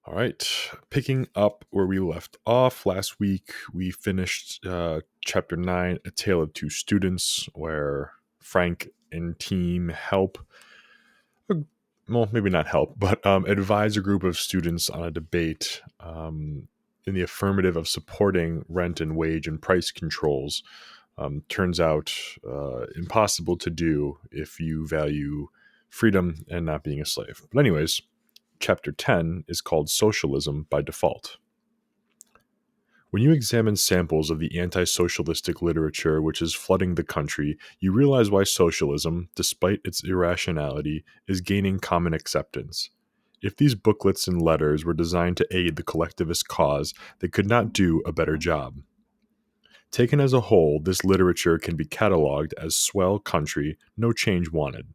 All right, picking up where we left off last week, we finished chapter 9, A Tale of Two Students, where Frank and team help, well, maybe not help, but advise a group of students on a debate in the affirmative of supporting rent and wage and price controls. Turns out impossible to do if you value freedom and not being a slave. But anyways, Chapter 10 is called Socialism by Default. When you examine samples of the anti-socialistic literature which is flooding the country, you realize why socialism, despite its irrationality, is gaining common acceptance. If these booklets and letters were designed to aid the collectivist cause, they could not do a better job. Taken as a whole, this literature can be catalogued as swell country, no change wanted.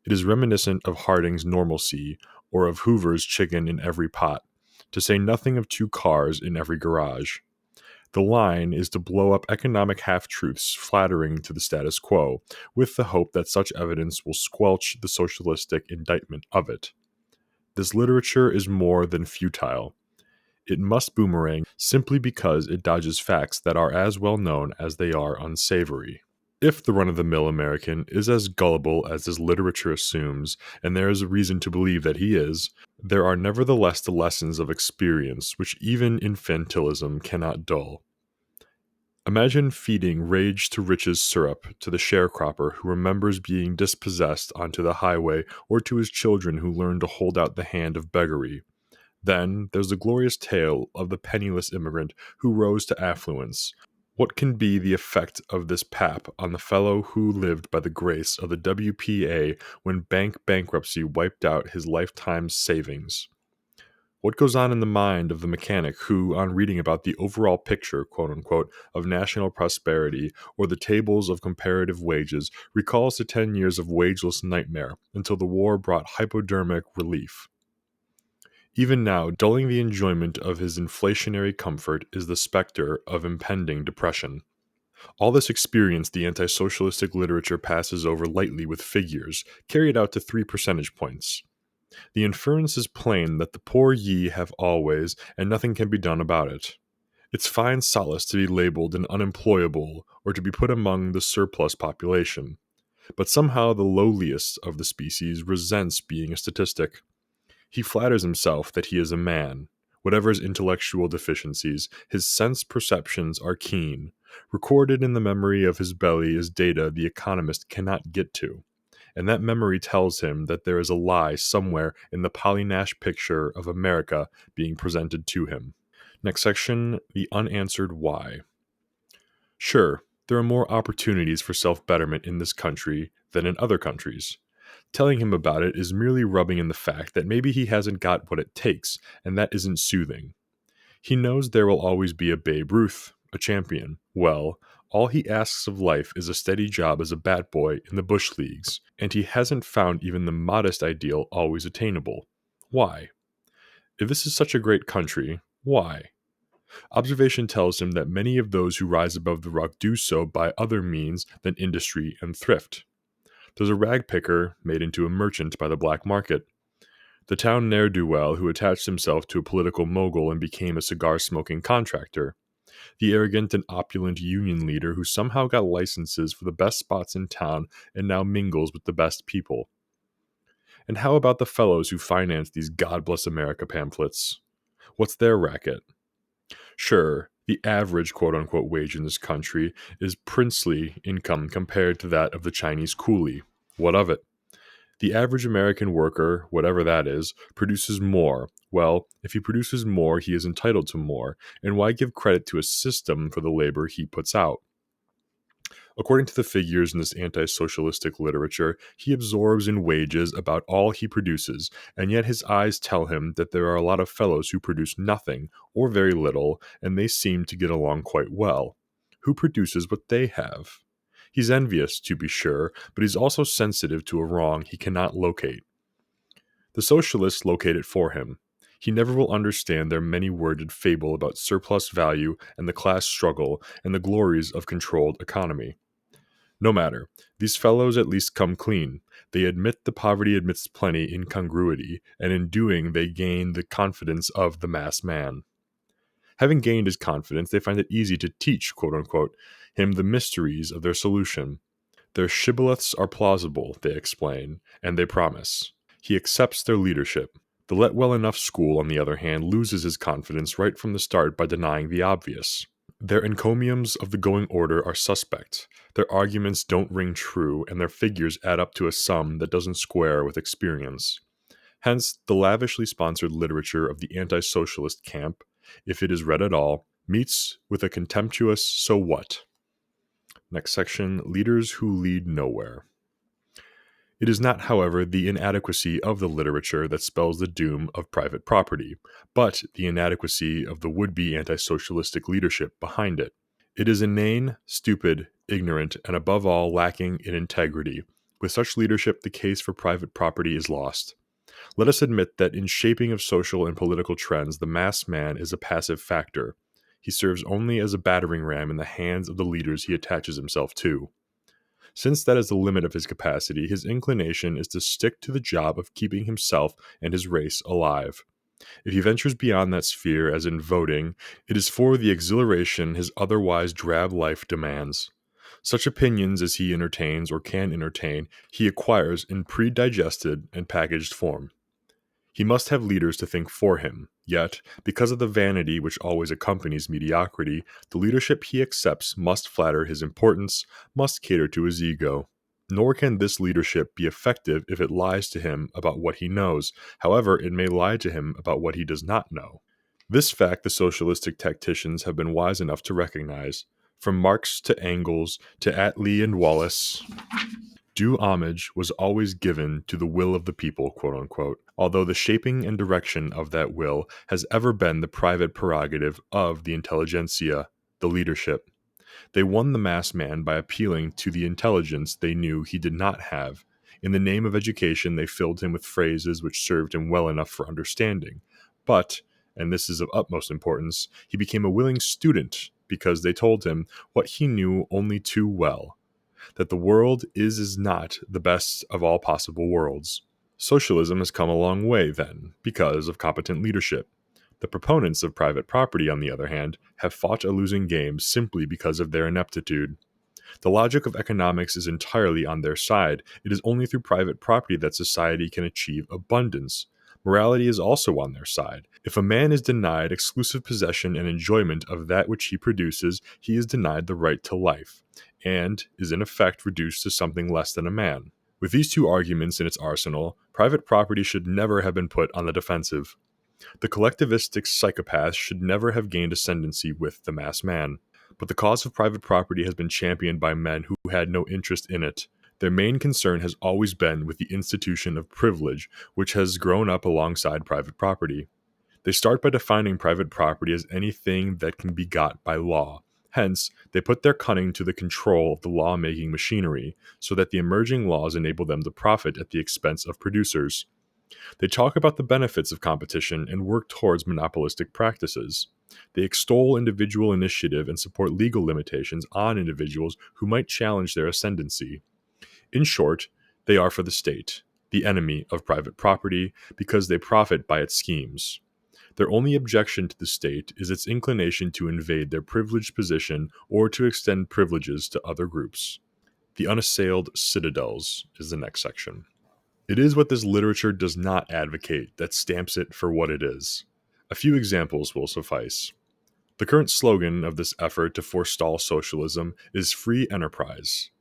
It is reminiscent of Harding's Normalcy or of Hoover's Chicken in Every Pot, to say nothing of two cars in every garage. The line is to blow up economic half-truths flattering to the status quo, with the hope that such evidence will squelch the socialistic indictment of it. This literature is more than futile. It must boomerang simply because it dodges facts that are as well known as they are unsavory. If the run-of-the-mill American is as gullible as his literature assumes, and there is a reason to believe that he is, there are nevertheless the lessons of experience which even infantilism cannot dull. Imagine feeding rage to riches syrup to the sharecropper who remembers being dispossessed onto the highway, or to his children who learn to hold out the hand of beggary. Then there's the glorious tale of the penniless immigrant who rose to affluence. What can be the effect of this pap on the fellow who lived by the grace of the WPA when bank bankruptcy wiped out his lifetime's savings? What goes on in the mind of the mechanic who, on reading about the overall picture, quote-unquote, of national prosperity or the tables of comparative wages, recalls the 10 years of wageless nightmare until the war brought hypodermic relief? Even now, dulling the enjoyment of his inflationary comfort is the specter of impending depression. All this experience the anti-socialistic literature passes over lightly with figures, carried out to 3 percentage points. The inference is plain that the poor ye have always, and nothing can be done about it. It's fine solace to be labeled an unemployable, or to be put among the surplus population. But somehow the lowliest of the species resents being a statistic. He flatters himself that he is a man. Whatever his intellectual deficiencies, his sense perceptions are keen. Recorded in the memory of his belly is data the economist cannot get to. And that memory tells him that there is a lie somewhere in the Polynash picture of America being presented to him. Next section, the unanswered why. Sure, there are more opportunities for self-betterment in this country than in other countries. Telling him about it is merely rubbing in the fact that maybe he hasn't got what it takes, and that isn't soothing. He knows there will always be a Babe Ruth, a champion. Well, all he asks of life is a steady job as a bat boy in the bush leagues, and he hasn't found even the modest ideal always attainable. Why? If this is such a great country, why? Observation tells him that many of those who rise above the ruck do so by other means than industry and thrift. There's a rag picker made into a merchant by the black market. The town ne'er-do-well who attached himself to a political mogul and became a cigar-smoking contractor. The arrogant and opulent union leader who somehow got licenses for the best spots in town and now mingles with the best people. And how about the fellows who finance these God Bless America pamphlets? What's their racket? Sure, the average quote-unquote wage in this country is princely income compared to that of the Chinese coolie. What of it? The average American worker, whatever that is, produces more. Well, if he produces more, he is entitled to more, and why give credit to a system for the labor he puts out? According to the figures in this anti-socialistic literature, he absorbs in wages about all he produces, and yet his eyes tell him that there are a lot of fellows who produce nothing, or very little, and they seem to get along quite well. Who produces what they have? He's envious, to be sure, but he's also sensitive to a wrong he cannot locate. The socialists locate it for him. He never will understand their many-worded fable about surplus value and the class struggle and the glories of controlled economy. No matter, these fellows at least come clean. They admit the poverty amidst plenty incongruity, and in doing they gain the confidence of the mass man. Having gained his confidence, they find it easy to teach, quote-unquote, him the mysteries of their solution. Their shibboleths are plausible, they explain, and they promise. He accepts their leadership. The let well enough school, on the other hand, loses his confidence right from the start by denying the obvious. Their encomiums of the going order are suspect. Their arguments don't ring true, and their figures add up to a sum that doesn't square with experience. Hence, the lavishly sponsored literature of the anti-socialist camp, if it is read at all, meets with a contemptuous "so what?" Next section, leaders who lead nowhere. It is not, however, the inadequacy of the literature that spells the doom of private property, but the inadequacy of the would-be anti-socialistic leadership behind it. It is inane, stupid, ignorant, and above all lacking in integrity. With such leadership, the case for private property is lost. Let us admit that in shaping of social and political trends, the mass man is a passive factor. He serves only as a battering ram in the hands of the leaders he attaches himself to. Since that is the limit of his capacity, his inclination is to stick to the job of keeping himself and his race alive. If he ventures beyond that sphere, as in voting, it is for the exhilaration his otherwise drab life demands. Such opinions as he entertains or can entertain, he acquires in pre-digested and packaged form. He must have leaders to think for him, yet, because of the vanity which always accompanies mediocrity, the leadership he accepts must flatter his importance, must cater to his ego. Nor can this leadership be effective if it lies to him about what he knows, however it may lie to him about what he does not know. This fact the socialistic tacticians have been wise enough to recognize. From Marx to Engels to Attlee and Wallace, due homage was always given to the will of the people, quote-unquote, although the shaping and direction of that will has ever been the private prerogative of the intelligentsia, the leadership. They won the mass man by appealing to the intelligence they knew he did not have. In the name of education, they filled him with phrases which served him well enough for understanding. But, and this is of utmost importance, he became a willing student because they told him what he knew only too well, that the world is not the best of all possible worlds. Socialism has come a long way, then, because of competent leadership. The proponents of private property, on the other hand, have fought a losing game simply because of their ineptitude. The logic of economics is entirely on their side. It is only through private property that society can achieve abundance. Morality is also on their side. If a man is denied exclusive possession and enjoyment of that which he produces, he is denied the right to life, and is in effect reduced to something less than a man. With these two arguments in its arsenal, private property should never have been put on the defensive. The collectivistic psychopath should never have gained ascendancy with the mass man. But the cause of private property has been championed by men who had no interest in it. Their main concern has always been with the institution of privilege, which has grown up alongside private property. They start by defining private property as anything that can be got by law. Hence, they put their cunning to the control of the law-making machinery, so that the emerging laws enable them to profit at the expense of producers. They talk about the benefits of competition and work towards monopolistic practices. They extol individual initiative and support legal limitations on individuals who might challenge their ascendancy. In short, they are for the state, the enemy of private property, because they profit by its schemes. Their only objection to the state is its inclination to invade their privileged position or to extend privileges to other groups. The unassailed citadels is the next section. It is what this literature does not advocate that stamps it for what it is. A few examples will suffice. The current slogan of this effort to forestall socialism is free enterprise.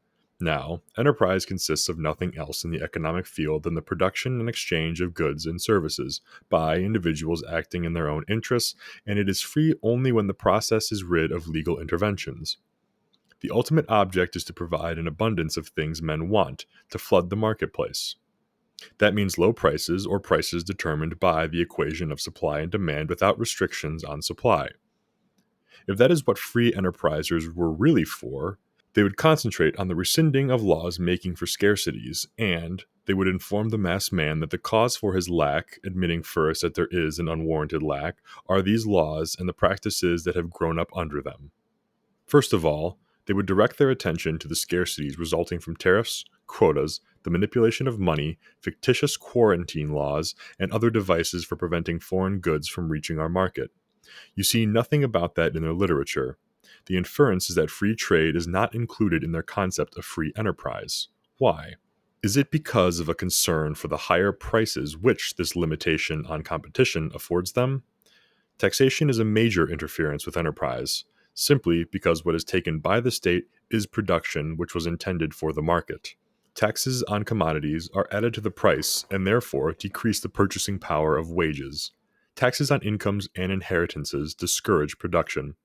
Now, enterprise consists of nothing else in the economic field than the production and exchange of goods and services by individuals acting in their own interests, and it is free only when the process is rid of legal interventions. The ultimate object is to provide an abundance of things men want, to flood the marketplace. That means low prices or prices determined by the equation of supply and demand without restrictions on supply. If that is what free enterprisers were really for, they would concentrate on the rescinding of laws making for scarcities, and they would inform the mass man that the cause for his lack, admitting first that there is an unwarranted lack, are these laws and the practices that have grown up under them. First of all, They would direct their attention to the scarcities resulting from tariffs, quotas, the manipulation of money, fictitious quarantine laws, and other devices for preventing foreign goods from reaching our market. You see nothing about that in their literature. The inference is that free trade is not included in their concept of free enterprise. Why? Is it because of a concern for the higher prices which this limitation on competition affords them? Taxation is a major interference with enterprise, simply because what is taken by the state is production which was intended for the market. Taxes on commodities are added to the price and therefore decrease the purchasing power of wages. Taxes on incomes and inheritances discourage production.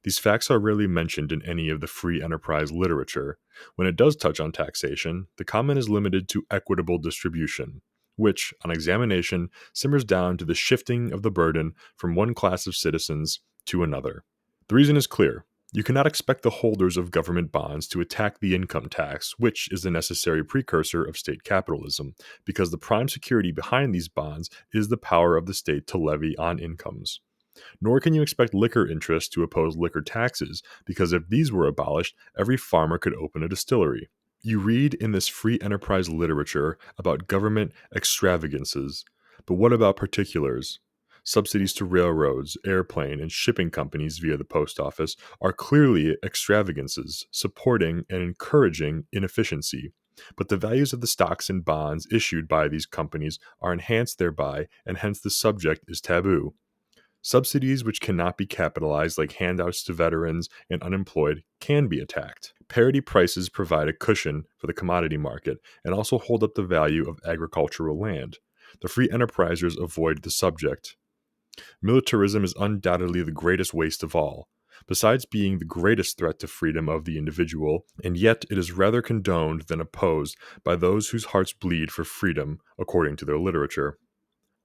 These facts are rarely mentioned in any of the free enterprise literature. When it does touch on taxation, the comment is limited to equitable distribution, which, on examination, simmers down to the shifting of the burden from one class of citizens to another. The reason is clear. You cannot expect the holders of government bonds to attack the income tax, which is the necessary precursor of state capitalism, because the prime security behind these bonds is the power of the state to levy on incomes. Nor can you expect liquor interests to oppose liquor taxes, because if these were abolished, every farmer could open a distillery. You read in this free enterprise literature about government extravagances, but what about particulars? Subsidies to railroads, airplane, and shipping companies via the post office are clearly extravagances, supporting and encouraging inefficiency. But the values of the stocks and bonds issued by these companies are enhanced thereby, and hence the subject is taboo. Subsidies which cannot be capitalized, like handouts to veterans and unemployed, can be attacked. Parity prices provide a cushion for the commodity market and also hold up the value of agricultural land. The free enterprisers avoid the subject. Militarism is undoubtedly the greatest waste of all, besides being the greatest threat to freedom of the individual, and yet it is rather condoned than opposed by those whose hearts bleed for freedom, according to their literature.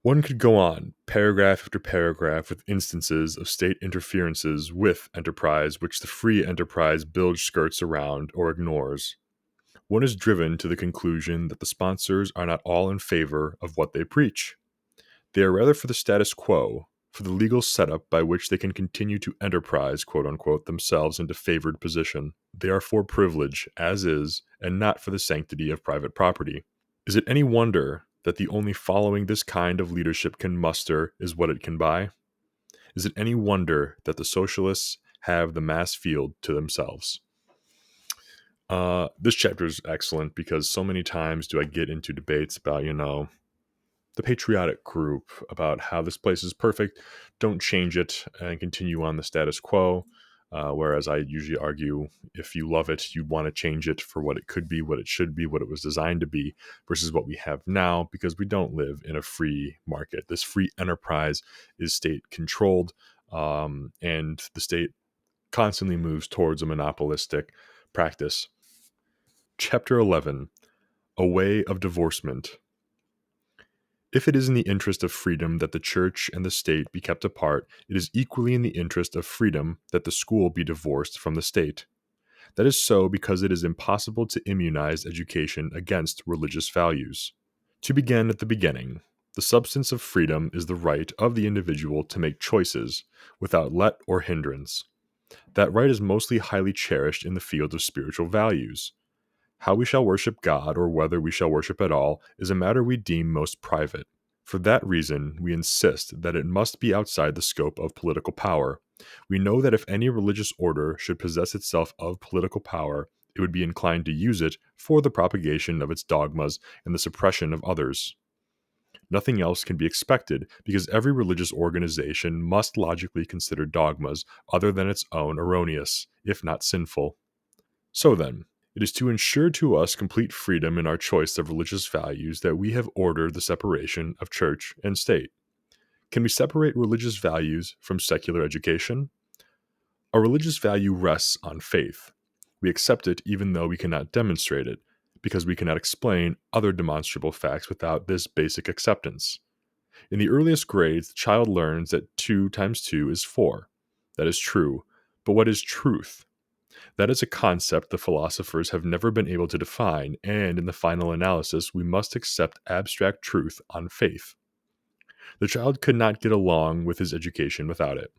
One could go on, paragraph after paragraph, with instances of state interferences with enterprise which the free enterprise bilge skirts around or ignores. One is driven to the conclusion that the sponsors are not all in favor of what they preach. They are rather for the status quo, for the legal setup by which they can continue to enterprise, quote unquote, themselves into favored position. They are for privilege, as is, and not for the sanctity of private property. Is it any wonder that the only following this kind of leadership can muster is what it can buy? Is it any wonder that the socialists have the mass field to themselves? This chapter is excellent because so many times do I get into debates about, the patriotic group, about how this place is perfect, don't change it, and continue on the status quo. Whereas I usually argue, if you love it, you want to change it for what it could be, what it should be, what it was designed to be, versus what we have now, because we don't live in a free market. This free enterprise is state controlled, and the state constantly moves towards a monopolistic practice. Chapter 11, A Way of Divorcement. If it is in the interest of freedom that the church and the state be kept apart, it is equally in the interest of freedom that the school be divorced from the state. That is so because it is impossible to immunize education against religious values. To begin at the beginning, the substance of freedom is the right of the individual to make choices without let or hindrance. That right is mostly highly cherished in the field of spiritual values. How we shall worship God, or whether we shall worship at all, is a matter we deem most private. For that reason, we insist that it must be outside the scope of political power. We know that if any religious order should possess itself of political power, it would be inclined to use it for the propagation of its dogmas and the suppression of others. Nothing else can be expected, because every religious organization must logically consider dogmas other than its own erroneous, if not sinful. So then, it is to ensure to us complete freedom in our choice of religious values that we have ordered the separation of church and state. Can we separate religious values from secular education? A religious value rests on faith. We accept it even though we cannot demonstrate it, because we cannot explain other demonstrable facts without this basic acceptance. In the earliest grades, the child learns that 2 times 2 is 4. That is true, but what is truth? That is a concept the philosophers have never been able to define, and in the final analysis, we must accept abstract truth on faith. The child could not get along with his education without it.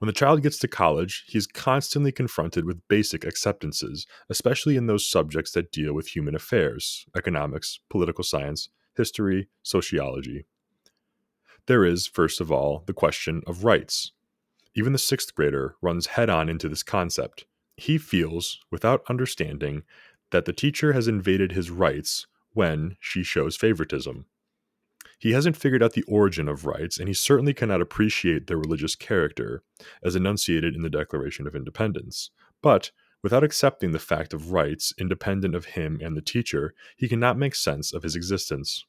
When the child gets to college, he is constantly confronted with basic acceptances, especially in those subjects that deal with human affairs, economics, political science, history, sociology. There is, first of all, the question of rights. Even the sixth grader runs head on into this concept. He feels, without understanding, that the teacher has invaded his rights when she shows favoritism. He hasn't figured out the origin of rights, and he certainly cannot appreciate their religious character, as enunciated in the Declaration of Independence. But, without accepting the fact of rights independent of him and the teacher, he cannot make sense of his existence.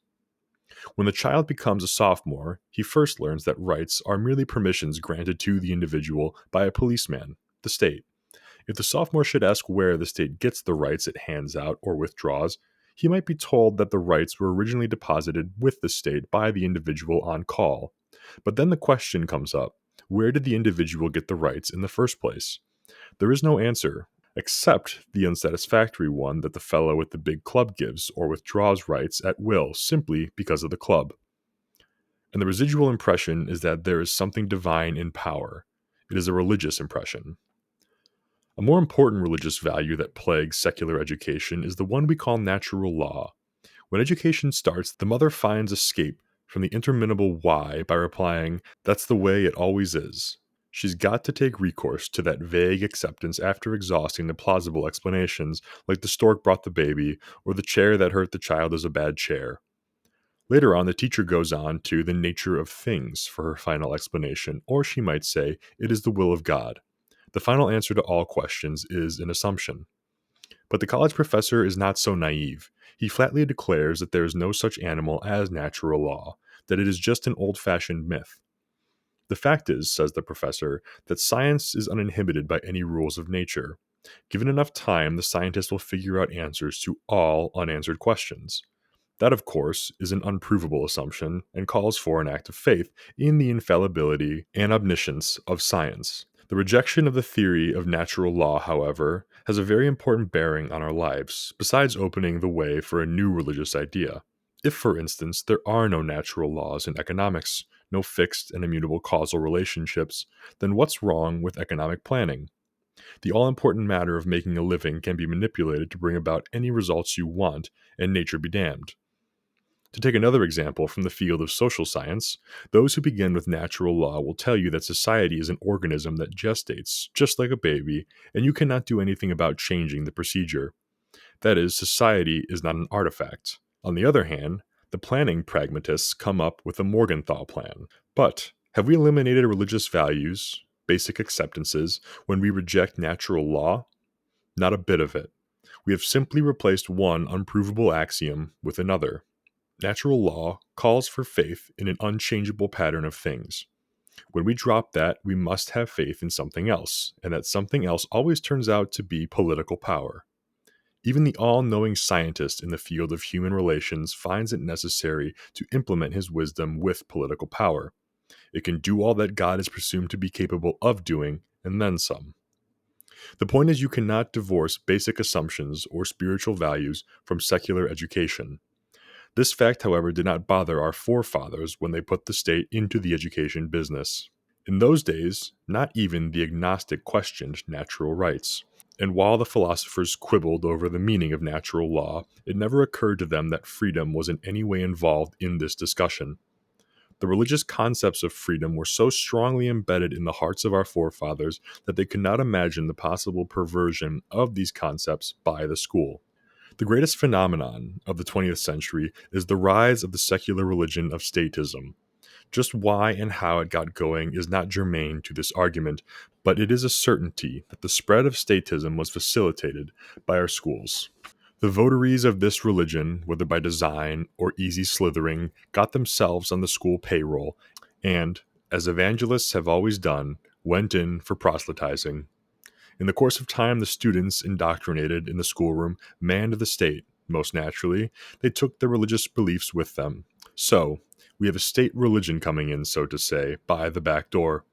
When the child becomes a sophomore, he first learns that rights are merely permissions granted to the individual by a policeman, the state. If the sophomore should ask where the state gets the rights it hands out or withdraws, he might be told that the rights were originally deposited with the state by the individual on call. But then the question comes up, where did the individual get the rights in the first place? There is no answer, except the unsatisfactory one that the fellow with the big club gives or withdraws rights at will simply because of the club. And the residual impression is that there is something divine in power. It is a religious impression. A more important religious value that plagues secular education is the one we call natural law. When education starts, the mother finds escape from the interminable why by replying, "That's the way it always is." She's got to take recourse to that vague acceptance after exhausting the plausible explanations, like the stork brought the baby, or the chair that hurt the child is a bad chair. Later on, the teacher goes on to the nature of things for her final explanation, or she might say, it is the will of God. The final answer to all questions is an assumption. But the college professor is not so naive. He flatly declares that there is no such animal as natural law, that it is just an old-fashioned myth. The fact is, says the professor, that science is uninhibited by any rules of nature. Given enough time, the scientist will figure out answers to all unanswered questions. That, of course, is an unprovable assumption and calls for an act of faith in the infallibility and omniscience of science. The rejection of the theory of natural law, however, has a very important bearing on our lives, besides opening the way for a new religious idea. If, for instance, there are no natural laws in economics, no fixed and immutable causal relationships, then what's wrong with economic planning? The all-important matter of making a living can be manipulated to bring about any results you want, and nature be damned. To take another example from the field of social science, those who begin with natural law will tell you that society is an organism that gestates, just like a baby, and you cannot do anything about changing the procedure. That is, society is not an artifact. On the other hand, the planning pragmatists come up with a Morgenthau plan. But have we eliminated religious values, basic acceptances, when we reject natural law? Not a bit of it. We have simply replaced one unprovable axiom with another. Natural law calls for faith in an unchangeable pattern of things. When we drop that, we must have faith in something else, and that something else always turns out to be political power. Even the all-knowing scientist in the field of human relations finds it necessary to implement his wisdom with political power. It can do all that God is presumed to be capable of doing, and then some. The point is, you cannot divorce basic assumptions or spiritual values from secular education. This fact, however, did not bother our forefathers when they put the state into the education business. In those days, not even the agnostic questioned natural rights. And while the philosophers quibbled over the meaning of natural law, it never occurred to them that freedom was in any way involved in this discussion. The religious concepts of freedom were so strongly embedded in the hearts of our forefathers that they could not imagine the possible perversion of these concepts by the school. The greatest phenomenon of the 20th century is the rise of the secular religion of statism. Just why and how it got going is not germane to this argument, but it is a certainty that the spread of statism was facilitated by our schools. The votaries of this religion, whether by design or easy slithering, got themselves on the school payroll and, as evangelists have always done, went in for proselytizing. In the course of time, the students indoctrinated in the schoolroom manned the state. Most naturally, they took their religious beliefs with them. So, we have a state religion coming in, so to say, by the back door.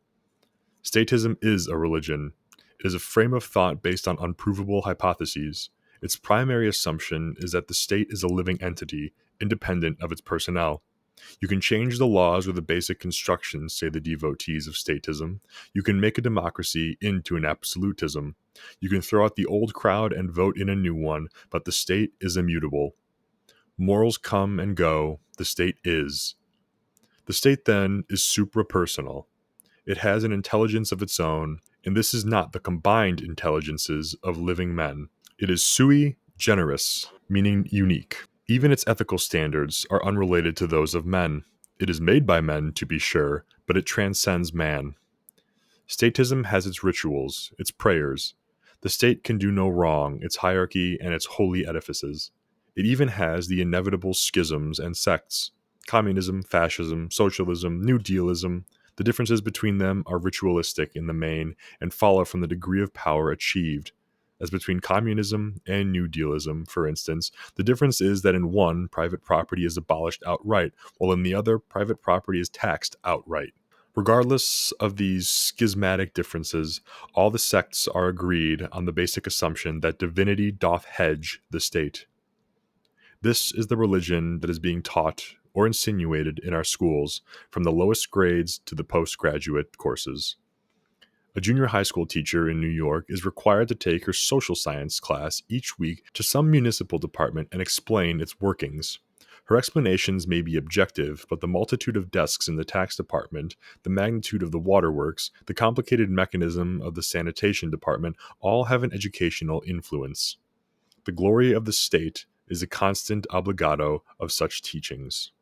Statism is a religion. It is a frame of thought based on unprovable hypotheses. Its primary assumption is that the state is a living entity, independent of its personnel. You can change the laws or the basic constructions, say the devotees of statism. You can make a democracy into an absolutism. You can throw out the old crowd and vote in a new one, but the state is immutable. Morals come and go, the state is. The state, then, is suprapersonal. It has an intelligence of its own, and this is not the combined intelligences of living men. It is sui generis, meaning unique. Even its ethical standards are unrelated to those of men. It is made by men, to be sure, but it transcends man. Statism has its rituals, its prayers. The state can do no wrong, its hierarchy and its holy edifices. It even has the inevitable schisms and sects. Communism, fascism, socialism, New Dealism. The differences between them are ritualistic in the main and follow from the degree of power achieved. As between communism and New Dealism, for instance, the difference is that in one, private property is abolished outright, while in the other, private property is taxed outright. Regardless of these schismatic differences, all the sects are agreed on the basic assumption that divinity doth hedge the state. This is the religion that is being taught or insinuated in our schools, from the lowest grades to the postgraduate courses. A junior high school teacher in New York is required to take her social science class each week to some municipal department and explain its workings. Her explanations may be objective, but the multitude of desks in the tax department, the magnitude of the waterworks, the complicated mechanism of the sanitation department all have an educational influence. The glory of the state is a constant obligato of such teachings.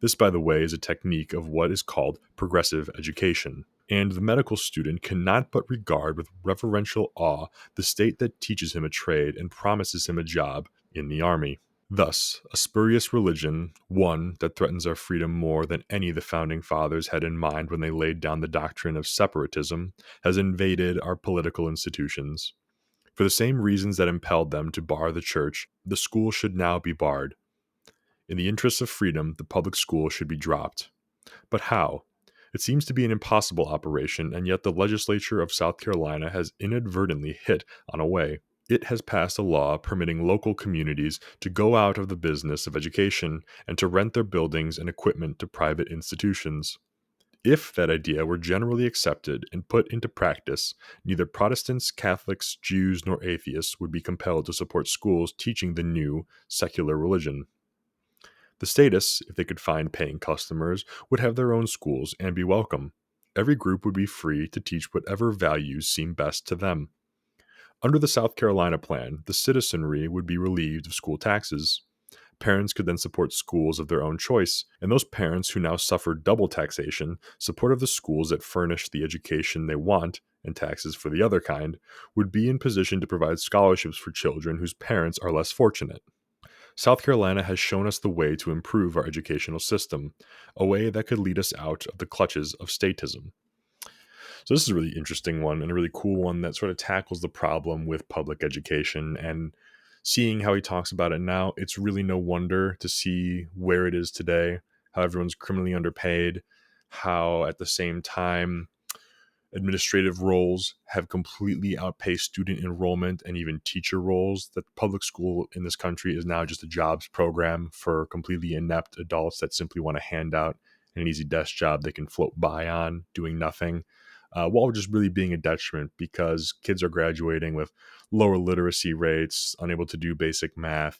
This, by the way, is a technique of what is called progressive education. And the medical student cannot but regard with reverential awe the state that teaches him a trade and promises him a job in the army. Thus, a spurious religion, one that threatens our freedom more than any the founding fathers had in mind when they laid down the doctrine of separatism, has invaded our political institutions. For the same reasons that impelled them to bar the church, the school should now be barred. In the interests of freedom, the public school should be dropped. But how? It seems to be an impossible operation, and yet the legislature of South Carolina has inadvertently hit on a way. It has passed a law permitting local communities to go out of the business of education and to rent their buildings and equipment to private institutions. If that idea were generally accepted and put into practice, neither Protestants, Catholics, Jews, nor atheists would be compelled to support schools teaching the new, secular religion. The statists, if they could find paying customers, would have their own schools and be welcome. Every group would be free to teach whatever values seem best to them. Under the South Carolina plan, the citizenry would be relieved of school taxes. Parents could then support schools of their own choice, and those parents who now suffer double taxation, support of the schools that furnish the education they want, and taxes for the other kind, would be in position to provide scholarships for children whose parents are less fortunate. South Carolina has shown us the way to improve our educational system, a way that could lead us out of the clutches of statism. So this is a really interesting one and a really cool one that sort of tackles the problem with public education, and seeing how he talks about it now, it's really no wonder to see where it is today, how everyone's criminally underpaid, how at the same time administrative roles have completely outpaced student enrollment and even teacher roles. That public school in this country is now just a jobs program for completely inept adults that simply want to hand out an easy desk job they can float by on, doing nothing, while just really being a detriment because kids are graduating with lower literacy rates, unable to do basic math,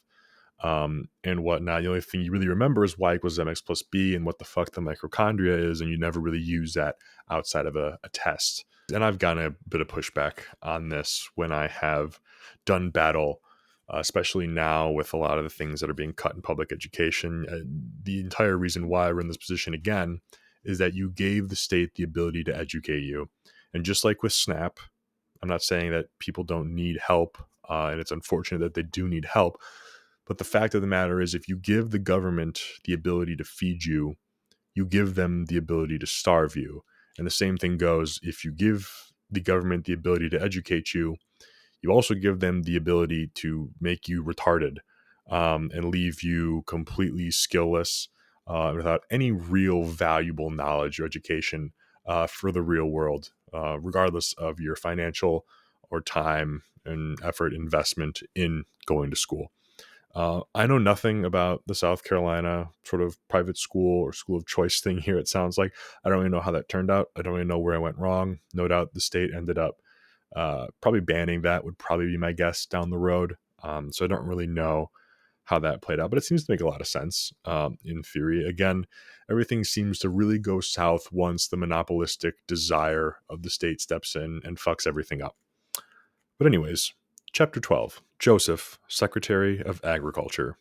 and whatnot. The only thing you really remember is y equals mx plus b and what the fuck the mitochondria is, and you never really use that outside of a test. And I've gotten a bit of pushback on this when I have done battle, especially now with a lot of the things that are being cut in public education. The entire reason why we're in this position again is that you gave the state the ability to educate you. And just like with SNAP, I'm not saying that people don't need help, and it's unfortunate that they do need help. But the fact of the matter is, if you give the government the ability to feed you, you give them the ability to starve you. And the same thing goes, if you give the government the ability to educate you, you also give them the ability to make you retarded, and leave you completely skillless, without any real valuable knowledge or education for the real world, regardless of your financial or time and effort investment in going to school. I know nothing about the South Carolina sort of private school or school of choice thing here. It sounds like I don't really know how that turned out. I don't really know where I went wrong. No doubt the state ended up probably banning that would probably be my guess down the road. So I don't really know how that played out, but it seems to make a lot of sense in theory. Again, everything seems to really go south once the monopolistic desire of the state steps in and fucks everything up. But anyways, chapter 12, Joseph, Secretary of Agriculture.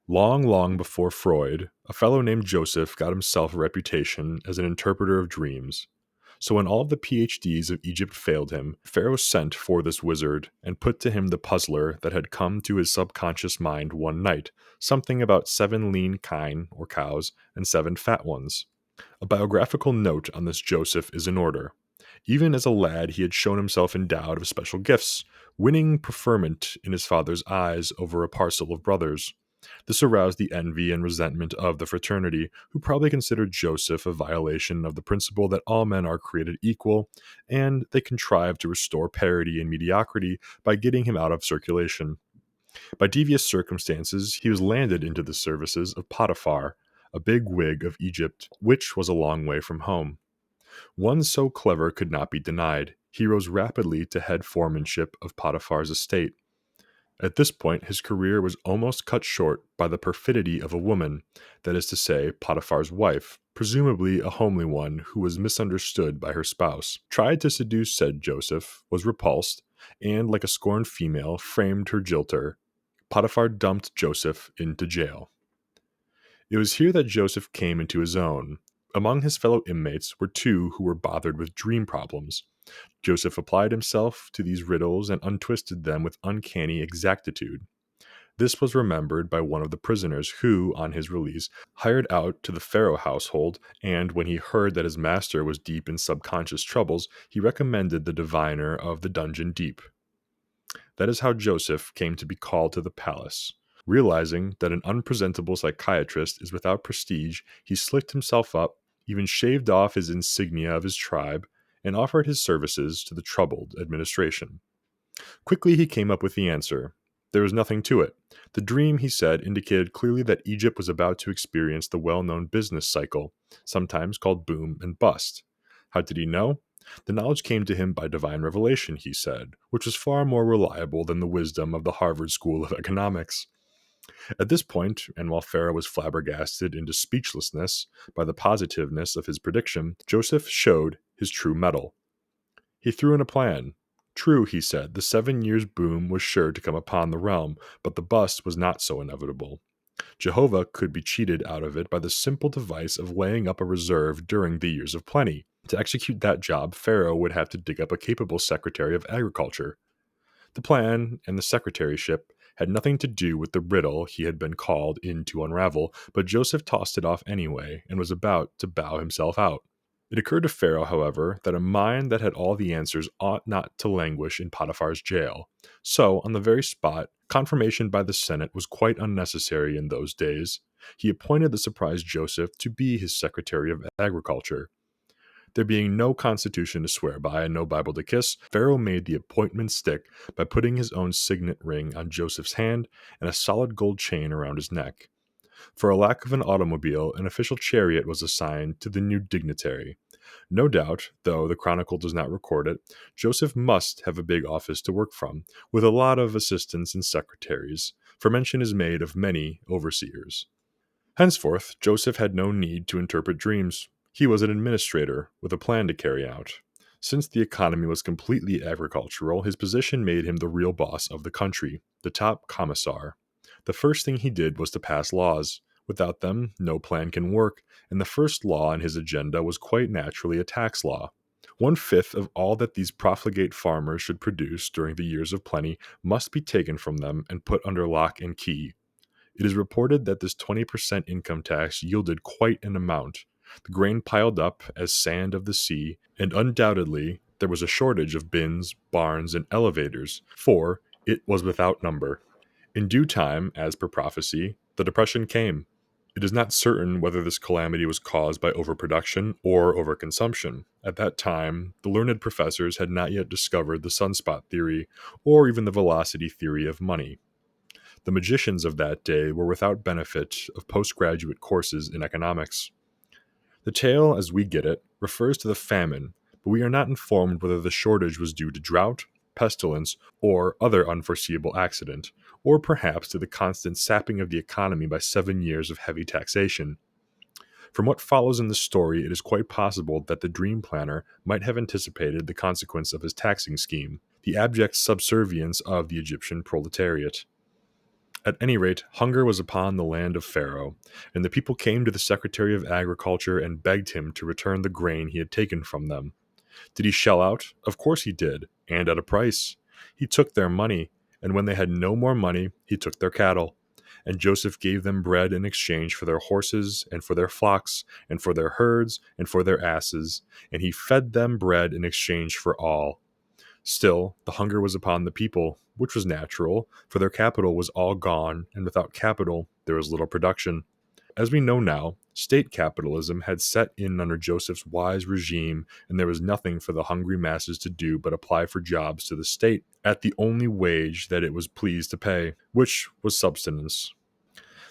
Long, long before Freud, a fellow named Joseph got himself a reputation as an interpreter of dreams. So when all of the PhDs of Egypt failed him, Pharaoh sent for this wizard and put to him the puzzler that had come to his subconscious mind one night, something about 7 lean kine, or cows, and 7 fat ones. A biographical note on this Joseph is in order. Even as a lad, he had shown himself endowed of special gifts, winning preferment in his father's eyes over a parcel of brothers. This aroused the envy and resentment of the fraternity, who probably considered Joseph a violation of the principle that all men are created equal, and they contrived to restore parity and mediocrity by getting him out of circulation. By devious circumstances, he was landed into the services of Potiphar, a big wig of Egypt, which was a long way from home. One so clever could not be denied. He rose rapidly to head foremanship of Potiphar's estate. At this point, his career was almost cut short by the perfidy of a woman, that is to say, Potiphar's wife, presumably a homely one who was misunderstood by her spouse, tried to seduce said Joseph, was repulsed, and, like a scorned female, framed her jilter. Potiphar dumped Joseph into jail. It was here that Joseph came into his own. Among his fellow inmates were 2 who were bothered with dream problems. Joseph applied himself to these riddles and untwisted them with uncanny exactitude. This was remembered by one of the prisoners who, on his release, hired out to the Pharaoh household, and when he heard that his master was deep in subconscious troubles, he recommended the diviner of the dungeon deep. That is how Joseph came to be called to the palace. Realizing that an unpresentable psychiatrist is without prestige, he slicked himself up, even shaved off his insignia of his tribe, and offered his services to the troubled administration. Quickly he came up with the answer. There was nothing to it. The dream, he said, indicated clearly that Egypt was about to experience the well-known business cycle, sometimes called boom and bust. How did he know? The knowledge came to him by divine revelation, he said, which was far more reliable than the wisdom of the Harvard School of Economics. At this point, and while Pharaoh was flabbergasted into speechlessness by the positiveness of his prediction, Joseph showed his true mettle. He threw in a plan. True, he said, the 7 years' boom was sure to come upon the realm, but the bust was not so inevitable. Jehovah could be cheated out of it by the simple device of laying up a reserve during the years of plenty. To execute that job, Pharaoh would have to dig up a capable Secretary of Agriculture. The plan and the secretaryship had nothing to do with the riddle he had been called in to unravel, but Joseph tossed it off anyway and was about to bow himself out. It occurred to Pharaoh, however, that a mind that had all the answers ought not to languish in Potiphar's jail. So, on the very spot, confirmation by the Senate was quite unnecessary in those days. He appointed the surprised Joseph to be his Secretary of Agriculture. There being no constitution to swear by and no Bible to kiss, Pharaoh made the appointment stick by putting his own signet ring on Joseph's hand and a solid gold chain around his neck. For a lack of an automobile, an official chariot was assigned to the new dignitary. No doubt, though the chronicle does not record it, Joseph must have a big office to work from, with a lot of assistants and secretaries, for mention is made of many overseers. Henceforth, Joseph had no need to interpret dreams. He was an administrator with a plan to carry out. Since the economy was completely agricultural, his position made him the real boss of the country, the top commissar. The first thing he did was to pass laws. Without them, no plan can work, and the first law on his agenda was quite naturally a tax law. 1/5 of all that these profligate farmers should produce during the years of plenty must be taken from them and put under lock and key. It is reported that this 20% income tax yielded quite an amount. The grain piled up as sand of the sea, and undoubtedly there was a shortage of bins, barns, and elevators, for it was without number. In due time, as per prophecy, the Depression came. It is not certain whether this calamity was caused by overproduction or overconsumption. At that time, the learned professors had not yet discovered the sunspot theory or even the velocity theory of money. The magicians of that day were without benefit of postgraduate courses in economics. The tale, as we get it, refers to the famine, but we are not informed whether the shortage was due to drought, pestilence, or other unforeseeable accident, or perhaps to the constant sapping of the economy by 7 years of heavy taxation. From what follows in the story, it is quite possible that the dream planner might have anticipated the consequence of his taxing scheme, the abject subservience of the Egyptian proletariat. At any rate, hunger was upon the land of Pharaoh, and the people came to the Secretary of Agriculture and begged him to return the grain he had taken from them. Did he shell out? Of course he did, and at a price. He took their money, and when they had no more money, he took their cattle. And Joseph gave them bread in exchange for their horses, and for their flocks, and for their herds, and for their asses, and he fed them bread in exchange for all. Still, the hunger was upon the people, which was natural, for their capital was all gone, and without capital there was little production. As we know now, state capitalism had set in under Joseph's wise regime, and there was nothing for the hungry masses to do but apply for jobs to the state at the only wage that it was pleased to pay, which was subsistence.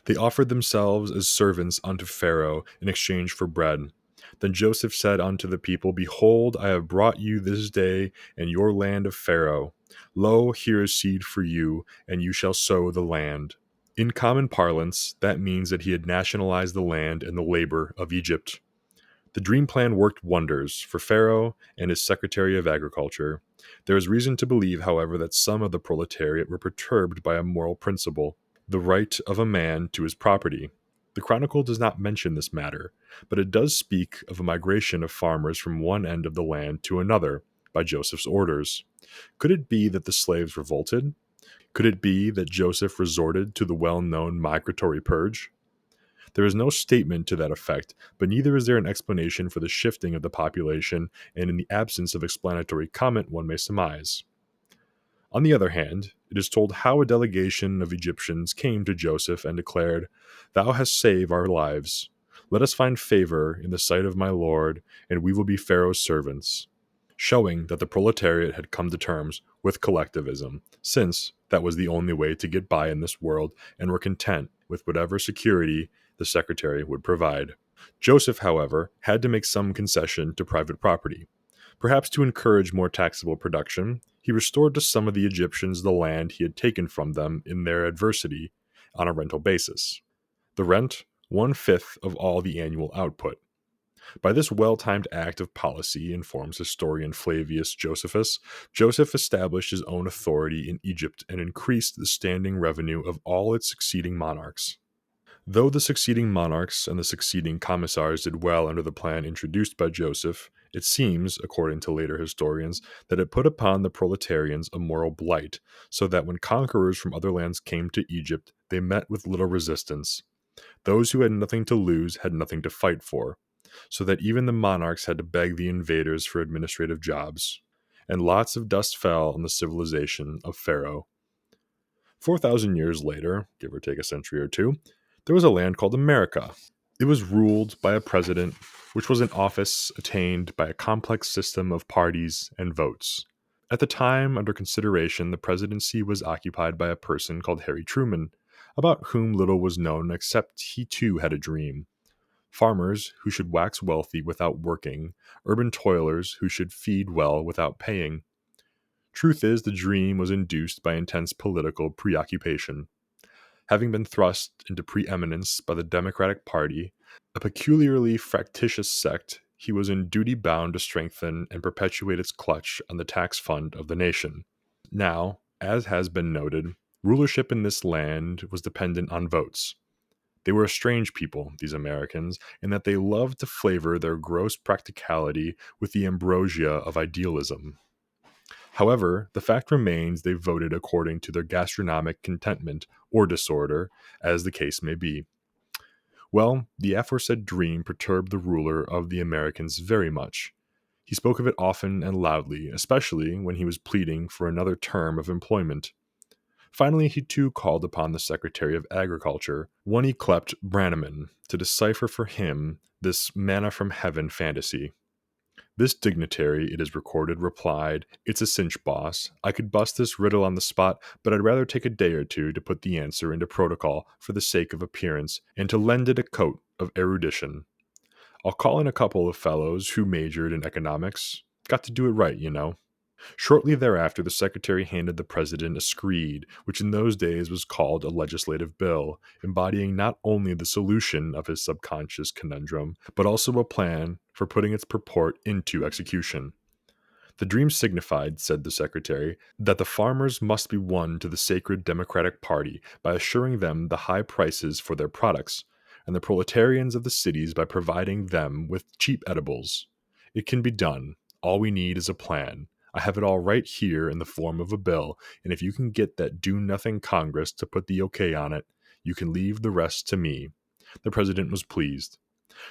They offered themselves as servants unto Pharaoh in exchange for bread. Then Joseph said unto the people, Behold, I have brought you this day in your land of Pharaoh. Lo, here is seed for you, and you shall sow the land. In common parlance, that means that he had nationalized the land and the labor of Egypt. The dream plan worked wonders for Pharaoh and his Secretary of Agriculture. There is reason to believe, however, that some of the proletariat were perturbed by a moral principle, the right of a man to his property. The Chronicle does not mention this matter, but it does speak of a migration of farmers from one end of the land to another by Joseph's orders. Could it be that the slaves revolted? Could it be that Joseph resorted to the well-known migratory purge? There is no statement to that effect, but neither is there an explanation for the shifting of the population, and in the absence of explanatory comment one may surmise. On the other hand, it is told how a delegation of Egyptians came to Joseph and declared, Thou hast saved our lives. Let us find favor in the sight of my Lord, and we will be Pharaoh's servants, showing that the proletariat had come to terms with collectivism, since that was the only way to get by in this world and were content with whatever security the secretary would provide. Joseph, however, had to make some concession to private property. Perhaps to encourage more taxable production, he restored to some of the Egyptians the land he had taken from them in their adversity on a rental basis. The rent, 1/5 of all the annual output. By this well-timed act of policy, informs historian Flavius Josephus, Joseph established his own authority in Egypt and increased the standing revenue of all its succeeding monarchs. Though the succeeding monarchs and the succeeding commissars did well under the plan introduced by Joseph, it seems, according to later historians, that it put upon the proletarians a moral blight, so that when conquerors from other lands came to Egypt, they met with little resistance. Those who had nothing to lose had nothing to fight for, so that even the monarchs had to beg the invaders for administrative jobs, and lots of dust fell on the civilization of Pharaoh. 4,000 years later, give or take a century or two, there was a land called America. It was ruled by a president, which was an office attained by a complex system of parties and votes. At the time under consideration, the presidency was occupied by a person called Harry Truman, about whom little was known except he too had a dream. Farmers who should wax wealthy without working, urban toilers who should feed well without paying. Truth is, the dream was induced by intense political preoccupation. Having been thrust into preeminence by the Democratic Party, a peculiarly factitious sect, he was in duty bound to strengthen and perpetuate its clutch on the tax fund of the nation. Now, as has been noted, rulership in this land was dependent on votes. They were a strange people, these Americans, in that they loved to flavor their gross practicality with the ambrosia of idealism. However, the fact remains they voted according to their gastronomic contentment or disorder, as the case may be. Well, the aforesaid dream perturbed the ruler of the Americans very much. He spoke of it often and loudly, especially when he was pleading for another term of employment. Finally, he too called upon the Secretary of Agriculture, one he clept Brannaman, to decipher for him this manna from heaven fantasy. This dignitary, it is recorded, replied, "It's a cinch, boss. I could bust this riddle on the spot, but I'd rather take a day or two to put the answer into protocol for the sake of appearance and to lend it a coat of erudition. I'll call in a couple of fellows who majored in economics. Got to do it right, you know." Shortly thereafter, the secretary handed the president a screed, which in those days was called a legislative bill, embodying not only the solution of his subconscious conundrum, but also a plan for putting its purport into execution. The dream signified, said the secretary, that the farmers must be won to the sacred Democratic Party by assuring them the high prices for their products, and the proletarians of the cities by providing them with cheap edibles. It can be done. All we need is a plan. I have it all right here in the form of a bill, and if you can get that do-nothing Congress to put the okay on it, you can leave the rest to me. The president was pleased.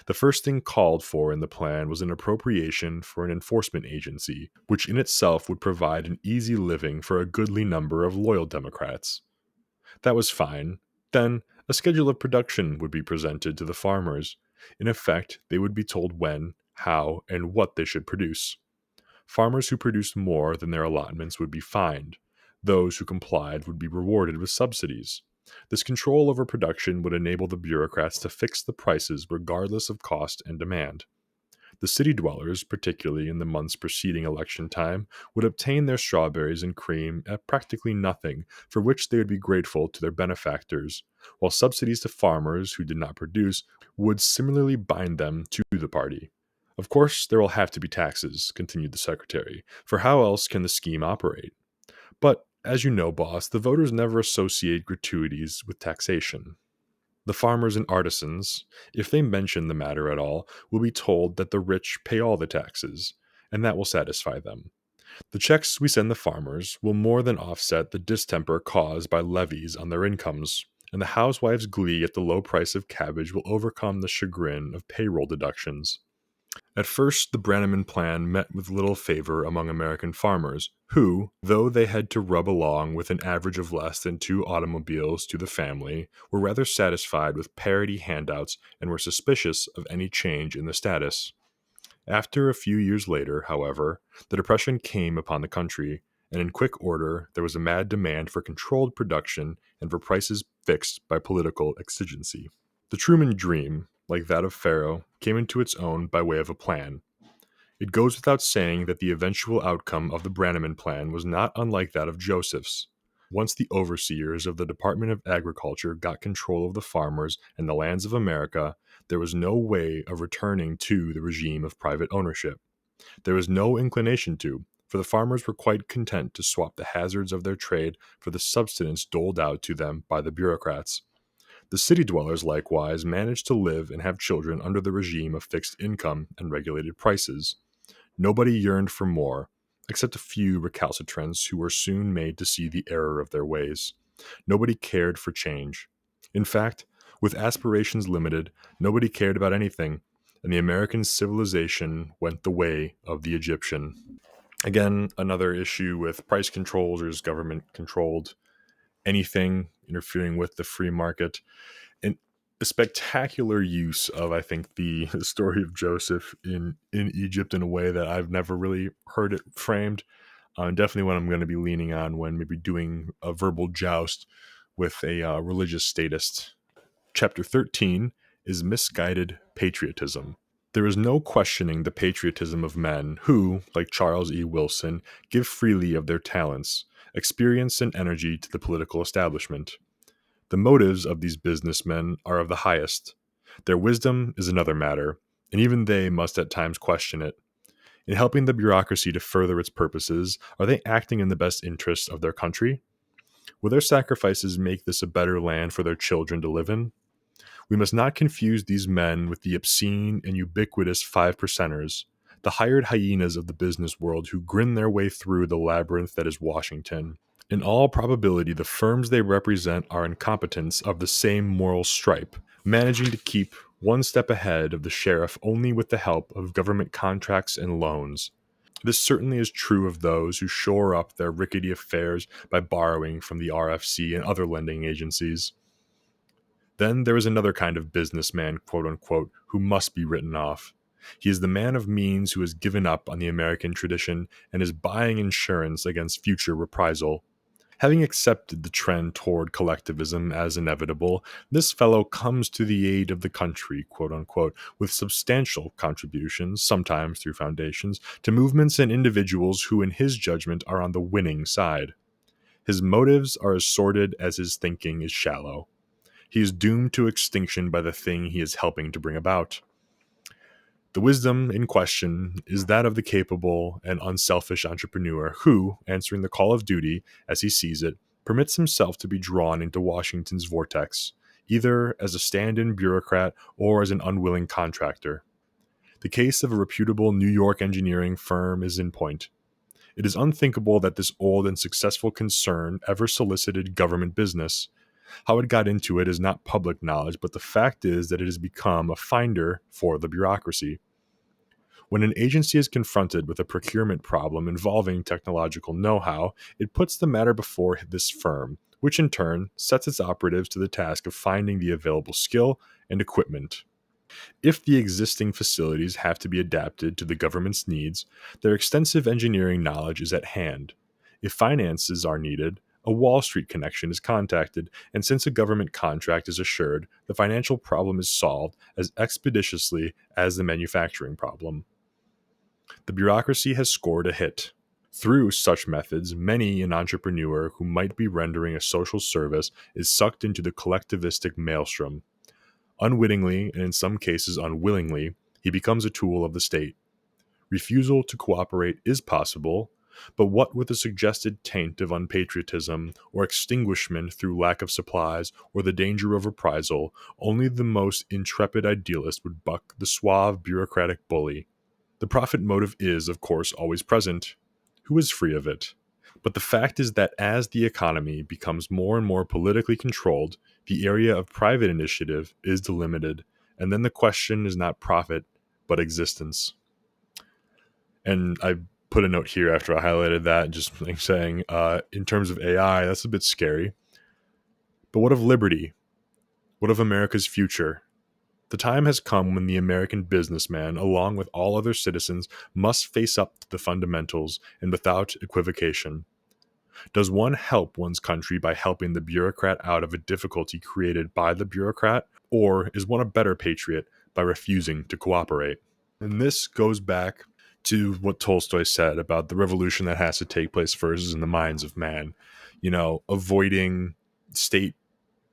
The first thing called for in the plan was an appropriation for an enforcement agency, which in itself would provide an easy living for a goodly number of loyal Democrats. That was fine. Then, a schedule of production would be presented to the farmers. In effect, they would be told when, how, and what they should produce. Farmers who produced more than their allotments would be fined. Those who complied would be rewarded with subsidies. This control over production would enable the bureaucrats to fix the prices regardless of cost and demand. The city dwellers, particularly in the months preceding election time, would obtain their strawberries and cream at practically nothing, for which they would be grateful to their benefactors, while subsidies to farmers who did not produce would similarly bind them to the party. Of course, there will have to be taxes, continued the secretary, for how else can the scheme operate? But, as you know, boss, the voters never associate gratuities with taxation. The farmers and artisans, if they mention the matter at all, will be told that the rich pay all the taxes, and that will satisfy them. The checks we send the farmers will more than offset the distemper caused by levies on their incomes, and the housewife's glee at the low price of cabbage will overcome the chagrin of payroll deductions. At first, the Brannaman Plan met with little favor among American farmers, who, though they had to rub along with an average of less than 2 automobiles to the family, were rather satisfied with parity handouts and were suspicious of any change in the status. After a few years later, however, the Depression came upon the country, and in quick order there was a mad demand for controlled production and for prices fixed by political exigency. The Truman dream, like that of Pharaoh, came into its own by way of a plan. It goes without saying that the eventual outcome of the Brannaman Plan was not unlike that of Joseph's. Once the overseers of the Department of Agriculture got control of the farmers and the lands of America, there was no way of returning to the regime of private ownership. There was no inclination to, for the farmers were quite content to swap the hazards of their trade for the subsistence doled out to them by the bureaucrats. The city dwellers likewise managed to live and have children under the regime of fixed income and regulated prices. Nobody yearned for more, except a few recalcitrants who were soon made to see the error of their ways. Nobody cared for change. In fact, with aspirations limited, nobody cared about anything, and the American civilization went the way of the Egyptian. Again, another issue with price controls or just government controlled anything interfering with the free market. And a spectacular use of, I think, the story of Joseph in Egypt in a way that I've never really heard it framed. Definitely what I'm going to be leaning on when maybe doing a verbal joust with a religious statist. Chapter 13 is misguided patriotism. There is no questioning the patriotism of men who, like Charles E. Wilson, give freely of their talents, experience, and energy to the political establishment. The motives of these businessmen are of the highest. Their wisdom is another matter, and even they must at times question it. In helping the bureaucracy to further its purposes, are they acting in the best interests of their country? Will their sacrifices make this a better land for their children to live in? We must not confuse these men with the obscene and ubiquitous 5%ers, the hired hyenas of the business world who grin their way through the labyrinth that is Washington. In all probability, the firms they represent are incompetents of the same moral stripe, managing to keep one step ahead of the sheriff only with the help of government contracts and loans. This certainly is true of those who shore up their rickety affairs by borrowing from the RFC and other lending agencies. Then there is another kind of businessman, quote unquote, who must be written off. He is the man of means who has given up on the American tradition and is buying insurance against future reprisal. Having accepted the trend toward collectivism as inevitable, this fellow comes to the aid of the country, quote unquote, with substantial contributions, sometimes through foundations, to movements and individuals who, in his judgment, are on the winning side. His motives are as sordid as his thinking is shallow. He is doomed to extinction by the thing he is helping to bring about. The wisdom in question is that of the capable and unselfish entrepreneur who, answering the call of duty as he sees it, permits himself to be drawn into Washington's vortex, either as a stand-in bureaucrat or as an unwilling contractor. The case of a reputable New York engineering firm is in point. It is unthinkable that this old and successful concern ever solicited government business. How it got into it is not public knowledge, but the fact is that it has become a finder for the bureaucracy. When an agency is confronted with a procurement problem involving technological know-how, it puts the matter before this firm, which in turn sets its operatives to the task of finding the available skill and equipment. If the existing facilities have to be adapted to the government's needs, their extensive engineering knowledge is at hand. If finances are needed, a Wall Street connection is contacted, and since a government contract is assured, the financial problem is solved as expeditiously as the manufacturing problem. The bureaucracy has scored a hit. Through such methods, many an entrepreneur who might be rendering a social service is sucked into the collectivistic maelstrom. Unwittingly, and in some cases unwillingly, he becomes a tool of the state. Refusal to cooperate is possible, but what with the suggested taint of unpatriotism, or extinguishment through lack of supplies, or the danger of reprisal, only the most intrepid idealist would buck the suave bureaucratic bully. The profit motive is, of course, always present. Who is free of it? But the fact is that as the economy becomes more and more politically controlled, the area of private initiative is delimited, and then the question is not profit, but existence. And I put a note here after I highlighted that, just like saying, in terms of AI, that's a bit scary. But what of liberty? What of America's future? The time has come when the American businessman, along with all other citizens, must face up to the fundamentals and without equivocation. Does one help one's country by helping the bureaucrat out of a difficulty created by the bureaucrat, or is one a better patriot by refusing to cooperate? And this goes back to what Tolstoy said about the revolution that has to take place first is in the minds of man.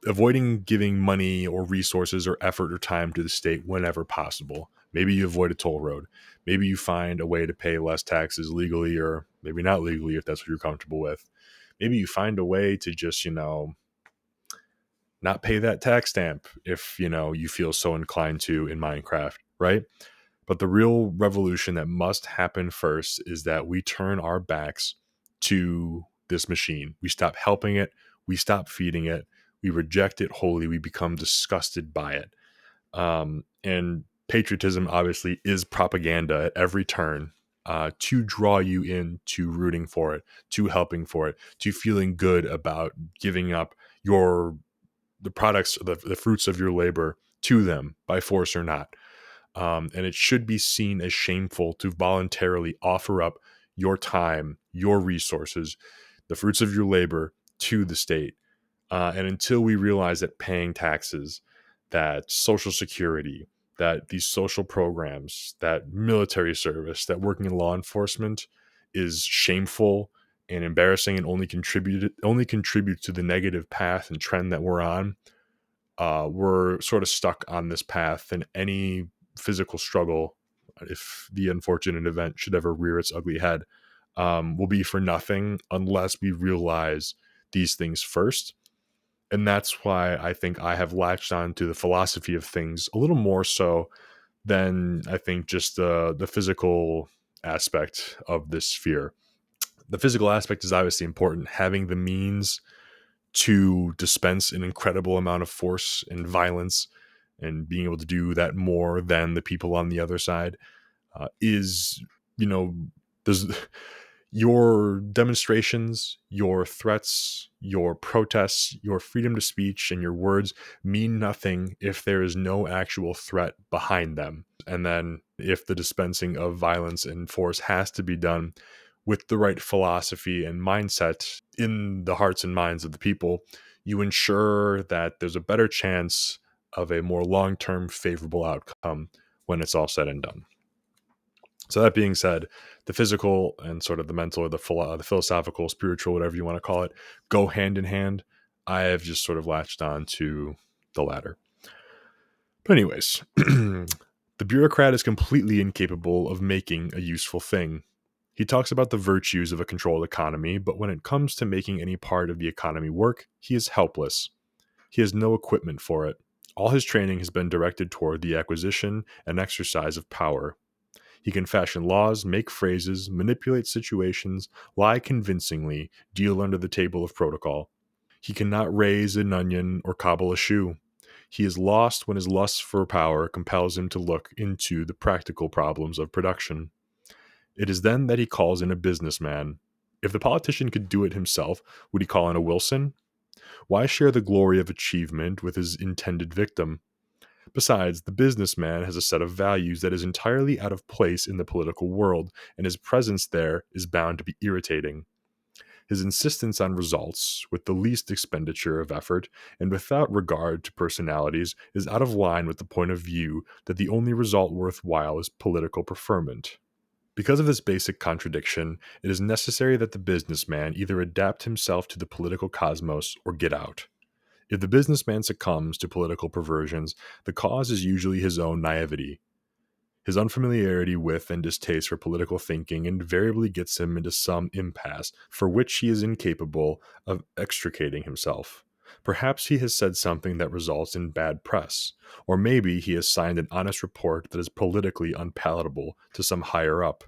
Avoiding giving money or resources or effort or time to the state whenever possible. Maybe you avoid a toll road. Maybe you find a way to pay less taxes legally, or maybe not legally if that's what you're comfortable with. Maybe you find a way to just, not pay that tax stamp if, you feel so inclined to in Minecraft, right? But the real revolution that must happen first is that we turn our backs to this machine. We stop helping it. We stop feeding it. We reject it wholly. We become disgusted by it. And patriotism obviously is propaganda at every turn, to draw you into rooting for it, to helping for it, to feeling good about giving up the products, the fruits of your labor to them by force or not. And it should be seen as shameful to voluntarily offer up your time, your resources, the fruits of your labor to the state. And until we realize that paying taxes, that Social Security, that these social programs, that military service, that working in law enforcement is shameful and embarrassing and only contributes to the negative path and trend that we're on, we're sort of stuck on this path, and any physical struggle, if the unfortunate event should ever rear its ugly head, will be for nothing unless we realize these things first. And that's why I think I have latched on to the philosophy of things a little more so than I think just the physical aspect of this sphere. The physical aspect is obviously important. Having the means to dispense an incredible amount of force and violence and being able to do that more than the people on the other side is, there's Your demonstrations, your threats, your protests, your freedom to speech, and your words mean nothing if there is no actual threat behind them. And then, if the dispensing of violence and force has to be done with the right philosophy and mindset in the hearts and minds of the people, you ensure that there's a better chance of a more long term favorable outcome when it's all said and done. So that being said, the physical and sort of the mental or the philosophical, spiritual, whatever you want to call it, go hand in hand. I have just sort of latched on to the latter. But anyways, the bureaucrat is completely incapable of making a useful thing. He talks about the virtues of a controlled economy, but when it comes to making any part of the economy work, he is helpless. He has no equipment for it. All his training has been directed toward the acquisition and exercise of power. He can fashion laws, make phrases, manipulate situations, lie convincingly, deal under the table of protocol. He cannot raise an onion or cobble a shoe. He is lost when his lust for power compels him to look into the practical problems of production. It is then that he calls in a businessman. If the politician could do it himself, would he call in a Wilson? Why share the glory of achievement with his intended victim? Besides, the businessman has a set of values that is entirely out of place in the political world, and his presence there is bound to be irritating. His insistence on results, with the least expenditure of effort, and without regard to personalities, is out of line with the point of view that the only result worthwhile is political preferment. Because of this basic contradiction, it is necessary that the businessman either adapt himself to the political cosmos or get out. If the businessman succumbs to political perversions, the cause is usually his own naivety. His unfamiliarity with and distaste for political thinking invariably gets him into some impasse for which he is incapable of extricating himself. Perhaps he has said something that results in bad press, or maybe he has signed an honest report that is politically unpalatable to some higher up.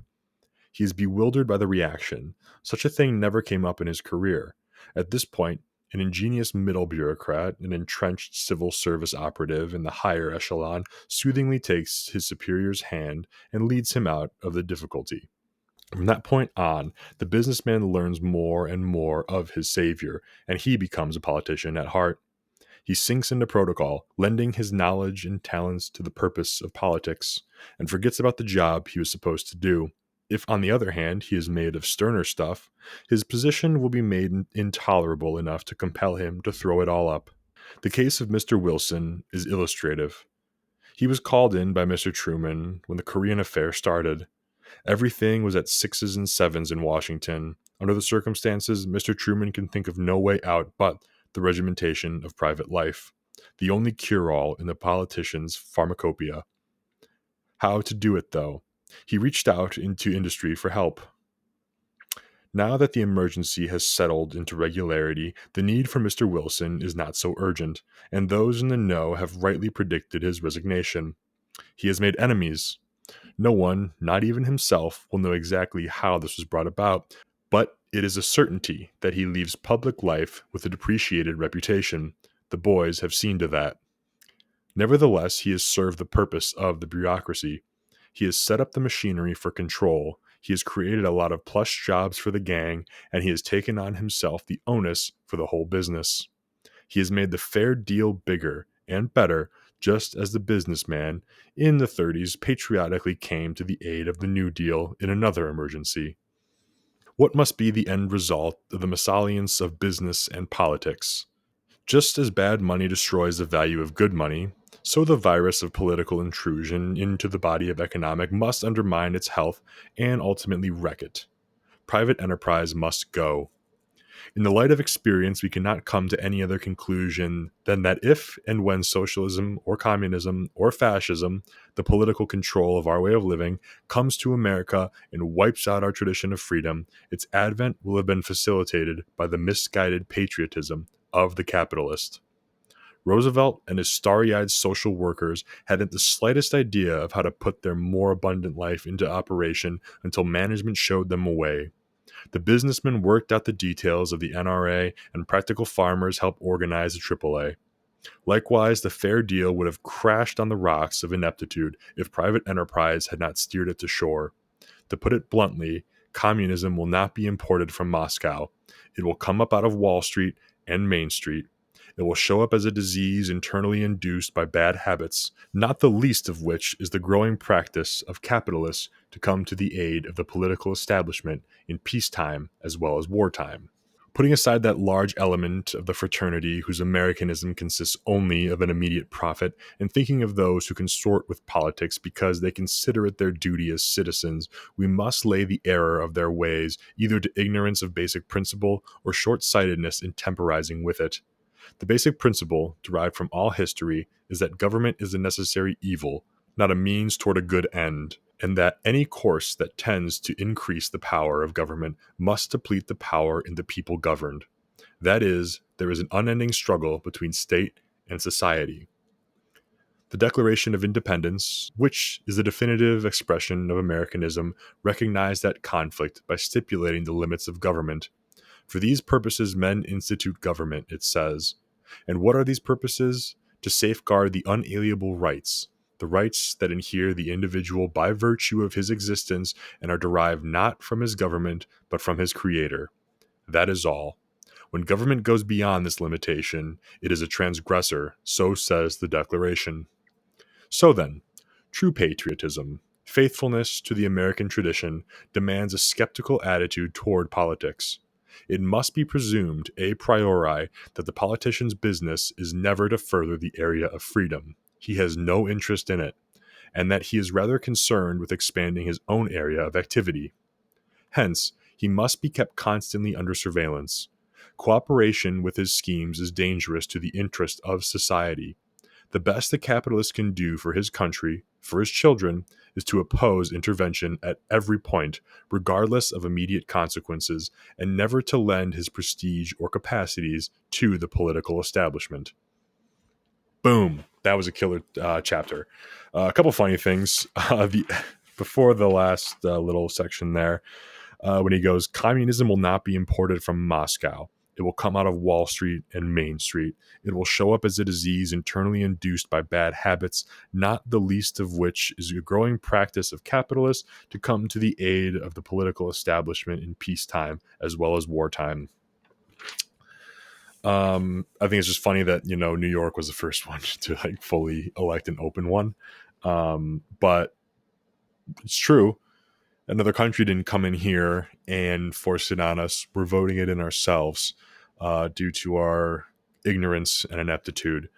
He is bewildered by the reaction. Such a thing never came up in his career. At this point, an ingenious middle bureaucrat, an entrenched civil service operative in the higher echelon, soothingly takes his superior's hand and leads him out of the difficulty. From that point on, the businessman learns more and more of his savior, and he becomes a politician at heart. He sinks into protocol, lending his knowledge and talents to the purpose of politics, and forgets about the job he was supposed to do. If, on the other hand, he is made of sterner stuff, his position will be made intolerable enough to compel him to throw it all up. The case of Mr. Wilson is illustrative. He was called in by Mr. Truman when the Korean affair started. Everything was at sixes and sevens in Washington. Under the circumstances, Mr. Truman can think of no way out but the regimentation of private life, the only cure-all in the politician's pharmacopoeia. How to do it, though? He reached out into industry for help. Now that the emergency has settled into regularity, the need for Mr. Wilson is not so urgent, and those in the know have rightly predicted his resignation. He has made enemies. No one, not even himself, will know exactly how this was brought about, but it is a certainty that he leaves public life with a depreciated reputation. The boys have seen to that. Nevertheless, he has served the purpose of the bureaucracy. He has set up the machinery for control. He has created a lot of plush jobs for the gang, and he has taken on himself the onus for the whole business. He has made the fair deal bigger and better, just as the businessman in the 30s patriotically came to the aid of the New Deal in another emergency. What must be the end result of the mesalliance of business and politics? Just as bad money destroys the value of good money, so the virus of political intrusion into the body of economic must undermine its health and ultimately wreck it. Private enterprise must go. In the light of experience, we cannot come to any other conclusion than that if and when socialism or communism or fascism, the political control of our way of living, comes to America and wipes out our tradition of freedom, its advent will have been facilitated by the misguided patriotism of the capitalist. Roosevelt and his starry-eyed social workers hadn't the slightest idea of how to put their more abundant life into operation until management showed them a way. The businessmen worked out the details of the NRA, and practical farmers helped organize the AAA. Likewise, the fair deal would have crashed on the rocks of ineptitude if private enterprise had not steered it to shore. To put it bluntly, Communism will not be imported from Moscow. It will come up out of Wall Street and Main Street. It will show up as a disease internally induced by bad habits, not the least of which is the growing practice of capitalists to come to the aid of the political establishment in peacetime as well as wartime. Putting aside that large element of the fraternity whose Americanism consists only of an immediate profit, and thinking of those who consort with politics because they consider it their duty as citizens, we must lay the error of their ways either to ignorance of basic principle or short-sightedness in temporizing with it. The basic principle, derived from all history, is that government is a necessary evil, not a means toward a good end, and that any course that tends to increase the power of government must deplete the power in the people governed. That is, there is an unending struggle between state and society. The Declaration of Independence, which is the definitive expression of Americanism, recognized that conflict by stipulating the limits of government. For these purposes men institute government, it says. And what are these purposes? To safeguard the unalienable rights, the rights that adhere the individual by virtue of his existence and are derived not from his government, but from his creator. That is all. When government goes beyond this limitation, it is a transgressor, so says the Declaration. So then, true patriotism, faithfulness to the American tradition, demands a skeptical attitude toward politics. It must be presumed a priori that the politician's business is never to further the area of freedom. He has no interest in it, and that he is rather concerned with expanding his own area of activity. Hence, he must be kept constantly under surveillance. Cooperation with his schemes is dangerous to the interest of society. The best the capitalist can do for his country, for his children, is to oppose intervention at every point, regardless of immediate consequences, and never to lend his prestige or capacities to the political establishment. Boom. That was a killer chapter. A couple funny things. Before the last little section there, when he goes, communism will not be imported from Moscow. It will come out of Wall Street and Main Street. It will show up as a disease internally induced by bad habits, not the least of which is a growing practice of capitalists to come to the aid of the political establishment in peacetime as well as wartime. I think it's just funny that, New York was the first one to fully elect an open one. But it's true. Another country didn't come in here and force it on us. We're voting it in ourselves due to our ignorance and ineptitude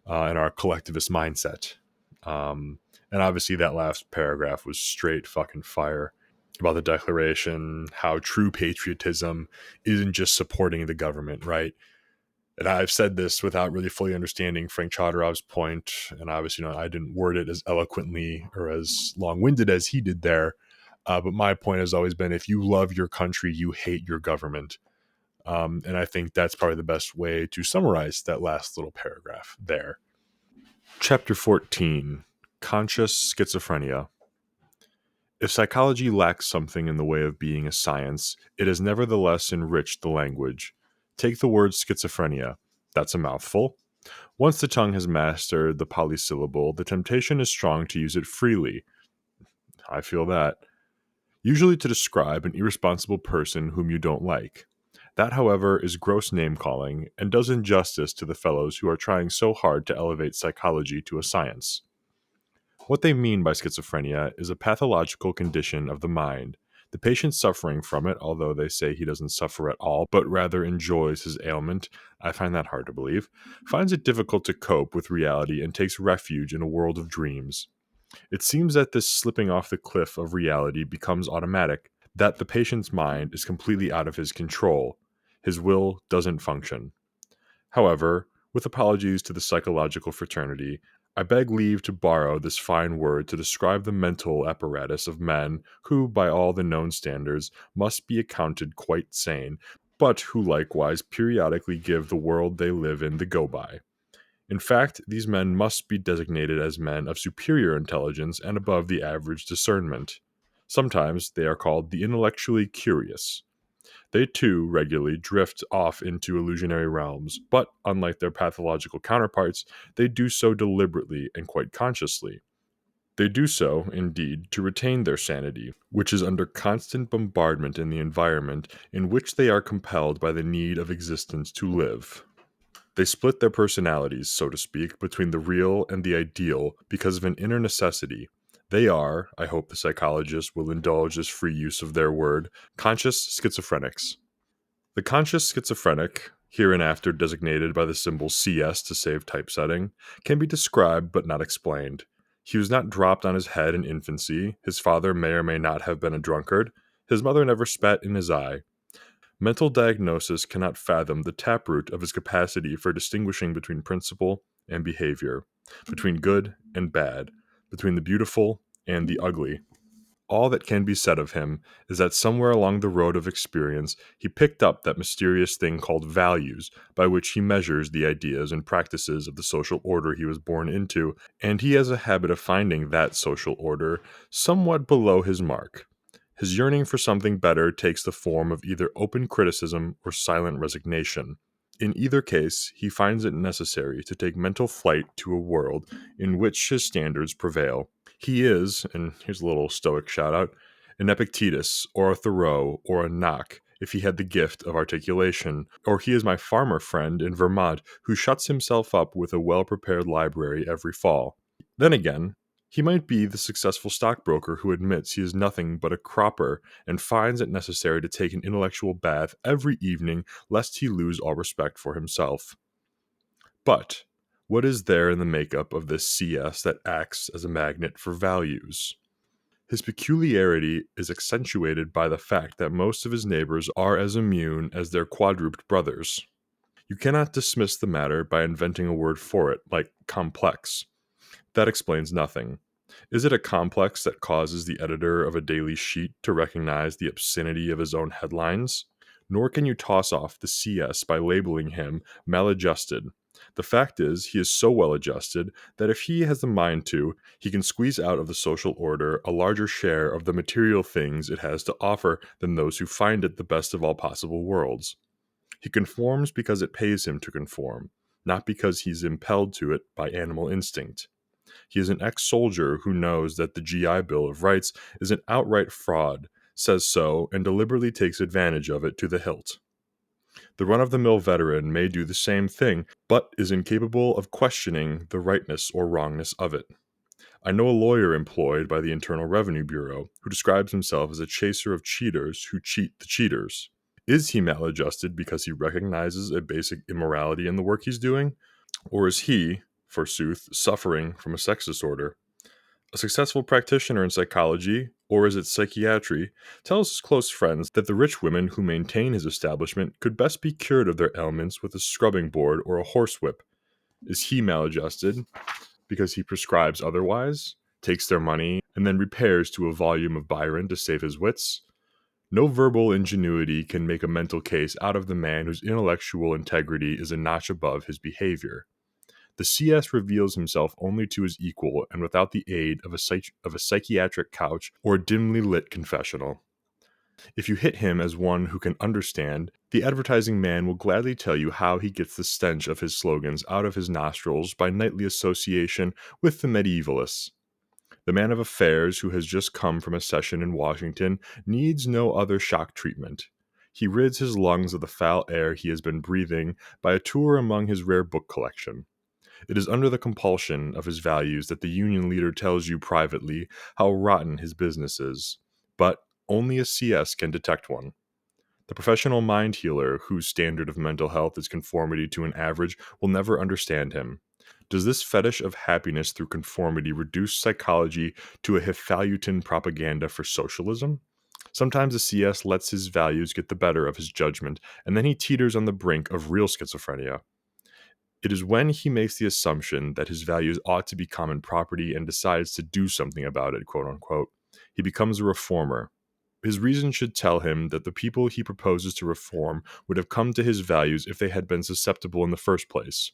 and our collectivist mindset. And obviously that last paragraph was straight fucking fire about the Declaration, how true patriotism isn't just supporting the government, right? And I've said this without really fully understanding Frank Chodorov's point, and obviously, I didn't word it as eloquently or as long-winded as he did there. But my point has always been, if you love your country, you hate your government. And I think that's probably the best way to summarize that last little paragraph there. Chapter 14, Conscious Schizophrenia. If psychology lacks something in the way of being a science, it has nevertheless enriched the language. Take the word schizophrenia. That's a mouthful. Once the tongue has mastered the polysyllable, the temptation is strong to use it freely. I feel that. Usually to describe an irresponsible person whom you don't like. That, however, is gross name-calling and does injustice to the fellows who are trying so hard to elevate psychology to a science. What they mean by schizophrenia is a pathological condition of the mind. The patient suffering from it, although they say he doesn't suffer at all, but rather enjoys his ailment, I find that hard to believe, finds it difficult to cope with reality and takes refuge in a world of dreams. It seems that this slipping off the cliff of reality becomes automatic, that the patient's mind is completely out of his control. His will doesn't function. However, with apologies to the psychological fraternity, I beg leave to borrow this fine word to describe the mental apparatus of men who, by all the known standards, must be accounted quite sane, but who likewise periodically give the world they live in the go-by. In fact, these men must be designated as men of superior intelligence and above the average discernment. Sometimes they are called the intellectually curious. They too regularly drift off into illusionary realms, but unlike their pathological counterparts, they do so deliberately and quite consciously. They do so, indeed, to retain their sanity, which is under constant bombardment in the environment in which they are compelled by the need of existence to live. They split their personalities, so to speak, between the real and the ideal because of an inner necessity. They are, I hope the psychologists will indulge this free use of their word, conscious schizophrenics. The conscious schizophrenic, hereinafter designated by the symbol CS to save typesetting, can be described but not explained. He was not dropped on his head in infancy. His father may or may not have been a drunkard. His mother never spat in his eye. Mental diagnosis cannot fathom the taproot of his capacity for distinguishing between principle and behavior, between good and bad, between the beautiful and the ugly. All that can be said of him is that somewhere along the road of experience he picked up that mysterious thing called values, by which he measures the ideas and practices of the social order he was born into, and he has a habit of finding that social order somewhat below his mark. His yearning for something better takes the form of either open criticism or silent resignation. In either case, he finds it necessary to take mental flight to a world in which his standards prevail. He is, and here's a little Stoic shout out, an Epictetus or a Thoreau or a Knock if he had the gift of articulation, or he is my farmer friend in Vermont who shuts himself up with a well-prepared library every fall. Then again, he might be the successful stockbroker who admits he is nothing but a cropper and finds it necessary to take an intellectual bath every evening lest he lose all respect for himself. But what is there in the makeup of this CS that acts as a magnet for values? His peculiarity is accentuated by the fact that most of his neighbors are as immune as their quadruped brothers. You cannot dismiss the matter by inventing a word for it, like complex. That explains nothing. Is it a complex that causes the editor of a daily sheet to recognize the obscenity of his own headlines? Nor can you toss off the CS by labeling him maladjusted. The fact is, he is so well adjusted that if he has the mind to, he can squeeze out of the social order a larger share of the material things it has to offer than those who find it the best of all possible worlds. He conforms because it pays him to conform, not because he's impelled to it by animal instinct. He is an ex-soldier who knows that the GI Bill of Rights is an outright fraud, says so, and deliberately takes advantage of it to the hilt. The run-of-the-mill veteran may do the same thing, but is incapable of questioning the rightness or wrongness of it. I know a lawyer employed by the Internal Revenue Bureau who describes himself as a chaser of cheaters who cheat the cheaters. Is he maladjusted because he recognizes a basic immorality in the work he's doing? Or is he, forsooth, suffering from a sex disorder? A successful practitioner in psychology, or is it psychiatry, tells his close friends that the rich women who maintain his establishment could best be cured of their ailments with a scrubbing board or a horsewhip. Is he maladjusted because he prescribes otherwise, takes their money, and then repairs to a volume of Byron to save his wits? No verbal ingenuity can make a mental case out of the man whose intellectual integrity is a notch above his behavior. The CS reveals himself only to his equal and without the aid of a psychiatric couch or a dimly lit confessional. If you hit him as one who can understand, the advertising man will gladly tell you how he gets the stench of his slogans out of his nostrils by nightly association with the medievalists. The man of affairs who has just come from a session in Washington needs no other shock treatment. He rids his lungs of the foul air he has been breathing by a tour among his rare book collection. It is under the compulsion of his values that the union leader tells you privately how rotten his business is. But only a CS can detect one. The professional mind healer, whose standard of mental health is conformity to an average, will never understand him. Does this fetish of happiness through conformity reduce psychology to a hifalutin propaganda for socialism? Sometimes the CS lets his values get the better of his judgment, and then he teeters on the brink of real schizophrenia. It is when he makes the assumption that his values ought to be common property and decides to do something about it, quote unquote, he becomes a reformer. His reason should tell him that the people he proposes to reform would have come to his values if they had been susceptible in the first place.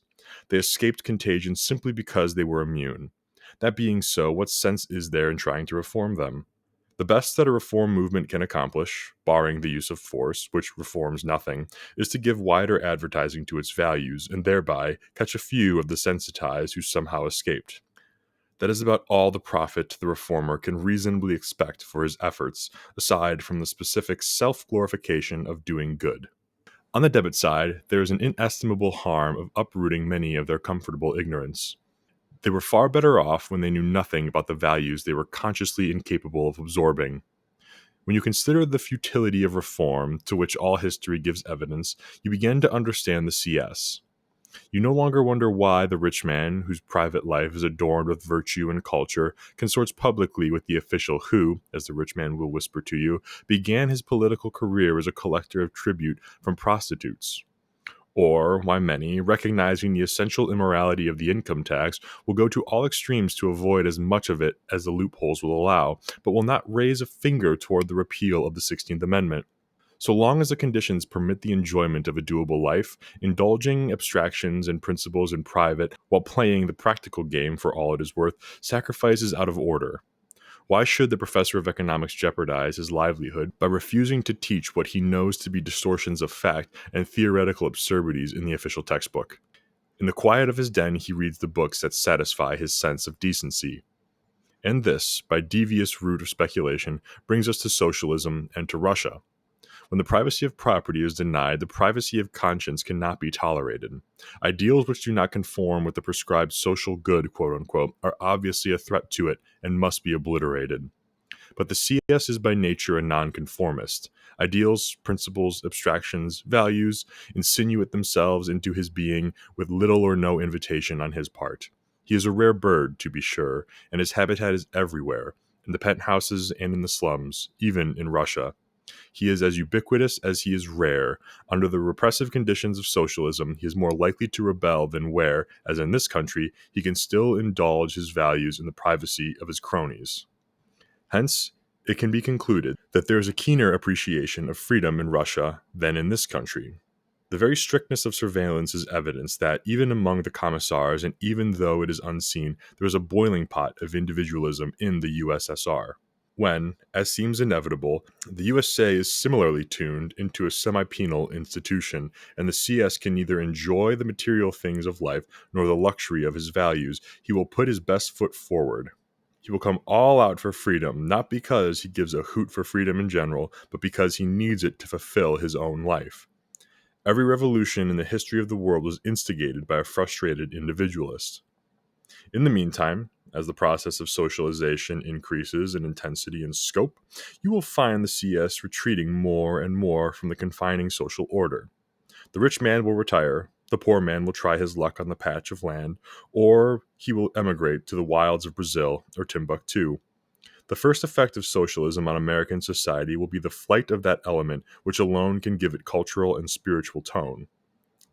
They escaped contagion simply because they were immune. That being so, what sense is there in trying to reform them? The best that a reform movement can accomplish, barring the use of force, which reforms nothing, is to give wider advertising to its values and thereby catch a few of the sensitized who somehow escaped. That is about all the profit the reformer can reasonably expect for his efforts, aside from the specific self-glorification of doing good. On the debit side, there is an inestimable harm of uprooting many of their comfortable ignorance. They were far better off when they knew nothing about the values they were consciously incapable of absorbing. When you consider the futility of reform, to which all history gives evidence, you begin to understand the CS. You no longer wonder why the rich man, whose private life is adorned with virtue and culture, consorts publicly with the official who, as the rich man will whisper to you, began his political career as a collector of tribute from prostitutes. Or why many, recognizing the essential immorality of the income tax, will go to all extremes to avoid as much of it as the loopholes will allow, but will not raise a finger toward the repeal of the 16th Amendment. So long as the conditions permit the enjoyment of a doable life, indulging abstractions and principles in private while playing the practical game for all it is worth, sacrifice is out of order. Why should the professor of economics jeopardize his livelihood by refusing to teach what he knows to be distortions of fact and theoretical absurdities in the official textbook? In the quiet of his den, he reads the books that satisfy his sense of decency. And this, by devious route of speculation, brings us to socialism and to Russia. When the privacy of property is denied, the privacy of conscience cannot be tolerated. Ideals which do not conform with the prescribed social good, quote unquote, are obviously a threat to it and must be obliterated. But the CS is by nature a nonconformist. Ideals, principles, abstractions, values insinuate themselves into his being with little or no invitation on his part. He is a rare bird, to be sure, and his habitat is everywhere, in the penthouses and in the slums, even in Russia. He is as ubiquitous as he is rare. Under the repressive conditions of socialism, he is more likely to rebel than where, as in this country, he can still indulge his values in the privacy of his cronies. Hence, it can be concluded that there is a keener appreciation of freedom in Russia than in this country. The very strictness of surveillance is evidence that, even among the commissars, and even though it is unseen, there is a boiling pot of individualism in the USSR. When, as seems inevitable, the USA is similarly tuned into a semi-penal institution, and the CS can neither enjoy the material things of life nor the luxury of his values, he will put his best foot forward. He will come all out for freedom, not because he gives a hoot for freedom in general, but because he needs it to fulfill his own life. Every revolution in the history of the world was instigated by a frustrated individualist. In the meantime, as the process of socialization increases in intensity and scope, you will find the CS retreating more and more from the confining social order. The rich man will retire, the poor man will try his luck on the patch of land, or he will emigrate to the wilds of Brazil or Timbuktu. The first effect of socialism on American society will be the flight of that element which alone can give it cultural and spiritual tone.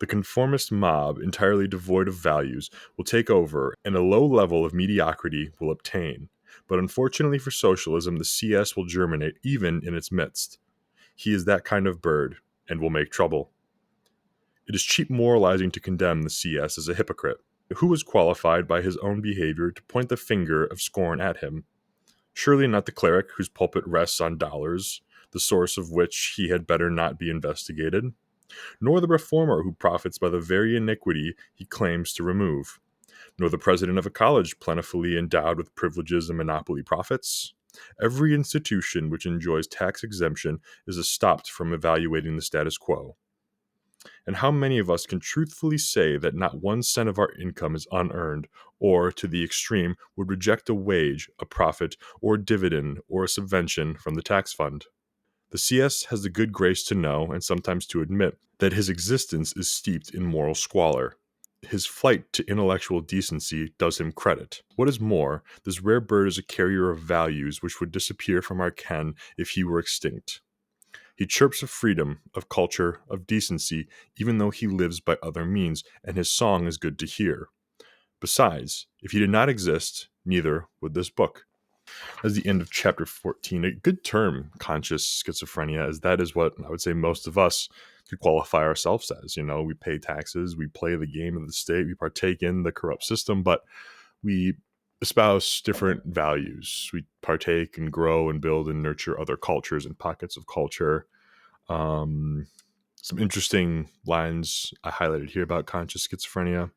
The conformist mob, entirely devoid of values, will take over, and a low level of mediocrity will obtain. But unfortunately for socialism, the CS will germinate even in its midst. He is that kind of bird, and will make trouble. It is cheap moralizing to condemn the CS as a hypocrite. Who is qualified by his own behavior to point the finger of scorn at him? Surely not the cleric whose pulpit rests on dollars, the source of which he had better not be investigated, nor the reformer who profits by the very iniquity he claims to remove, nor the president of a college plentifully endowed with privileges and monopoly profits. Every institution which enjoys tax exemption is stopped from evaluating the status quo. And how many of us can truthfully say that not 1 cent of our income is unearned, or, to the extreme, would reject a wage, a profit, or a dividend, or a subvention from the tax fund? The CS has the good grace to know, and sometimes to admit, that his existence is steeped in moral squalor. His flight to intellectual decency does him credit. What is more, this rare bird is a carrier of values which would disappear from our ken if he were extinct. He chirps of freedom, of culture, of decency, even though he lives by other means, and his song is good to hear. Besides, if he did not exist, neither would this book. That's the end of chapter 14. A good term, conscious schizophrenia, as that is what I would say most of us could qualify ourselves as. You know, we pay taxes, we play the game of the state, we partake in the corrupt system, but we espouse different values. We partake and grow and build and nurture other cultures and pockets of culture. Some interesting lines I highlighted here about conscious schizophrenia.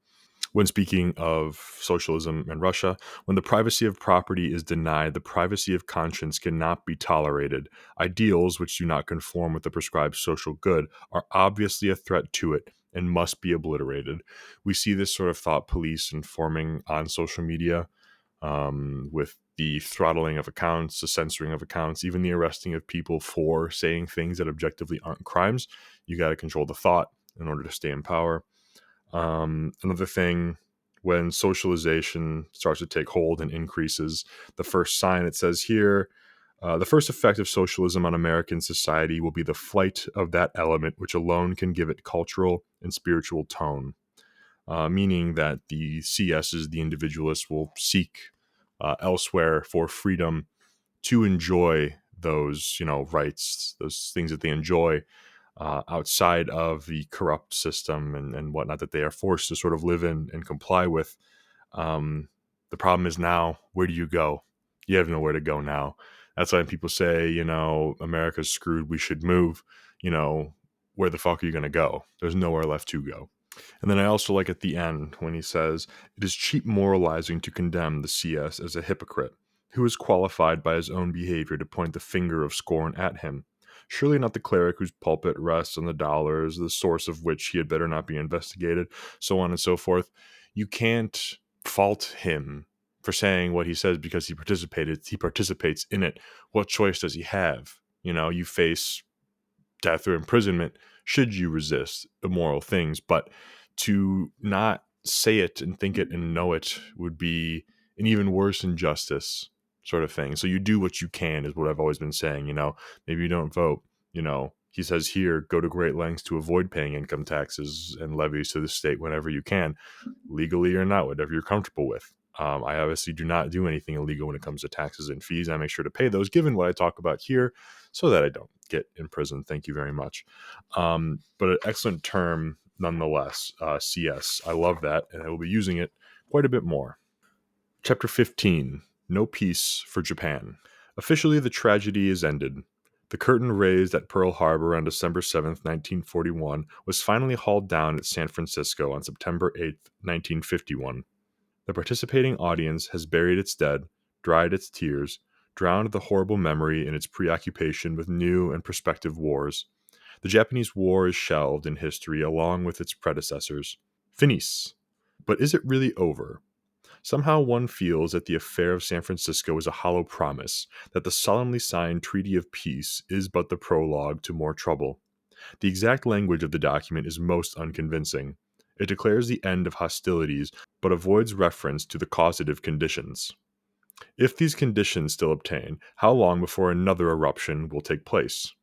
When speaking of socialism in Russia, when the privacy of property is denied, the privacy of conscience cannot be tolerated. Ideals which do not conform with the prescribed social good are obviously a threat to it and must be obliterated. We see this sort of thought police informing on social media, with the throttling of accounts, the censoring of accounts, even the arresting of people for saying things that objectively aren't crimes. You got to control the thought in order to stay in power. Another thing, when socialization starts to take hold and increases, the first sign it says here, the first effect of socialism on American society will be the flight of that element which alone can give it cultural and spiritual tone. Meaning that the CSs, the individualists, will seek elsewhere for freedom to enjoy those, rights, those things that they enjoy outside of the corrupt system and whatnot that they are forced to sort of live in and comply with. The problem is now, where do you go? You have nowhere to go now. That's why people say, America's screwed, we should move. Where the fuck are you going to go? There's nowhere left to go. And then I also like at the end when he says, it is cheap moralizing to condemn the CS as a hypocrite, who is qualified by his own behavior to point the finger of scorn at him. Surely not the cleric whose pulpit rests on the dollars, the source of which he had better not be investigated, so on and so forth. You can't fault him for saying what he says because he participates in it. What choice does he have? You face death or imprisonment should you resist immoral things, but to not say it and think it and know it would be an even worse injustice sort of thing. So you do what you can is what I've always been saying. Maybe you don't vote. He says here, go to great lengths to avoid paying income taxes and levies to the state whenever you can, legally or not, whatever you're comfortable with. I obviously do not do anything illegal when it comes to taxes and fees. I make sure to pay those given what I talk about here so that I don't get in prison. Thank you very much. But an excellent term nonetheless, CS. I love that, and I will be using it quite a bit more. Chapter 15, No Peace for Japan. Officially, the tragedy is ended. The curtain raised at Pearl Harbor on December 7th, 1941, was finally hauled down at San Francisco on September 8th, 1951. The participating audience has buried its dead, dried its tears, drowned the horrible memory in its preoccupation with new and prospective wars. The Japanese War is shelved in history along with its predecessors. Finis. But is it really over? Somehow one feels that the affair of San Francisco is a hollow promise, that the solemnly signed Treaty of Peace is but the prologue to more trouble. The exact language of the document is most unconvincing. It declares the end of hostilities, but avoids reference to the causative conditions. If these conditions still obtain, how long before another eruption will take place?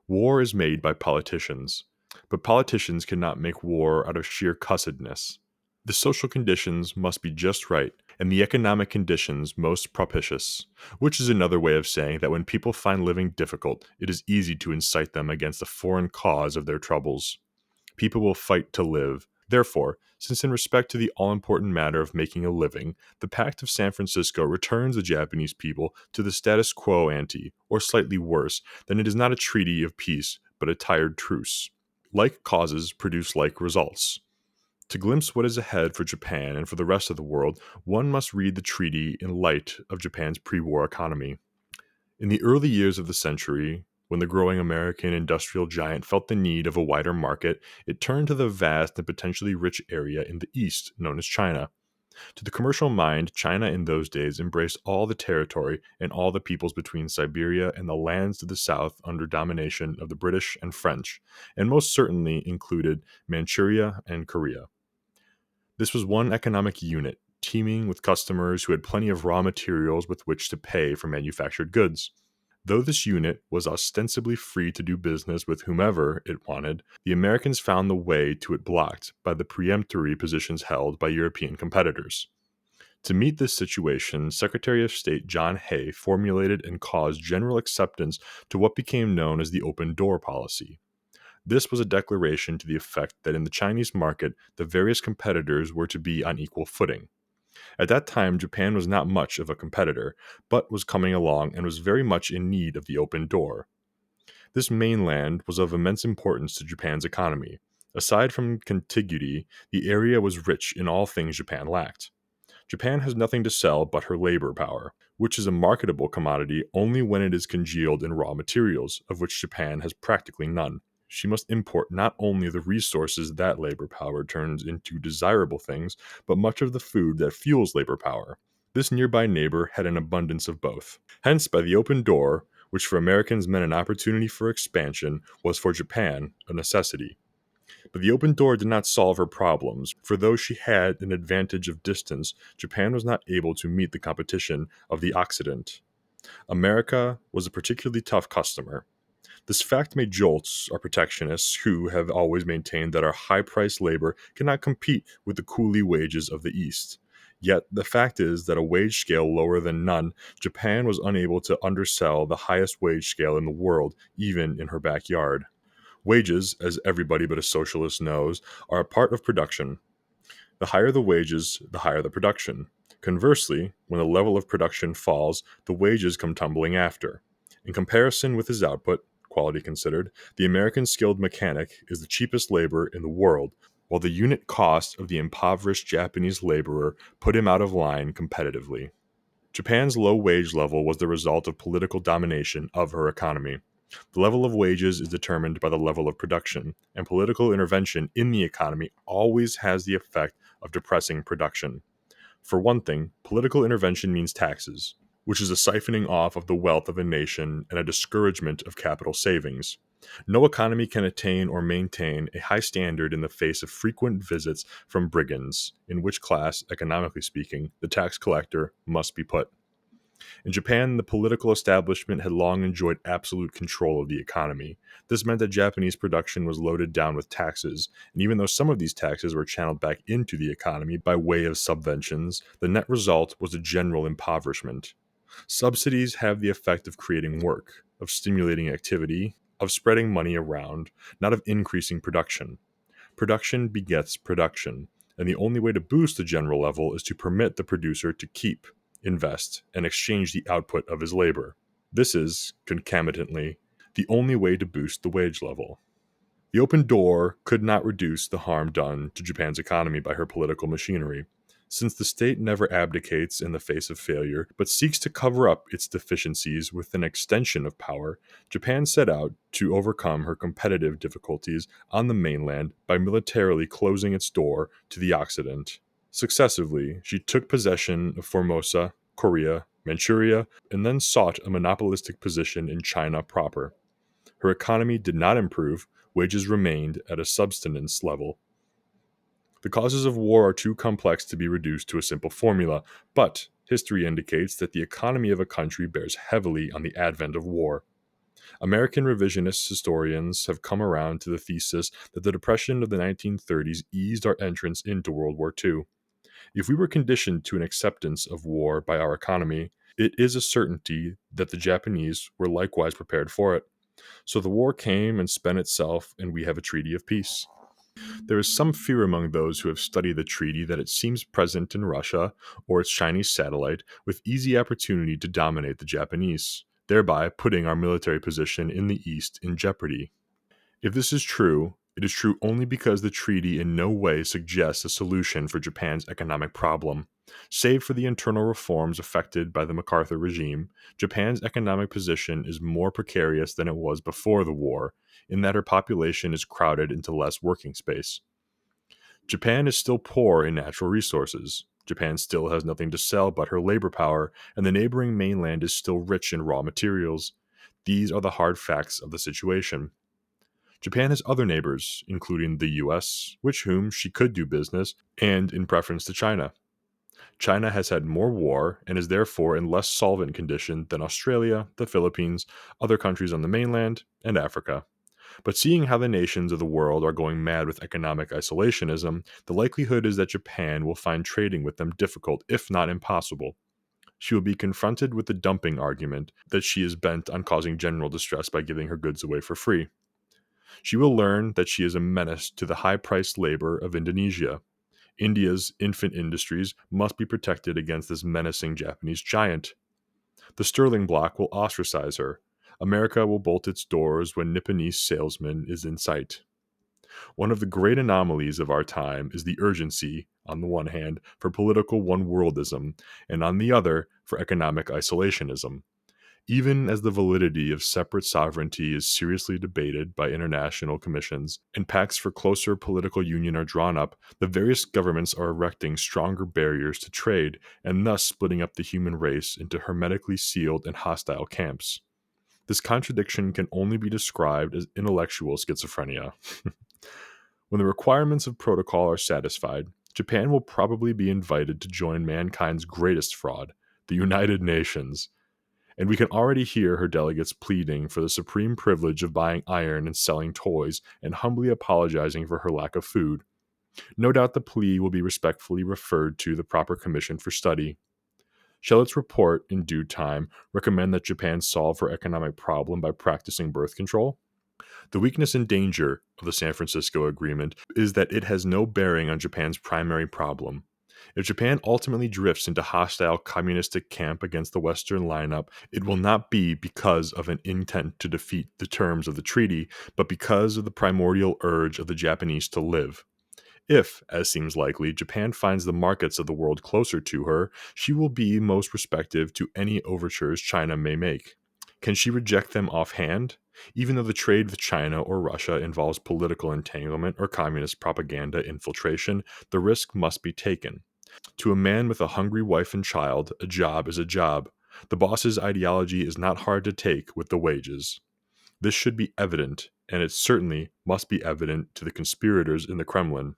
War is made by politicians, but politicians cannot make war out of sheer cussedness. The social conditions must be just right, and the economic conditions most propitious, which is another way of saying that when people find living difficult, it is easy to incite them against the foreign cause of their troubles. People will fight to live. Therefore, since in respect to the all-important matter of making a living, the Pact of San Francisco returns the Japanese people to the status quo ante, or slightly worse, then it is not a treaty of peace, but a tired truce. Like causes produce like results. To glimpse what is ahead for Japan and for the rest of the world, one must read the treaty in light of Japan's pre-war economy. In the early years of the century, when the growing American industrial giant felt the need of a wider market, it turned to the vast and potentially rich area in the east known as China. To the commercial mind, China in those days embraced all the territory and all the peoples between Siberia and the lands to the south under domination of the British and French, and most certainly included Manchuria and Korea. This was one economic unit, teeming with customers who had plenty of raw materials with which to pay for manufactured goods. Though this unit was ostensibly free to do business with whomever it wanted, the Americans found the way to it blocked by the peremptory positions held by European competitors. To meet this situation, Secretary of State John Hay formulated and caused general acceptance to what became known as the open door policy. This was a declaration to the effect that in the Chinese market, the various competitors were to be on equal footing. At that time, Japan was not much of a competitor, but was coming along and was very much in need of the open door. This mainland was of immense importance to Japan's economy. Aside from contiguity, the area was rich in all things Japan lacked. Japan has nothing to sell but her labor power, which is a marketable commodity only when it is congealed in raw materials, of which Japan has practically none. She must import not only the resources that labor power turns into desirable things, but much of the food that fuels labor power. This nearby neighbor had an abundance of both. Hence, by the open door, which for Americans meant an opportunity for expansion, was for Japan a necessity. But the open door did not solve her problems, for though she had an advantage of distance, Japan was not able to meet the competition of the Occident. America was a particularly tough customer. This fact may jolt our protectionists who have always maintained that our high-priced labor cannot compete with the coolie wages of the East. Yet the fact is that a wage scale lower than none, Japan was unable to undersell the highest wage scale in the world, even in her backyard. Wages, as everybody but a socialist knows, are a part of production. The higher the wages, the higher the production. Conversely, when the level of production falls, the wages come tumbling after. In comparison with his output, quality considered, the American skilled mechanic is the cheapest labor in the world, while the unit cost of the impoverished Japanese laborer put him out of line competitively. Japan's low wage level was the result of political domination of her economy. The level of wages is determined by the level of production, and political intervention in the economy always has the effect of depressing production. For one thing, political intervention means taxes, which is a siphoning off of the wealth of a nation and a discouragement of capital savings. No economy can attain or maintain a high standard in the face of frequent visits from brigands, in which class, economically speaking, the tax collector must be put. In Japan, the political establishment had long enjoyed absolute control of the economy. This meant that Japanese production was loaded down with taxes, and even though some of these taxes were channeled back into the economy by way of subventions, the net result was a general impoverishment. Subsidies have the effect of creating work, of stimulating activity, of spreading money around, not of increasing production. Production begets production, and the only way to boost the general level is to permit the producer to keep, invest, and exchange the output of his labor. This is, concomitantly, the only way to boost the wage level. The open door could not reduce the harm done to Japan's economy by her political machinery. Since the state never abdicates in the face of failure, but seeks to cover up its deficiencies with an extension of power, Japan set out to overcome her competitive difficulties on the mainland by militarily closing its door to the Occident. Successively, she took possession of Formosa, Korea, Manchuria, and then sought a monopolistic position in China proper. Her economy did not improve, wages remained at a subsistence level. The causes of war are too complex to be reduced to a simple formula, but history indicates that the economy of a country bears heavily on the advent of war. American revisionist historians have come around to the thesis that the Depression of the 1930s eased our entrance into World War II. If we were conditioned to an acceptance of war by our economy, it is a certainty that the Japanese were likewise prepared for it. So the war came and spent itself, and we have a treaty of peace. There is some fear among those who have studied the treaty that it seems present in Russia or its Chinese satellite with easy opportunity to dominate the Japanese, thereby putting our military position in the East in jeopardy. If this is true, it is true only because the treaty in no way suggests a solution for Japan's economic problem. Save for the internal reforms effected by the MacArthur regime, Japan's economic position is more precarious than it was before the war, in that her population is crowded into less working space. Japan is still poor in natural resources. Japan still has nothing to sell but her labor power, and the neighboring mainland is still rich in raw materials. These are the hard facts of the situation. Japan has other neighbors, including the US, with whom she could do business, and in preference to China. China has had more war and is therefore in less solvent condition than Australia, the Philippines, other countries on the mainland, and Africa. But seeing how the nations of the world are going mad with economic isolationism, the likelihood is that Japan will find trading with them difficult, if not impossible. She will be confronted with the dumping argument that she is bent on causing general distress by giving her goods away for free. She will learn that she is a menace to the high-priced labor of Indonesia. India's infant industries must be protected against this menacing Japanese giant. The sterling bloc will ostracize her. America will bolt its doors when Nipponese salesman is in sight. One of the great anomalies of our time is the urgency, on the one hand, for political one-worldism, and on the other, for economic isolationism. Even as the validity of separate sovereignty is seriously debated by international commissions and pacts for closer political union are drawn up, the various governments are erecting stronger barriers to trade and thus splitting up the human race into hermetically sealed and hostile camps. This contradiction can only be described as intellectual schizophrenia. When the requirements of protocol are satisfied, Japan will probably be invited to join mankind's greatest fraud, the United Nations. And we can already hear her delegates pleading for the supreme privilege of buying iron and selling toys and humbly apologizing for her lack of food. No doubt the plea will be respectfully referred to the proper commission for study. Shall its report, in due time, recommend that Japan solve her economic problem by practicing birth control? The weakness and danger of the San Francisco Agreement is that it has no bearing on Japan's primary problem. If Japan ultimately drifts into hostile communistic camp against the Western lineup, it will not be because of an intent to defeat the terms of the treaty, but because of the primordial urge of the Japanese to live. If, as seems likely, Japan finds the markets of the world closer to her, she will be most receptive to any overtures China may make. Can she reject them offhand? Even though the trade with China or Russia involves political entanglement or communist propaganda infiltration, the risk must be taken. To a man with a hungry wife and child, a job is a job. The boss's ideology is not hard to take with the wages. This should be evident, and it certainly must be evident to the conspirators in the Kremlin.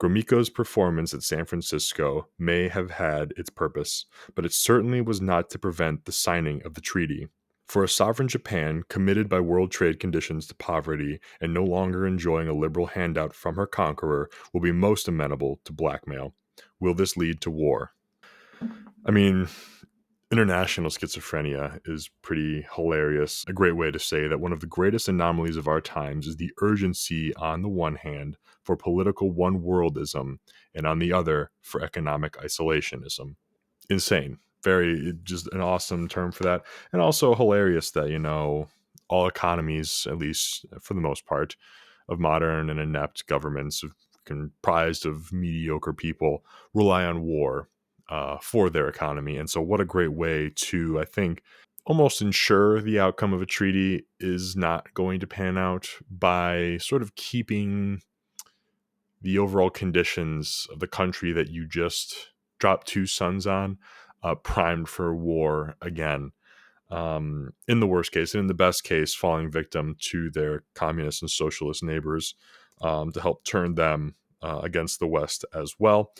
Gromyko's performance at San Francisco may have had its purpose, but it certainly was not to prevent the signing of the treaty. For a sovereign Japan, committed by world trade conditions to poverty and no longer enjoying a liberal handout from her conqueror, will be most amenable to blackmail. Will this lead to war? I mean, international schizophrenia is pretty hilarious. A great way to say that one of the greatest anomalies of our times is the urgency, on the one hand, for political one-worldism, and on the other, for economic isolationism. Insane. Very, just an awesome term for that. And also hilarious that, all economies, at least for the most part, of modern and inept governments comprised of mediocre people rely on war for their economy. And so, what a great way to, I think, almost ensure the outcome of a treaty is not going to pan out by sort of keeping the overall conditions of the country that you just dropped two sons on primed for war again. In the worst case, and in the best case, falling victim to their communist and socialist neighbors to help turn them against the West as well.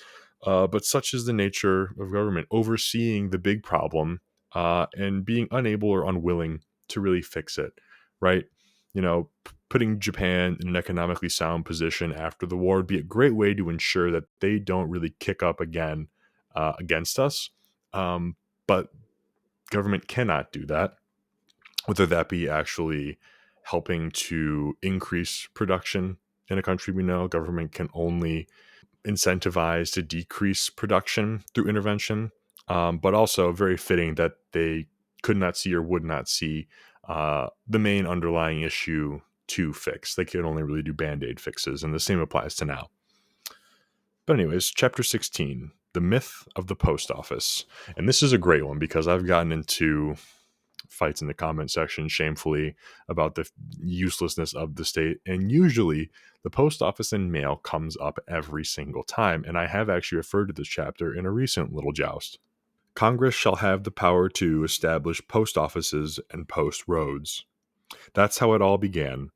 But such is the nature of government, overseeing the big problem and being unable or unwilling to really fix it, right? Putting Japan in an economically sound position after the war would be a great way to ensure that they don't really kick up again against us. But government cannot do that, whether that be actually helping to increase production in a country. We know government can only incentivize to decrease production through intervention, but also very fitting that they could not see or would not see the main underlying issue to fix. They could only really do band-aid fixes, and the same applies to now. But anyways, chapter 16, the myth of the post office. And this is a great one because I've gotten into fights in the comment section shamefully about the uselessness of the state, and usually the post office and mail comes up every single time, and I have actually referred to this chapter in a recent little joust. Congress shall have the power to establish post offices and post roads. That's how it all began.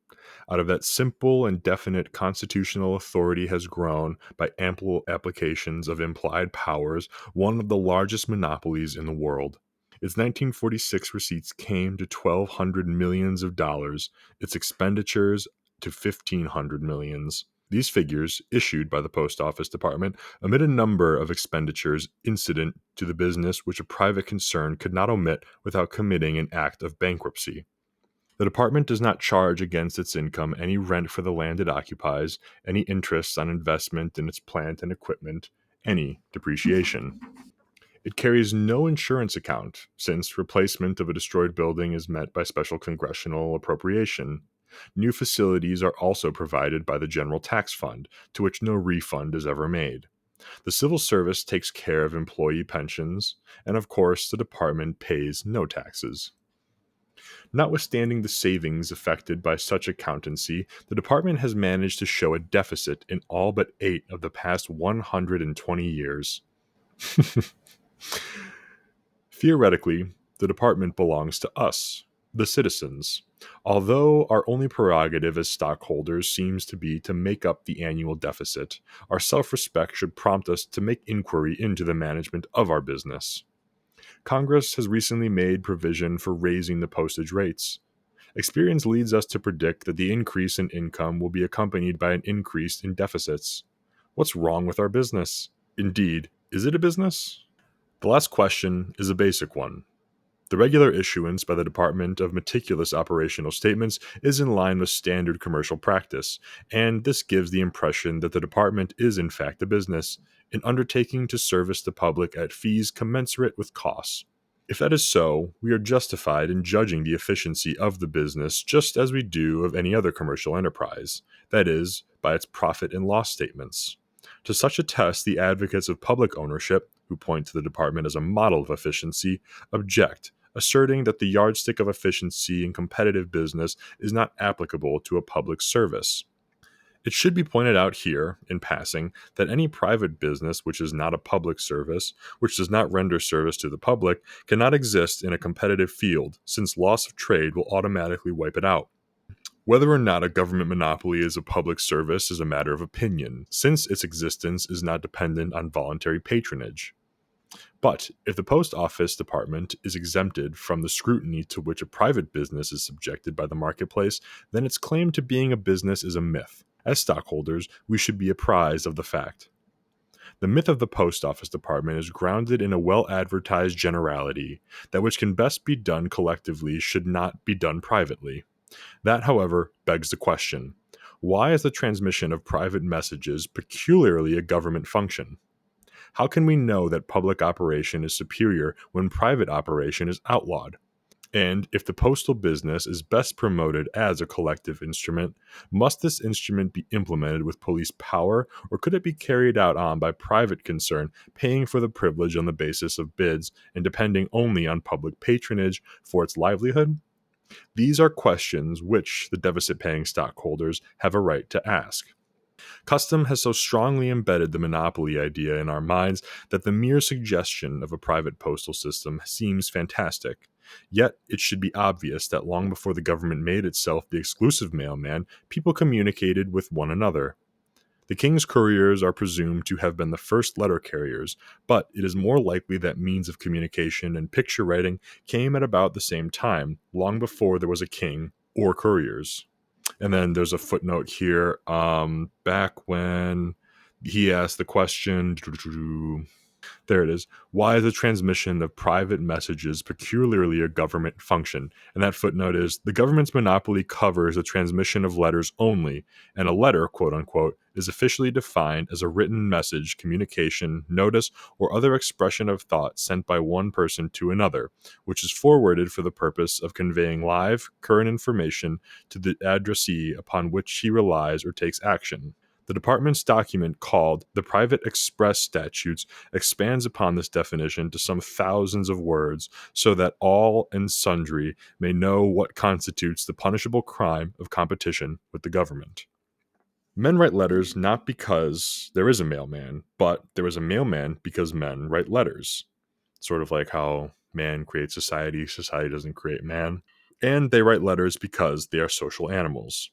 Out of that simple and definite constitutional authority has grown, by ample applications of implied powers, one of the largest monopolies in the world. Its 1946 receipts came to $1,200 million, its expenditures to $1,500 million. These figures, issued by the Post Office Department, omit a number of expenditures incident to the business which a private concern could not omit without committing an act of bankruptcy. The department does not charge against its income any rent for the land it occupies, any interest on investment in its plant and equipment, any depreciation. It carries no insurance account, since replacement of a destroyed building is met by special congressional appropriation. New facilities are also provided by the General Tax Fund, to which no refund is ever made. The civil service takes care of employee pensions, and of course, the department pays no taxes. Notwithstanding the savings affected by such accountancy, the department has managed to show a deficit in all but 8 of the past 120 years. Theoretically, the department belongs to us, the citizens, although our only prerogative as stockholders seems to be to make up the annual deficit. Our self-respect should prompt us to make inquiry into the management of our business. Congress has recently made provision for raising the postage rates. Experience leads us to predict that the increase in income will be accompanied by an increase in deficits. What's wrong with our business? Indeed, is it a business? The last question is a basic one. The regular issuance by the Department of meticulous operational statements is in line with standard commercial practice, and this gives the impression that the department is in fact a business, an undertaking to service the public at fees commensurate with costs. If that is so, we are justified in judging the efficiency of the business just as we do of any other commercial enterprise, that is, by its profit and loss statements. To such a test, the advocates of public ownership, who point to the department as a model of efficiency, object, asserting that the yardstick of efficiency in competitive business is not applicable to a public service. It should be pointed out here, in passing, that any private business which is not a public service, which does not render service to the public, cannot exist in a competitive field, since loss of trade will automatically wipe it out. Whether or not a government monopoly is a public service is a matter of opinion, since its existence is not dependent on voluntary patronage. But if the post office department is exempted from the scrutiny to which a private business is subjected by the marketplace, then its claim to being a business is a myth. As stockholders, we should be apprised of the fact. The myth of the post office department is grounded in a well-advertised generality that which can best be done collectively should not be done privately. That, however, begs the question: why is the transmission of private messages peculiarly a government function? How can we know that public operation is superior when private operation is outlawed? And if the postal business is best promoted as a collective instrument, must this instrument be implemented with police power, or could it be carried out on by private concern, paying for the privilege on the basis of bids and depending only on public patronage for its livelihood? These are questions which the deficit-paying stockholders have a right to ask. Custom has so strongly embedded the monopoly idea in our minds that the mere suggestion of a private postal system seems fantastic. Yet, it should be obvious that long before the government made itself the exclusive mailman, people communicated with one another. The king's couriers are presumed to have been the first letter carriers, but it is more likely that means of communication and picture writing came at about the same time, long before there was a king or couriers. And then there's a footnote here. Back when he asked the question, there it is. Why is the transmission of private messages peculiarly a government function? And that footnote is, the government's monopoly covers the transmission of letters only, and a letter, quote unquote, is officially defined as a written message, communication, notice, or other expression of thought sent by one person to another, which is forwarded for the purpose of conveying live, current information to the addressee upon which he relies or takes action. The department's document called the Private Express Statutes expands upon this definition to some thousands of words so that all and sundry may know what constitutes the punishable crime of competition with the government. Men write letters not because there is a mailman, but there is a mailman because men write letters. Sort of like how man creates society, society doesn't create man. And they write letters because they are social animals.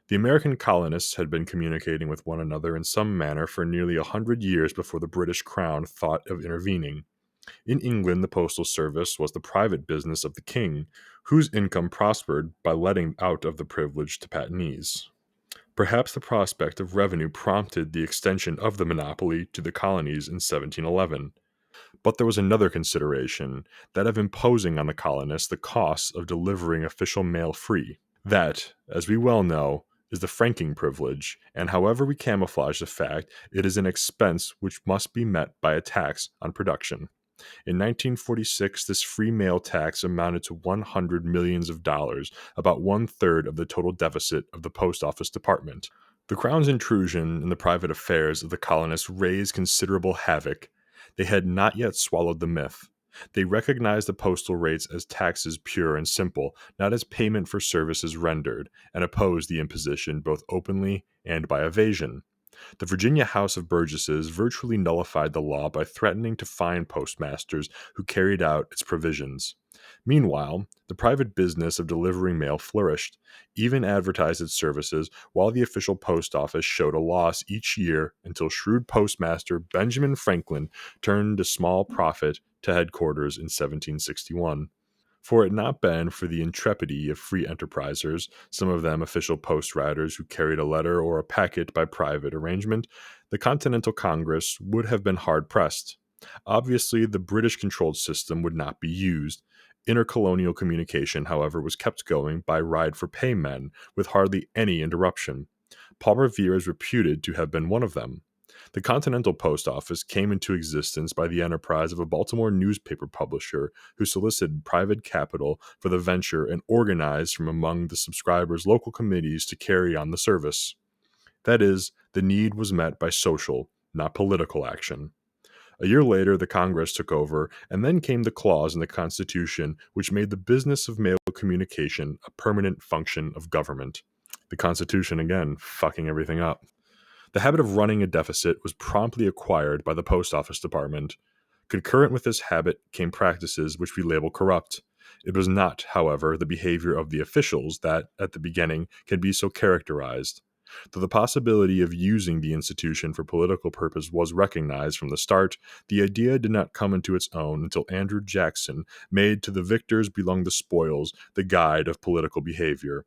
The American colonists had been communicating with one another in some manner for nearly 100 years before the British Crown thought of intervening. In England, the postal service was the private business of the king, whose income prospered by letting out of the privilege to patentees. Perhaps the prospect of revenue prompted the extension of the monopoly to the colonies in 1711. But there was another consideration, that of imposing on the colonists the costs of delivering official mail free. That, as we well know, is the franking privilege, and however we camouflage the fact, it is an expense which must be met by a tax on production. In 1946, this free mail tax amounted to $100 million, about one-third of the total deficit of the post office department. The Crown's intrusion in the private affairs of the colonists raised considerable havoc. They had not yet swallowed the myth. They recognized the postal rates as taxes pure and simple, not as payment for services rendered, and opposed the imposition both openly and by evasion. The Virginia House of Burgesses virtually nullified the law by threatening to fine postmasters who carried out its provisions. Meanwhile, the private business of delivering mail flourished, even advertised its services, while the official post office showed a loss each year until shrewd postmaster Benjamin Franklin turned a small profit to headquarters in 1761. For it not been for the intrepidity of free enterprisers, some of them official post riders who carried a letter or a packet by private arrangement, the Continental Congress would have been hard pressed. Obviously, the British controlled system would not be used. Intercolonial communication, however, was kept going by ride for pay men with hardly any interruption. Paul Revere is reputed to have been one of them. The Continental Post Office came into existence by the enterprise of a Baltimore newspaper publisher who solicited private capital for the venture and organized from among the subscribers local committees to carry on the service. That is, the need was met by social, not political action. A year later, the Congress took over, and then came the clause in the Constitution which made the business of mail communication a permanent function of government. The Constitution, again, fucking everything up. The habit of running a deficit was promptly acquired by the Post Office Department. Concurrent with this habit came practices which we label corrupt. It was not, however, the behavior of the officials that, at the beginning, can be so characterized. Though the possibility of using the institution for political purpose was recognized from the start, the idea did not come into its own until Andrew Jackson made To the Victors Belong the Spoils the guide of political behavior.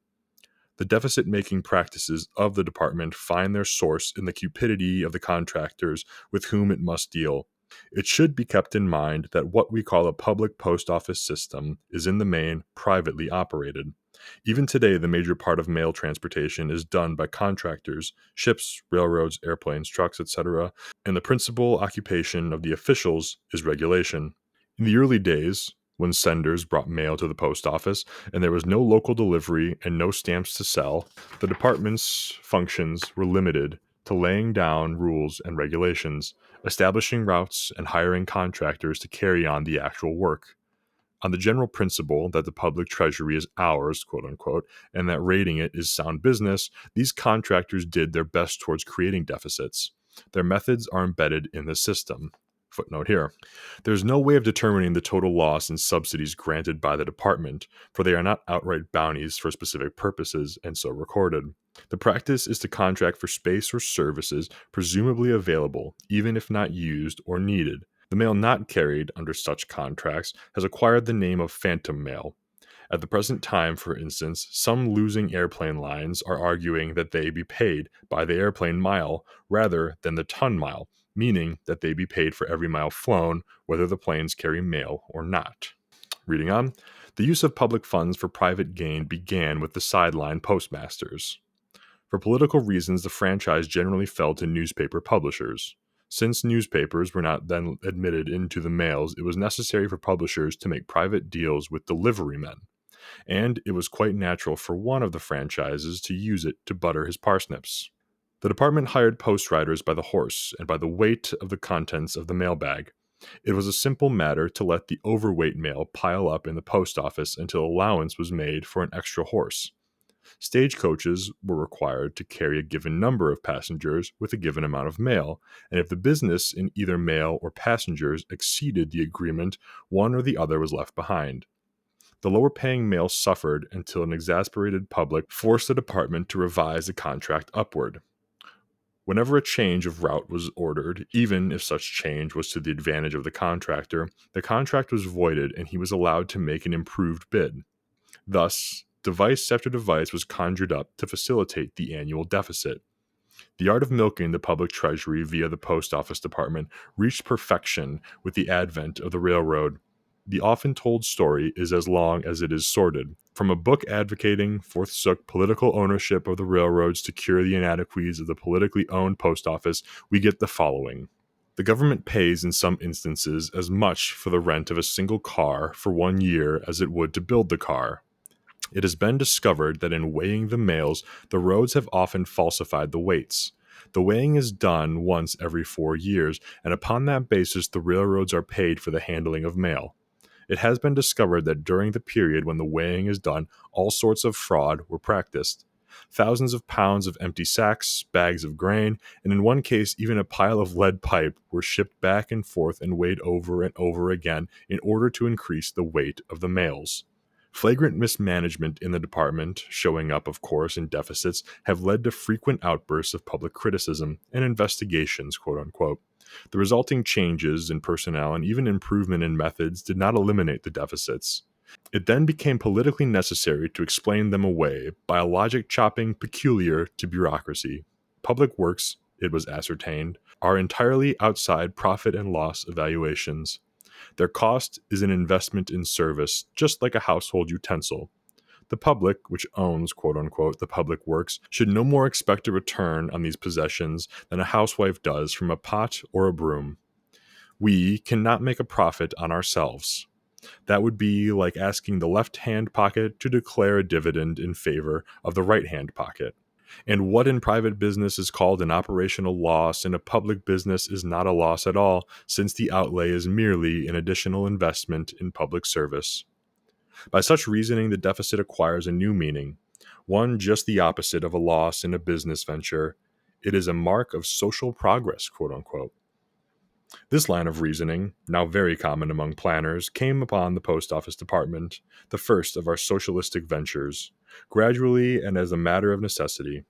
The deficit-making practices of the department find their source in the cupidity of the contractors with whom it must deal. It should be kept in mind that what we call a public post office system is in the main privately operated. Even today, the major part of mail transportation is done by contractors, ships, railroads, airplanes, trucks, etc., and the principal occupation of the officials is regulation. In the early days, when senders brought mail to the post office and there was no local delivery and no stamps to sell, the department's functions were limited to laying down rules and regulations, establishing routes, and hiring contractors to carry on the actual work. On the general principle that the public treasury is ours, quote unquote, and that raiding it is sound business, these contractors did their best towards creating deficits. Their methods are embedded in the system. Footnote here. There is no way of determining the total loss in subsidies granted by the department, for they are not outright bounties for specific purposes and so recorded. The practice is to contract for space or services presumably available, even if not used or needed. The mail not carried under such contracts has acquired the name of phantom mail. At the present time, for instance, some losing airplane lines are arguing that they be paid by the airplane mile rather than the ton mile, meaning that they be paid for every mile flown, whether the planes carry mail or not. Reading on, the use of public funds for private gain began with the sideline postmasters. For political reasons, the franchise generally fell to newspaper publishers. Since newspapers were not then admitted into the mails, it was necessary for publishers to make private deals with delivery men, and it was quite natural for one of the franchises to use it to butter his parsnips. The department hired postriders by the horse and by the weight of the contents of the mailbag. It was a simple matter to let the overweight mail pile up in the post office until allowance was made for an extra horse. Stagecoaches were required to carry a given number of passengers with a given amount of mail, and if the business in either mail or passengers exceeded the agreement, one or the other was left behind. The lower-paying mail suffered until an exasperated public forced the department to revise the contract upward. Whenever a change of route was ordered, even if such change was to the advantage of the contractor, the contract was voided and he was allowed to make an improved bid. Thus, device after device was conjured up to facilitate the annual deficit. The art of milking the public treasury via the post office department reached perfection with the advent of the railroad. The often told story is as long as it is sordid. From a book advocating forsook political ownership of the railroads to cure the inadequacies of the politically owned post office, we get the following. The government pays in some instances as much for the rent of a single car for 1 year as it would to build the car. It has been discovered that in weighing the mails, the roads have often falsified the weights. The weighing is done once every 4 years, and upon that basis, the railroads are paid for the handling of mail. It has been discovered that during the period when the weighing is done, all sorts of fraud were practiced. Thousands of pounds of empty sacks, bags of grain, and in one case, even a pile of lead pipe were shipped back and forth and weighed over and over again in order to increase the weight of the mails. Flagrant mismanagement in the department, showing up, of course, in deficits, have led to frequent outbursts of public criticism and investigations, quote unquote. The resulting changes in personnel and even improvement in methods did not eliminate the deficits. It then became politically necessary to explain them away by a logic chopping peculiar to bureaucracy. Public works, it was ascertained, are entirely outside profit and loss evaluations. Their cost is an investment in service, just like a household utensil. The public, which owns, quote unquote, the public works, should no more expect a return on these possessions than a housewife does from a pot or a broom. We cannot make a profit on ourselves. That would be like asking the left-hand pocket to declare a dividend in favor of the right-hand pocket. And what in private business is called an operational loss in a public business is not a loss at all, since the outlay is merely an additional investment in public service. By such reasoning, the deficit acquires a new meaning, one just the opposite of a loss in a business venture. It is a mark of social progress, quote unquote. This line of reasoning, now very common among planners, came upon the post office department, the first of our socialistic ventures, gradually and as a matter of necessity.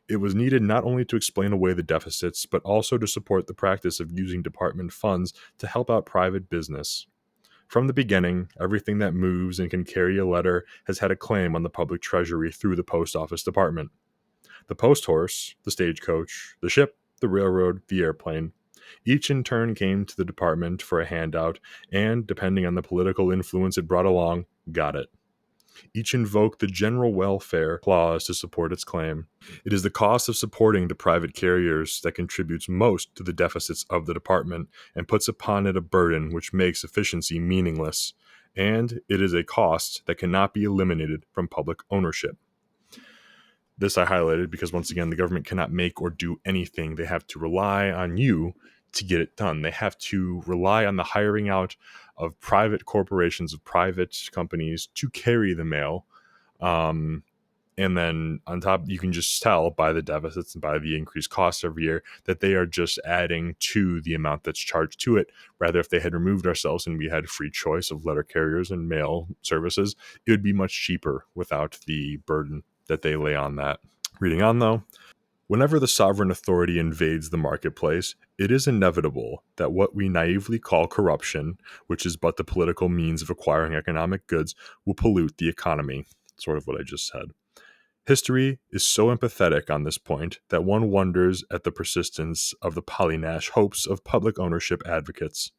It was needed not only to explain away the deficits, but also to support the practice of using department funds to help out private business. From the beginning, everything that moves and can carry a letter has had a claim on the public treasury through the post office department. The post horse, the stagecoach, the ship, the railroad, the airplane, each in turn came to the department for a handout and, depending on the political influence it brought along, got it. Each invoked the general welfare clause to support its claim. It is the cost of supporting the private carriers that contributes most to the deficits of the department and puts upon it a burden which makes efficiency meaningless. And it is a cost that cannot be eliminated from public ownership. This I highlighted because, once again, the government cannot make or do anything. They have to rely on you to get it done. They have to rely on the hiring out of private corporations, of private companies to carry the mail. And then on top, you can just tell by the deficits and by the increased costs every year that they are just adding to the amount that's charged to it. Rather, if they had removed ourselves and we had free choice of letter carriers and mail services, it would be much cheaper without the burden that they lay on that. Reading on though, whenever the sovereign authority invades the marketplace, it is inevitable that what we naively call corruption, which is but the political means of acquiring economic goods, will pollute the economy. Sort of what I just said. History is so empathetic on this point that one wonders at the persistence of the polynash hopes of public ownership advocates.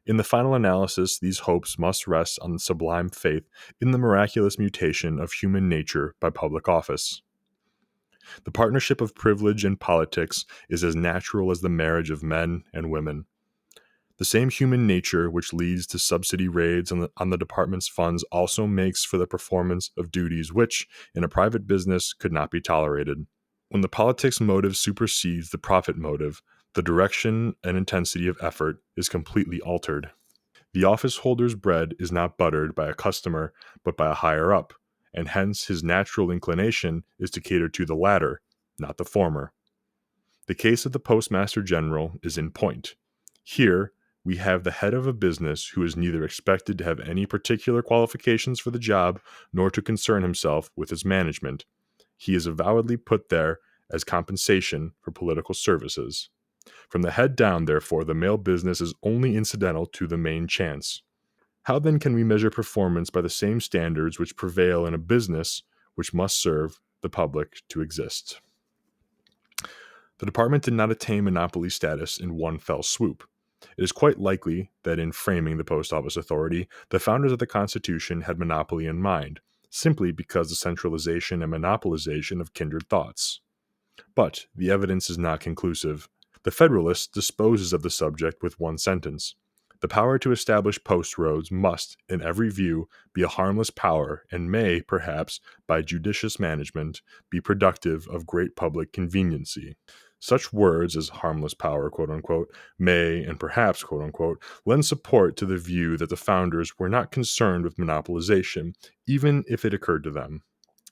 In the final analysis, these hopes must rest on the sublime faith in the miraculous mutation of human nature by public office. The partnership of privilege and politics is as natural as the marriage of men and women. The same human nature which leads to subsidy raids on the department's funds also makes for the performance of duties which, in a private business, could not be tolerated. When the politics motive supersedes the profit motive, the direction and intensity of effort is completely altered. The office holder's bread is not buttered by a customer, but by a higher up, and hence his natural inclination is to cater to the latter, not the former. The case of the Postmaster General is in point. Here, we have the head of a business who is neither expected to have any particular qualifications for the job, nor to concern himself with its management. He is avowedly put there as compensation for political services. From the head down, therefore, the mail business is only incidental to the main chance. How then can we measure performance by the same standards which prevail in a business which must serve the public to exist? The department did not attain monopoly status in one fell swoop. It is quite likely that in framing the Post Office Authority, the founders of the Constitution had monopoly in mind, simply because the centralization and monopolization of kindred thoughts. But the evidence is not conclusive. The Federalist disposes of the subject with one sentence. The power to establish post roads must, in every view, be a harmless power, and may, perhaps, by judicious management, be productive of great public conveniency. Such words as harmless power, quote unquote, may, and perhaps, quote unquote, lend support to the view that the founders were not concerned with monopolization, even if it occurred to them.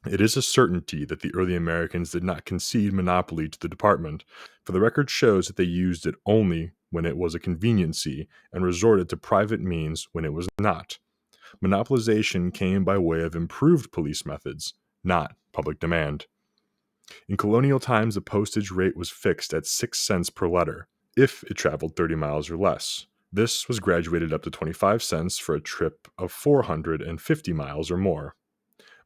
It is a certainty that the early Americans did not concede monopoly to the department, for the record shows that they used it only when it was a conveniency and resorted to private means when it was not. Monopolization came by way of improved police methods, not public demand. In colonial times, the postage rate was fixed at 6 cents per letter, if it traveled 30 miles or less. This was graduated up to 25 cents for a trip of 450 miles or more.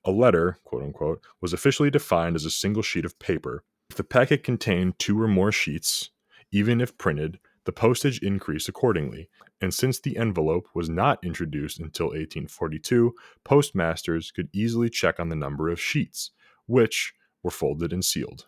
A letter, quote unquote, was officially defined as a single sheet of paper. If the packet contained 2 or more sheets, even if printed, the postage increased accordingly. And since the envelope was not introduced until 1842, postmasters could easily check on the number of sheets, which were folded and sealed.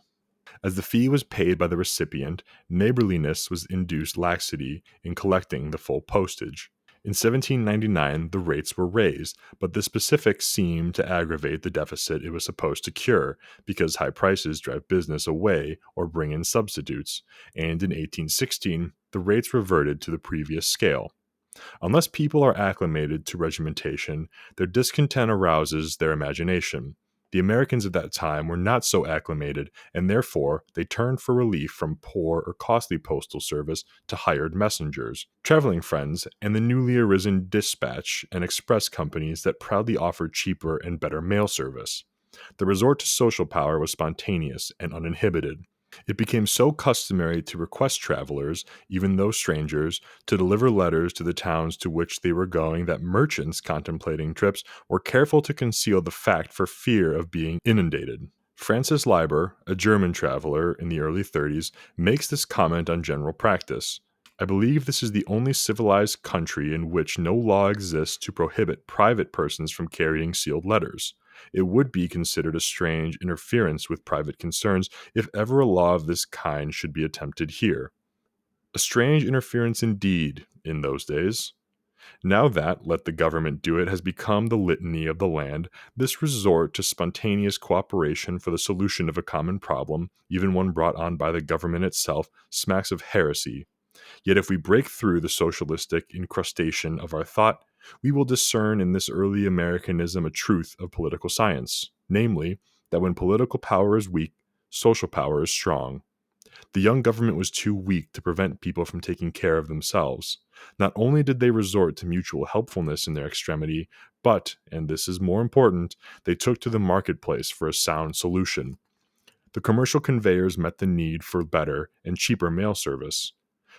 As the fee was paid by the recipient, neighborliness was induced laxity in collecting the full postage. In 1799, the rates were raised, but the specifics seemed to aggravate the deficit it was supposed to cure, because high prices drive business away or bring in substitutes, and in 1816, the rates reverted to the previous scale. Unless people are acclimated to regimentation, their discontent arouses their imagination. The Americans of that time were not so acclimated, and therefore they turned for relief from poor or costly postal service to hired messengers, traveling friends, and the newly arisen dispatch and express companies that proudly offered cheaper and better mail service. The resort to social power was spontaneous and uninhibited. It became so customary to request travelers, even though strangers, to deliver letters to the towns to which they were going that merchants contemplating trips were careful to conceal the fact for fear of being inundated. Francis Lieber, a German traveler in the early 30s, makes this comment on general practice. I believe this is the only civilized country in which no law exists to prohibit private persons from carrying sealed letters. It would be considered a strange interference with private concerns if ever a law of this kind should be attempted here. A strange interference indeed in those days. Now that let the government do it has become the litany of the land, this resort to spontaneous cooperation for the solution of a common problem, even one brought on by the government itself, smacks of heresy. Yet if we break through the socialistic incrustation of our thought, we will discern in this early Americanism a truth of political science, namely, that when political power is weak, social power is strong. The young government was too weak to prevent people from taking care of themselves. Not only did they resort to mutual helpfulness in their extremity, but, and this is more important, they took to the marketplace for a sound solution. The commercial conveyors met the need for better and cheaper mail service.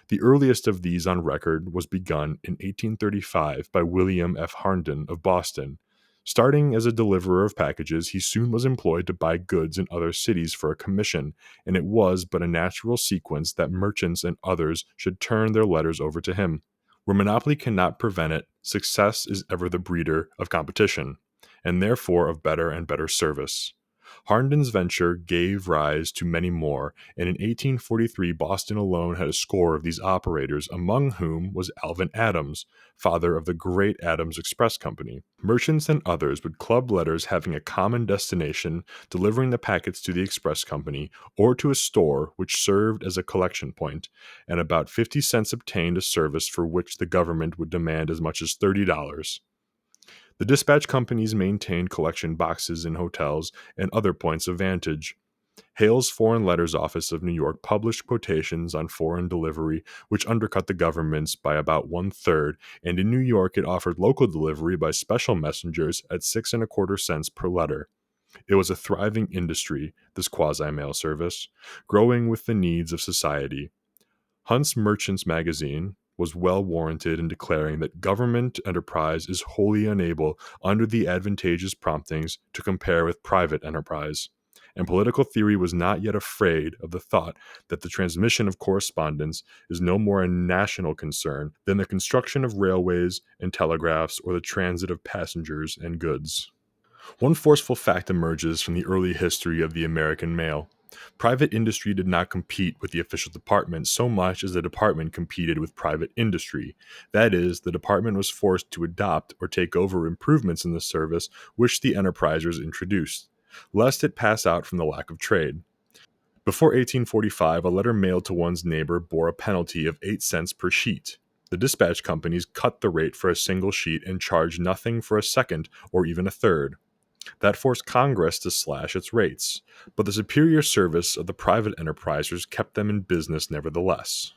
The earliest of these on record was begun in 1835 by William F. Harnden of Boston. Starting as a deliverer of packages, he soon was employed to buy goods in other cities for a commission, and it was but a natural sequence that merchants and others should turn their letters over to him. Where monopoly cannot prevent it, success is ever the breeder of competition, and therefore of better and better service. Harnden's venture gave rise to many more, and in 1843 Boston alone had a score of these operators, among whom was Alvin Adams, father of the great Adams Express Company. Merchants and others would club letters having a common destination, delivering the packets to the express company, or to a store which served as a collection point, and about 50 cents obtained a service for which the government would demand as much as $30. The dispatch companies maintained collection boxes in hotels and other points of vantage. Hale's Foreign Letters Office of New York published quotations on foreign delivery, which undercut the government's by about 1/3, and in New York it offered local delivery by special messengers at 6¼ cents per letter. It was a thriving industry, this quasi-mail service, growing with the needs of society. Hunt's Merchant's Magazine was well warranted in declaring that government enterprise is wholly unable, under the advantageous promptings, to compare with private enterprise. And political theory was not yet afraid of the thought that the transmission of correspondence is no more a national concern than the construction of railways and telegraphs or the transit of passengers and goods. One forceful fact emerges from the early history of the American mail. Private industry did not compete with the official department so much as the department competed with private industry. That is, the department was forced to adopt or take over improvements in the service which the enterprisers introduced, lest it pass out from the lack of trade. Before 1845, a letter mailed to one's neighbor bore a penalty of 8 cents per sheet. The dispatch companies cut the rate for a single sheet and charged nothing for a second or even a third. That forced Congress to slash its rates, but the superior service of the private enterprisers kept them in business nevertheless.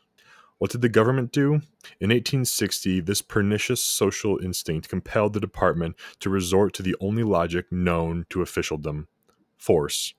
What did the government do? In 1860, this pernicious social instinct compelled the department to resort to the only logic known to officialdom: force.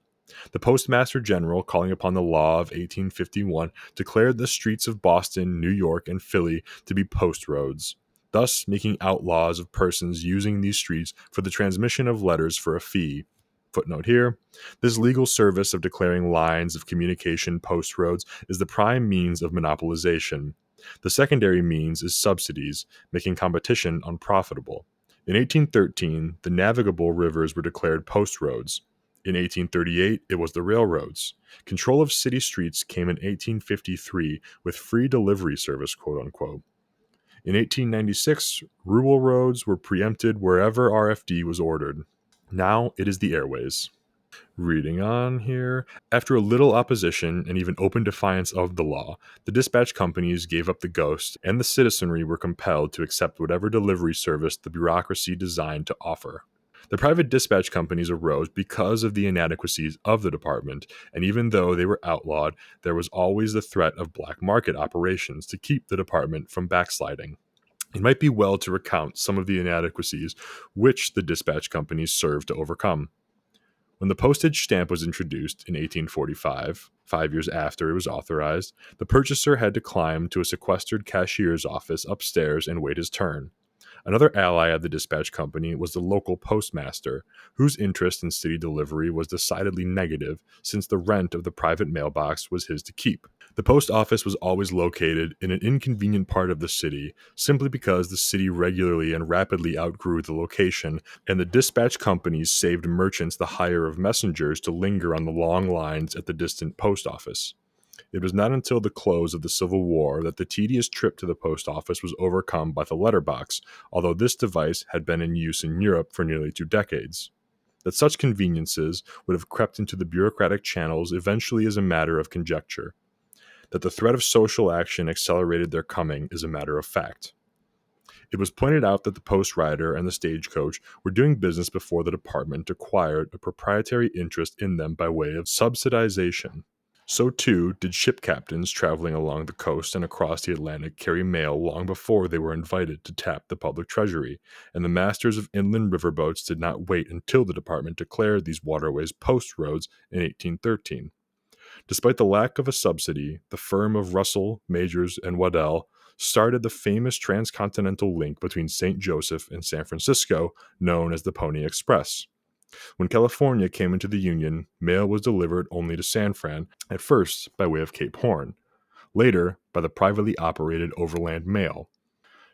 The Postmaster General, calling upon the law of 1851, declared the streets of Boston, New York, and Philly to be post roads, thus making outlaws of persons using these streets for the transmission of letters for a fee. Footnote here: this legal service of declaring lines of communication post roads is the prime means of monopolization. The secondary means is subsidies, making competition unprofitable. In 1813, the navigable rivers were declared post roads. In 1838, it was the railroads. Control of city streets came in 1853 with free delivery service, quote unquote. In 1896, rural roads were preempted wherever RFD was ordered. Now it is the airways. Reading on here. After a little opposition and even open defiance of the law, the dispatch companies gave up the ghost, and the citizenry were compelled to accept whatever delivery service the bureaucracy designed to offer. The private dispatch companies arose because of the inadequacies of the department, and even though they were outlawed, there was always the threat of black market operations to keep the department from backsliding. It might be well to recount some of the inadequacies which the dispatch companies served to overcome. When the postage stamp was introduced in 1845, 5 years after it was authorized, the purchaser had to climb to a sequestered cashier's office upstairs and wait his turn. Another ally of the dispatch company was the local postmaster, whose interest in city delivery was decidedly negative since the rent of the private mailbox was his to keep. The post office was always located in an inconvenient part of the city, simply because the city regularly and rapidly outgrew the location, and the dispatch companies saved merchants the hire of messengers to linger on the long lines at the distant post office. It was not until the close of the Civil War that the tedious trip to the post office was overcome by the letterbox, although this device had been in use in Europe for nearly 2 decades. That such conveniences would have crept into the bureaucratic channels eventually is a matter of conjecture. That the threat of social action accelerated their coming is a matter of fact. It was pointed out that the post rider and the stagecoach were doing business before the department acquired a proprietary interest in them by way of subsidization. So too did ship captains traveling along the coast and across the Atlantic carry mail long before they were invited to tap the public treasury, and the masters of inland riverboats did not wait until the department declared these waterways post roads in 1813. Despite the lack of a subsidy, the firm of Russell, Majors, and Waddell started the famous transcontinental link between St. Joseph and San Francisco, known as the Pony Express. When California came into the Union, mail was delivered only to San Fran, at first by way of Cape Horn, later by the privately operated overland mail.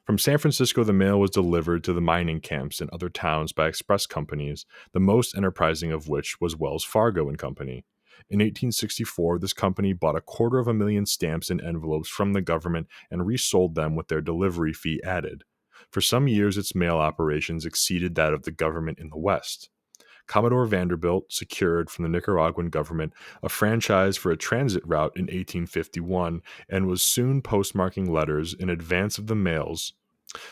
From San Francisco, the mail was delivered to the mining camps and other towns by express companies, the most enterprising of which was Wells Fargo and Company. In 1864, this company bought 250,000 stamps and envelopes from the government and resold them with their delivery fee added. For some years, its mail operations exceeded that of the government in the West. Commodore Vanderbilt secured from the Nicaraguan government a franchise for a transit route in 1851 and was soon postmarking letters in advance of the mails.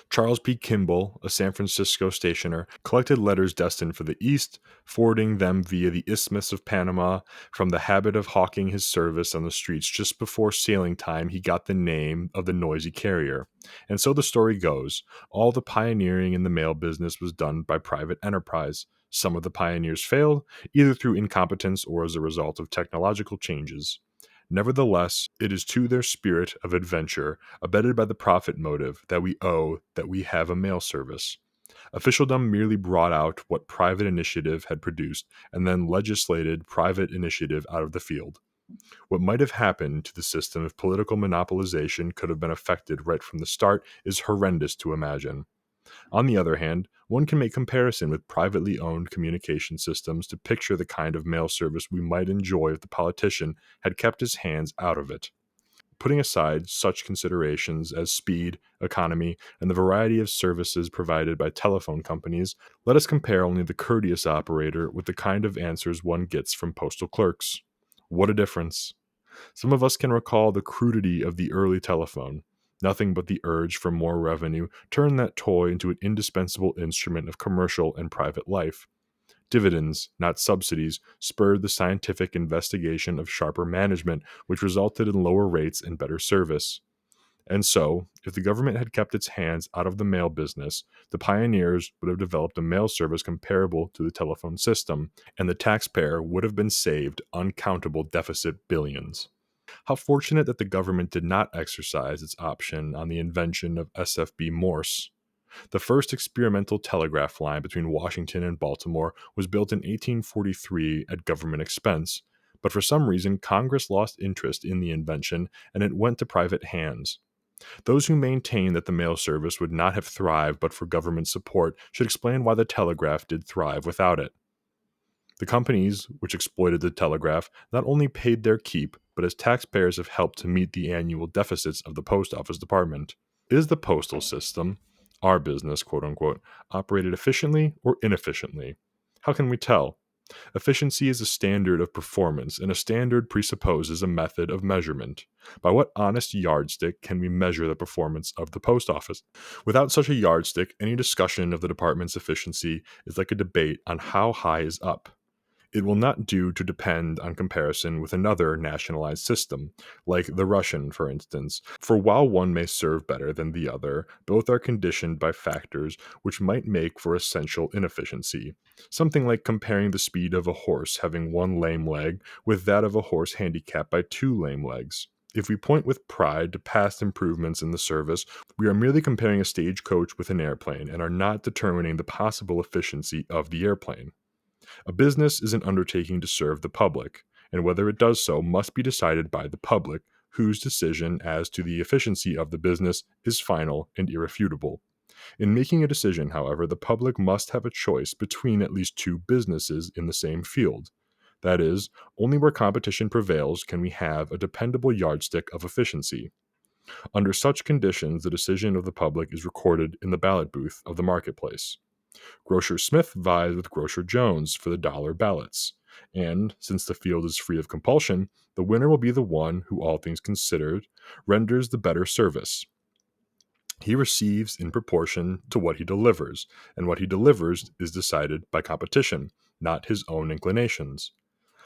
Charles P. Kimball, a San Francisco stationer, collected letters destined for the East, forwarding them via the Isthmus of Panama. From the habit of hawking his service on the streets just before sailing time, he got the name of the noisy carrier. And so the story goes, all the pioneering in the mail business was done by private enterprise. Some of the pioneers failed, either through incompetence or as a result of technological changes. Nevertheless, it is to their spirit of adventure, abetted by the profit motive, that we owe that we have a mail service. Officialdom merely brought out what private initiative had produced, and then legislated private initiative out of the field. What might have happened to the system if political monopolization could have been effected right from the start is horrendous to imagine. On the other hand, one can make comparison with privately owned communication systems to picture the kind of mail service we might enjoy if the politician had kept his hands out of it. Putting aside such considerations as speed, economy, and the variety of services provided by telephone companies, let us compare only the courteous operator with the kind of answers one gets from postal clerks. What a difference! Some of us can recall the crudity of the early telephone. Nothing but the urge for more revenue turned that toy into an indispensable instrument of commercial and private life. Dividends, not subsidies, spurred the scientific investigation of sharper management, which resulted in lower rates and better service. And so, if the government had kept its hands out of the mail business, the pioneers would have developed a mail service comparable to the telephone system, and the taxpayer would have been saved uncountable deficit billions. How fortunate that the government did not exercise its option on the invention of SFB Morse. The first experimental telegraph line between Washington and Baltimore was built in 1843 at government expense, but for some reason Congress lost interest in the invention and it went to private hands. Those who maintain that the mail service would not have thrived but for government support should explain why the telegraph did thrive without it. The companies which exploited the telegraph not only paid their keep, but as taxpayers have helped to meet the annual deficits of the post office department. Is the postal system, our business, quote unquote, operated efficiently or inefficiently? How can we tell? Efficiency is a standard of performance, and a standard presupposes a method of measurement. By what honest yardstick can we measure the performance of the post office? Without such a yardstick, any discussion of the department's efficiency is like a debate on how high is up. It will not do to depend on comparison with another nationalized system, like the Russian, for instance, for while one may serve better than the other, both are conditioned by factors which might make for essential inefficiency. Something like comparing the speed of a horse having one lame leg with that of a horse handicapped by two lame legs. If we point with pride to past improvements in the service, we are merely comparing a stagecoach with an airplane and are not determining the possible efficiency of the airplane. A business is an undertaking to serve the public, and whether it does so must be decided by the public, whose decision as to the efficiency of the business is final and irrefutable. In making a decision, however, the public must have a choice between at least two businesses in the same field. That is, only where competition prevails can we have a dependable yardstick of efficiency. Under such conditions, the decision of the public is recorded in the ballot booth of the marketplace. Grocer Smith vies with Grocer Jones for the dollar ballots, and since the field is free of compulsion, the winner will be the one who, all things considered, renders the better service. He receives in proportion to what he delivers, and what he delivers is decided by competition, not his own inclinations.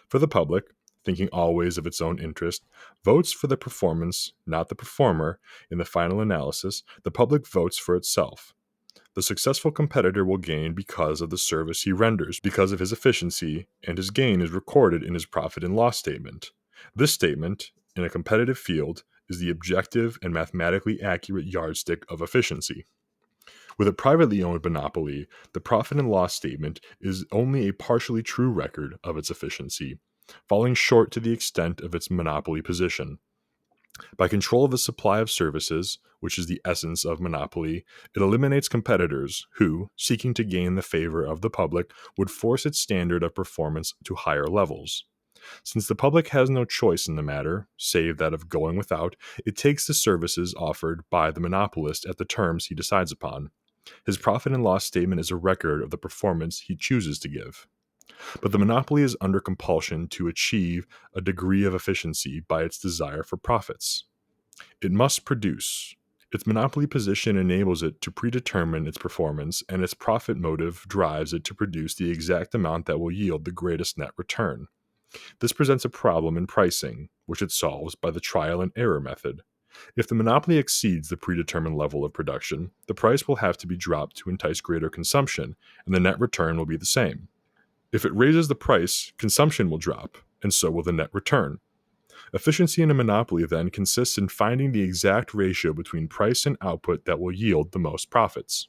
For the public, thinking always of its own interest, votes for the performance, not the performer. In the final analysis, the public votes for itself. The successful competitor will gain because of the service he renders, because of his efficiency, and his gain is recorded in his profit and loss statement. This statement, in a competitive field, is the objective and mathematically accurate yardstick of efficiency. With a privately owned monopoly, the profit and loss statement is only a partially true record of its efficiency, falling short to the extent of its monopoly position. By control of the supply of services, which is the essence of monopoly, it eliminates competitors who, seeking to gain the favor of the public, would force its standard of performance to higher levels. Since the public has no choice in the matter, save that of going without, it takes the services offered by the monopolist at the terms he decides upon. His profit and loss statement is a record of the performance he chooses to give. But the monopoly is under compulsion to achieve a degree of efficiency by its desire for profits. It must produce. Its monopoly position enables it to predetermine its performance, and its profit motive drives it to produce the exact amount that will yield the greatest net return. This presents a problem in pricing, which it solves by the trial and error method. If the monopoly exceeds the predetermined level of production, the price will have to be dropped to entice greater consumption, and the net return will be the same. If it raises the price, consumption will drop, and so will the net return. Efficiency in a monopoly, then, consists in finding the exact ratio between price and output that will yield the most profits.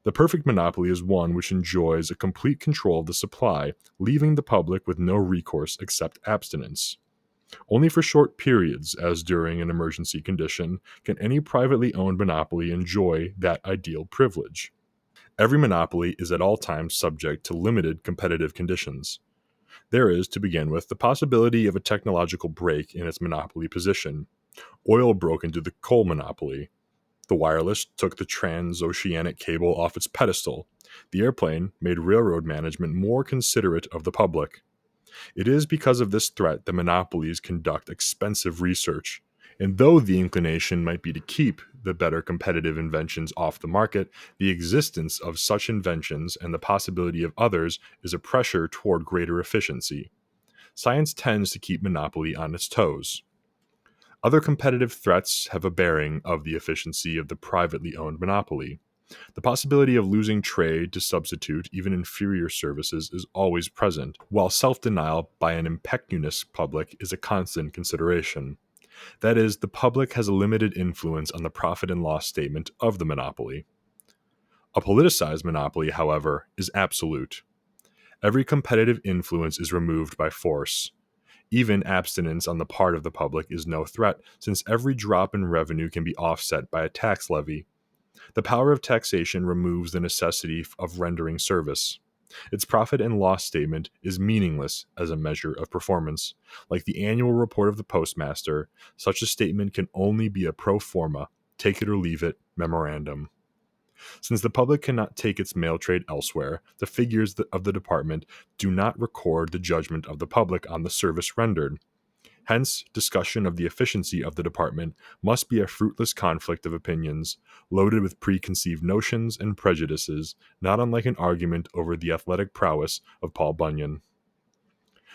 The perfect monopoly is one which enjoys a complete control of the supply, leaving the public with no recourse except abstinence. Only for short periods, as during an emergency condition, can any privately owned monopoly enjoy that ideal privilege. Every monopoly is at all times subject to limited competitive conditions. There is, to begin with, the possibility of a technological break in its monopoly position. Oil broke into the coal monopoly. The wireless took the transoceanic cable off its pedestal. The airplane made railroad management more considerate of the public. It is because of this threat that monopolies conduct expensive research. And though the inclination might be to keep the better competitive inventions off the market, the existence of such inventions and the possibility of others is a pressure toward greater efficiency. Science tends to keep monopoly on its toes. Other competitive threats have a bearing of the efficiency of the privately owned monopoly. The possibility of losing trade to substitute even inferior services is always present, while self-denial by an impecunious public is a constant consideration. That is, the public has a limited influence on the profit and loss statement of the monopoly. A politicized monopoly, however, is absolute. Every competitive influence is removed by force. Even abstinence on the part of the public is no threat, since every drop in revenue can be offset by a tax levy. The power of taxation removes the necessity of rendering service. Its profit and loss statement is meaningless as a measure of performance. Like the annual report of the postmaster, such a statement can only be a pro forma, take it or leave it, memorandum. Since the public cannot take its mail trade elsewhere, the figures of the department do not record the judgment of the public on the service rendered. Hence, discussion of the efficiency of the department must be a fruitless conflict of opinions, loaded with preconceived notions and prejudices, not unlike an argument over the athletic prowess of Paul Bunyan.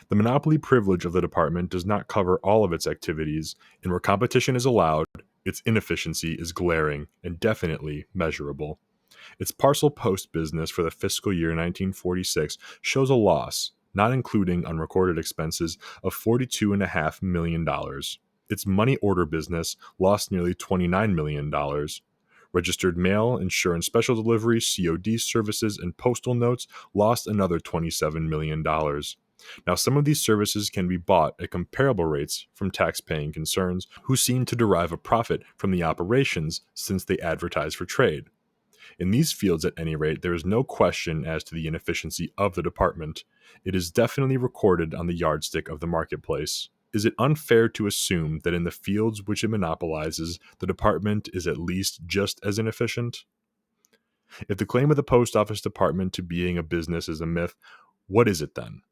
The monopoly privilege of the department does not cover all of its activities, and where competition is allowed, its inefficiency is glaring and definitely measurable. Its parcel post business for the fiscal year 1946 shows a loss, not including unrecorded expenses, of $42.5 million. Its money order business lost nearly $29 million. Registered mail, insurance special delivery, COD services, and postal notes lost another $27 million. Now, some of these services can be bought at comparable rates from tax-paying concerns who seem to derive a profit from the operations since they advertise for trade. In these fields, at any rate, there is no question as to the inefficiency of the department. It is definitely recorded on the yardstick of the marketplace. Is it unfair to assume that in the fields which it monopolizes, the department is at least just as inefficient? If the claim of the post office department to being a business is a myth, what is it then?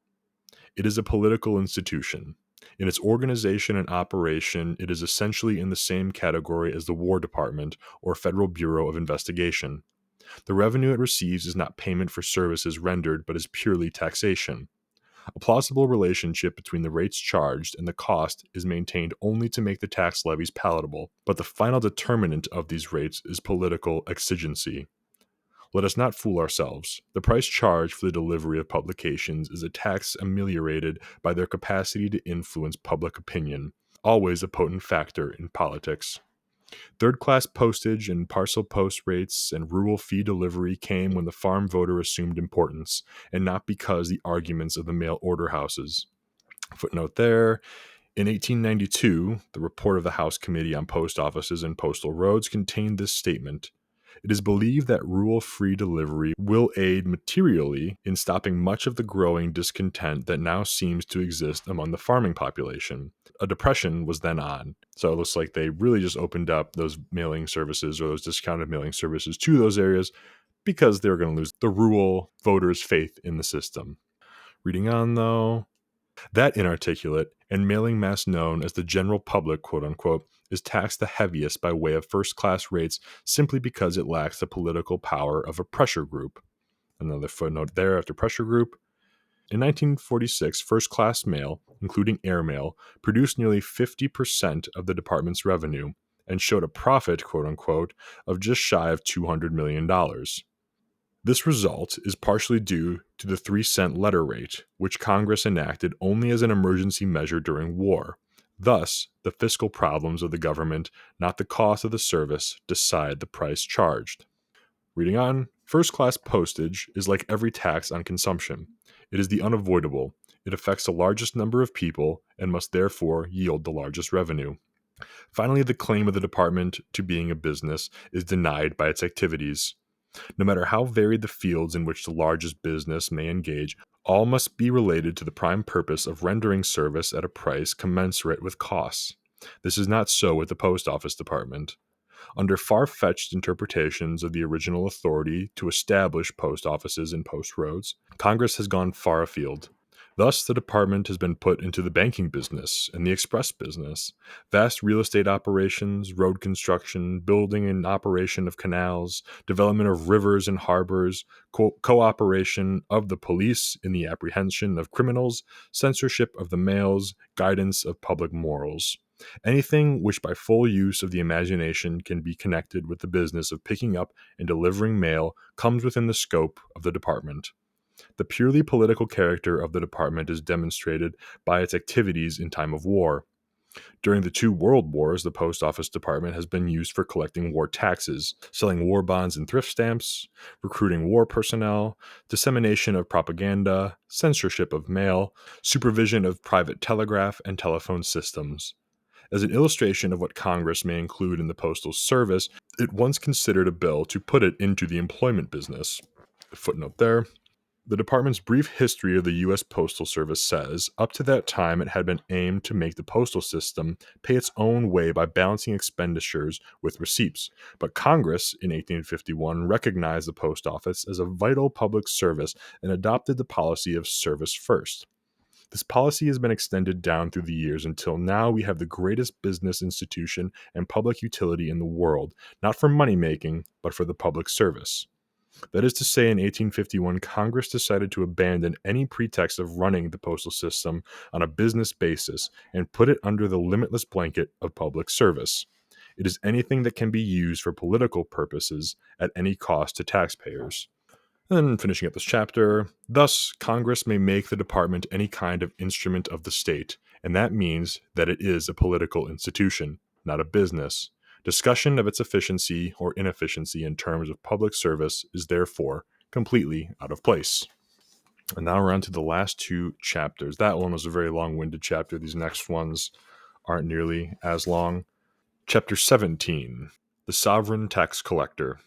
It is a political institution. In its organization and operation, it is essentially in the same category as the War Department or Federal Bureau of Investigation. The revenue it receives is not payment for services rendered, but is purely taxation. A plausible relationship between the rates charged and the cost is maintained only to make the tax levies palatable, but the final determinant of these rates is political exigency. Let us not fool ourselves. The price charged for the delivery of publications is a tax ameliorated by their capacity to influence public opinion, always a potent factor in politics. Third-class postage and parcel post rates and rural fee delivery came when the farm voter assumed importance, and not because the arguments of the mail order houses. Footnote there. In 1892, the report of the House Committee on Post Offices and Postal Roads contained this statement. It is believed that rural free delivery will aid materially in stopping much of the growing discontent that now seems to exist among the farming population. A depression was then on. So it looks like they really just opened up those mailing services or those discounted mailing services to those areas because they were going to lose the rural voters' faith in the system. Reading on, though. That inarticulate and mailing mass known as the general public, quote unquote, is taxed the heaviest by way of first-class rates simply because it lacks the political power of a pressure group. Another footnote there after pressure group. In 1946, first-class mail, including airmail, produced nearly 50% of the department's revenue and showed a profit, quote unquote, of just shy of $200 million. This result is partially due to the 3-cent letter rate, which Congress enacted only as an emergency measure during war. Thus, the fiscal problems of the government, not the cost of the service, decide the price charged. Reading on, first-class postage is like every tax on consumption. It is the unavoidable. It affects the largest number of people and must therefore yield the largest revenue. Finally, the claim of the department to being a business is denied by its activities. No matter how varied the fields in which the largest business may engage, all must be related to the prime purpose of rendering service at a price commensurate with costs. This is not so with the Post Office Department. Under far-fetched interpretations of the original authority to establish post offices and post roads, Congress has gone far afield. Thus, the department has been put into the banking business and the express business, vast real estate operations, road construction, building and operation of canals, development of rivers and harbors, cooperation of the police in the apprehension of criminals, censorship of the mails, guidance of public morals. Anything which by full use of the imagination can be connected with the business of picking up and delivering mail comes within the scope of the department. The purely political character of the department is demonstrated by its activities in time of war. During the 2 world wars, the Post Office Department has been used for collecting war taxes, selling war bonds and thrift stamps, recruiting war personnel, dissemination of propaganda, censorship of mail, supervision of private telegraph and telephone systems. As an illustration of what Congress may include in the postal service, it once considered a bill to put it into the employment business. Footnote there. The department's brief history of the U.S. Postal Service says, up to that time it had been aimed to make the postal system pay its own way by balancing expenditures with receipts. But Congress, in 1851, recognized the post office as a vital public service and adopted the policy of service first. This policy has been extended down through the years until now we have the greatest business institution and public utility in the world, not for money-making, but for the public service. That is to say, in 1851, Congress decided to abandon any pretext of running the postal system on a business basis and put it under the limitless blanket of public service. It is anything that can be used for political purposes at any cost to taxpayers. Then, finishing up this chapter, thus, Congress may make the department any kind of instrument of the state, and that means that it is a political institution, not a business. Discussion of its efficiency or inefficiency in terms of public service is therefore completely out of place. And now we're on to the last 2 chapters. That one was a very long-winded chapter. These next ones aren't nearly as long. Chapter 17, The Sovereign Tax Collector.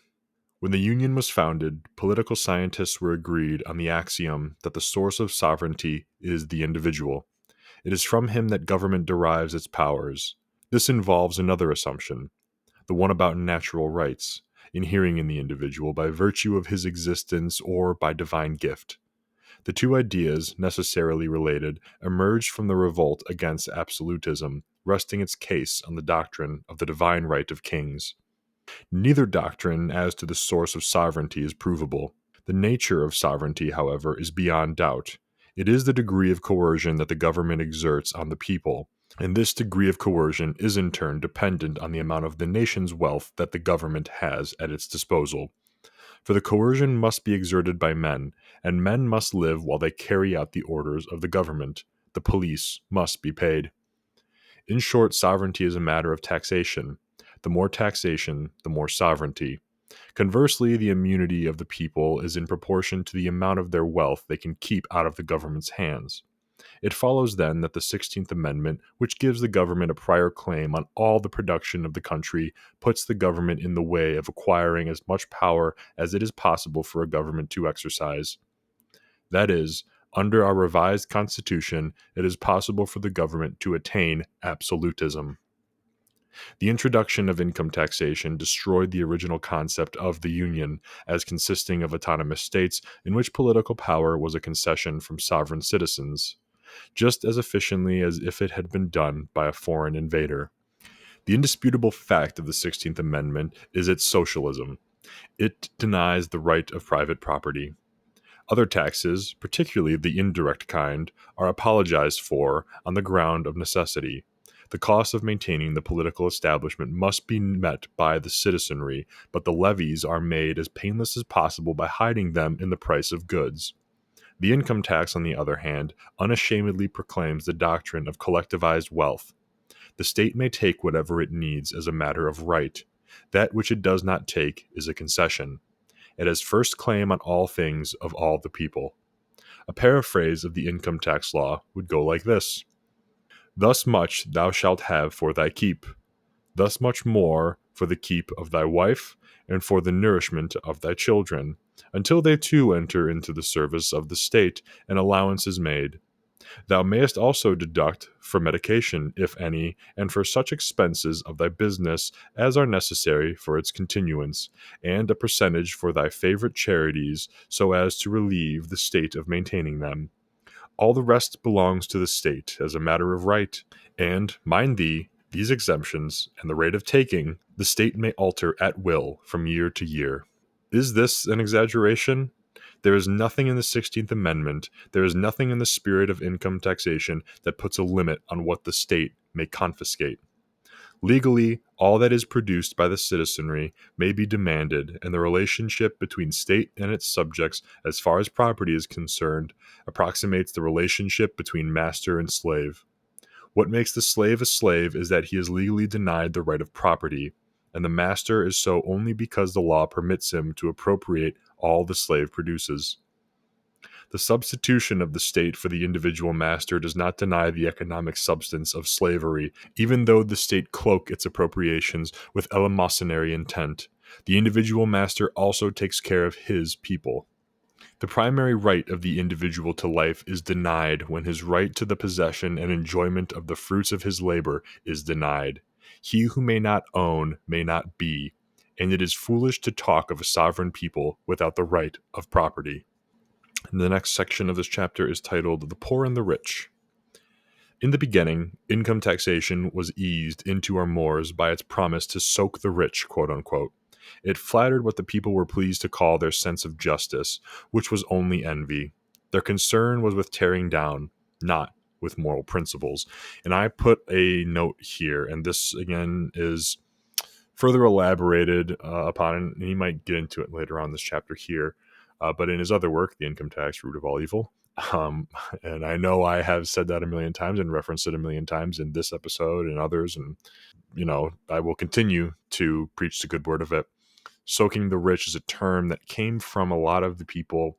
When the Union was founded, political scientists were agreed on the axiom that the source of sovereignty is the individual. It is from him that government derives its powers. This involves another assumption, the one about natural rights, inhering in the individual by virtue of his existence or by divine gift. The 2 ideas, necessarily related, emerged from the revolt against absolutism, resting its case on the doctrine of the divine right of kings. Neither doctrine as to the source of sovereignty is provable. The nature of sovereignty, however, is beyond doubt. It is the degree of coercion that the government exerts on the people, and this degree of coercion is in turn dependent on the amount of the nation's wealth that the government has at its disposal. For the coercion must be exerted by men, and men must live while they carry out the orders of the government. The police must be paid. In short, sovereignty is a matter of taxation. The more taxation, the more sovereignty. Conversely, the immunity of the people is in proportion to the amount of their wealth they can keep out of the government's hands. It follows then that the 16th Amendment, which gives the government a prior claim on all the production of the country, puts the government in the way of acquiring as much power as it is possible for a government to exercise. That is, under our revised Constitution, it is possible for the government to attain absolutism. The introduction of income taxation destroyed the original concept of the Union as consisting of autonomous states in which political power was a concession from sovereign citizens, just as efficiently as if it had been done by a foreign invader. The indisputable fact of the 16th Amendment is its socialism. It denies the right of private property. Other taxes, particularly the indirect kind, are apologized for on the ground of necessity. The cost of maintaining the political establishment must be met by the citizenry, but the levies are made as painless as possible by hiding them in the price of goods. The income tax, on the other hand, unashamedly proclaims the doctrine of collectivized wealth. The state may take whatever it needs as a matter of right. That which it does not take is a concession. It has first claim on all things of all the people. A paraphrase of the income tax law would go like this: Thus much thou shalt have for thy keep, thus much more for the keep of thy wife, and for the nourishment of thy children, until they too enter into the service of the state, and allowance is made. Thou mayest also deduct for medication, if any, and for such expenses of thy business as are necessary for its continuance, and a percentage for thy favorite charities, so as to relieve the state of maintaining them. All the rest belongs to the state as a matter of right, and, mind thee, these exemptions, and the rate of taking, the state may alter at will from year to year. Is this an exaggeration? There is nothing in the 16th Amendment, there is nothing in the spirit of income taxation that puts a limit on what the state may confiscate. Legally, all that is produced by the citizenry may be demanded, and the relationship between state and its subjects, as far as property is concerned, approximates the relationship between master and slave. What makes the slave a slave is that he is legally denied the right of property, and the master is so only because the law permits him to appropriate all the slave produces. The substitution of the state for the individual master does not deny the economic substance of slavery, even though the state cloak its appropriations with eleemosynary intent. The individual master also takes care of his people. The primary right of the individual to life is denied when his right to the possession and enjoyment of the fruits of his labor is denied. He who may not own may not be, and it is foolish to talk of a sovereign people without the right of property. And the next section of this chapter is titled The Poor and the Rich. In the beginning, income taxation was eased into our mores by its promise to soak the rich, quote unquote. It flattered what the people were pleased to call their sense of justice, which was only envy. Their concern was with tearing down, not with moral principles. And I put a note here, and this again is further elaborated upon, and he might get into it later on in this chapter here. But in his other work, The Income Tax, Root of All Evil, and I know I have said that a million times and referenced it a million times in this episode and others, and I will continue to preach the good word of it. Soaking the rich is a term that came from a lot of the people,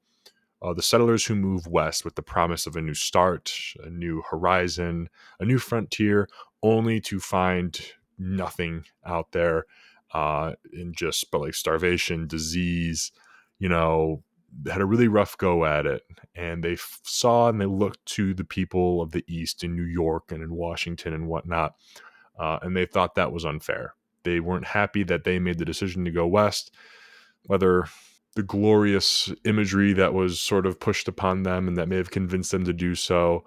the settlers who moved west with the promise of a new start, a new horizon, a new frontier, only to find nothing out there, in just but like starvation, disease, had a really rough go at it. And they saw and they looked to the people of the East in New York and in Washington and whatnot, and they thought that was unfair. They weren't happy that they made the decision to go west, whether the glorious imagery that was sort of pushed upon them and that may have convinced them to do so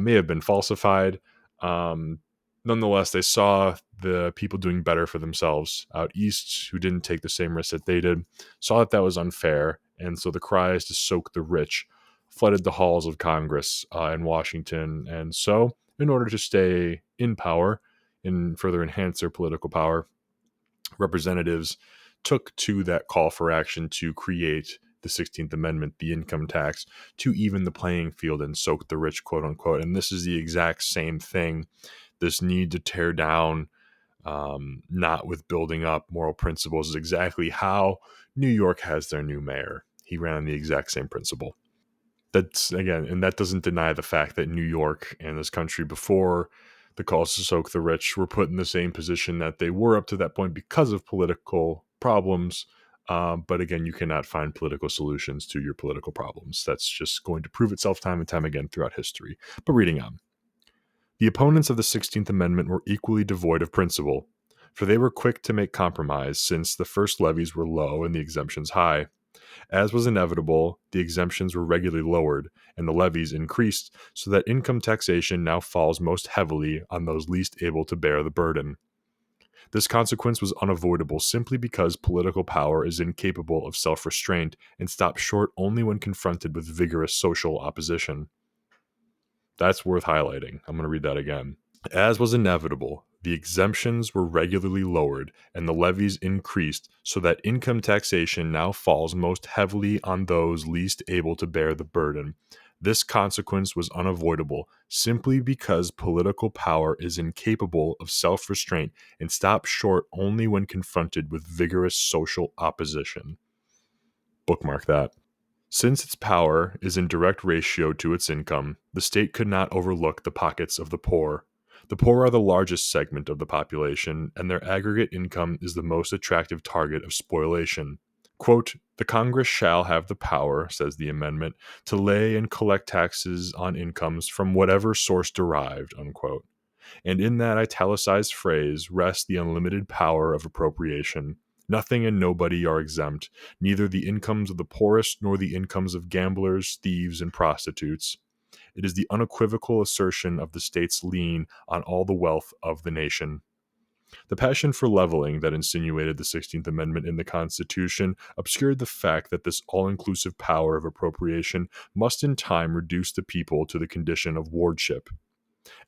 may have been falsified. Um, Nonetheless, they saw the people doing better for themselves out east who didn't take the same risk that they did, saw that that was unfair, and so the cries to soak the rich flooded the halls of Congress in Washington. And so, in order to stay in power and further enhance their political power, representatives took to that call for action to create the 16th Amendment, the income tax, to even the playing field and soak the rich, quote unquote. And this is the exact same thing. This need to tear down, not with building up moral principles, is exactly how New York has their new mayor. He ran on the exact same principle. That's, again, and that doesn't deny the fact that New York and this country before the calls to soak the rich were put in the same position that they were up to that point because of political problems. But again, you cannot find political solutions to your political problems. That's just going to prove itself time and time again throughout history. But reading on. The opponents of the 16th Amendment were equally devoid of principle, for they were quick to make compromise since the first levies were low and the exemptions high. As was inevitable, the exemptions were regularly lowered and the levies increased so that income taxation now falls most heavily on those least able to bear the burden. This consequence was unavoidable simply because political power is incapable of self-restraint and stops short only when confronted with vigorous social opposition. That's worth highlighting. I'm going to read that again. As was inevitable, the exemptions were regularly lowered and the levies increased so that income taxation now falls most heavily on those least able to bear the burden. This consequence was unavoidable simply because political power is incapable of self-restraint and stops short only when confronted with vigorous social opposition. Bookmark that. Since its power is in direct ratio to its income, the state could not overlook the pockets of the poor. The poor are the largest segment of the population, and their aggregate income is the most attractive target of spoliation. Quote, the Congress shall have the power, says the amendment, to lay and collect taxes on incomes from whatever source derived, unquote. And in that italicized phrase rests the unlimited power of appropriation. Nothing and nobody are exempt, neither the incomes of the poorest nor the incomes of gamblers, thieves, and prostitutes. It is the unequivocal assertion of the state's lien on all the wealth of the nation. The passion for leveling that insinuated the 16th Amendment in the Constitution obscured the fact that this all-inclusive power of appropriation must in time reduce the people to the condition of wardship.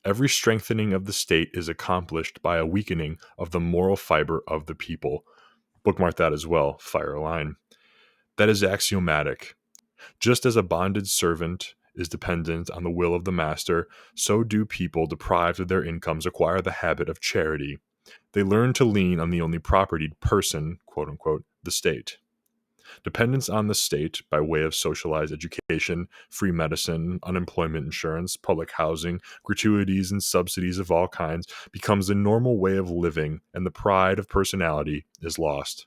Every strengthening of the state is accomplished by a weakening of the moral fiber of the people. Bookmark that as well, fire a line. That is axiomatic. Just as a bonded servant is dependent on the will of the master, so do people deprived of their incomes acquire the habit of charity. They learn to lean on the only propertied person, quote unquote, the state. Dependence on the state by way of socialized education, free medicine, unemployment insurance, public housing, gratuities, and subsidies of all kinds becomes the normal way of living, and the pride of personality is lost.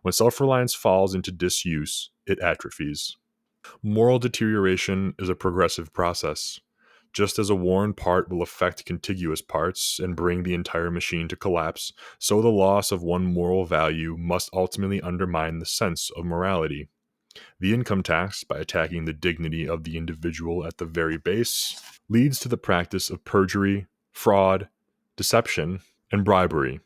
When self-reliance falls into disuse, it atrophies. Moral deterioration is a progressive process. Just as a worn part will affect contiguous parts and bring the entire machine to collapse, so the loss of one moral value must ultimately undermine the sense of morality. The income tax, by attacking the dignity of the individual at the very base, leads to the practice of perjury, fraud, deception, and bribery.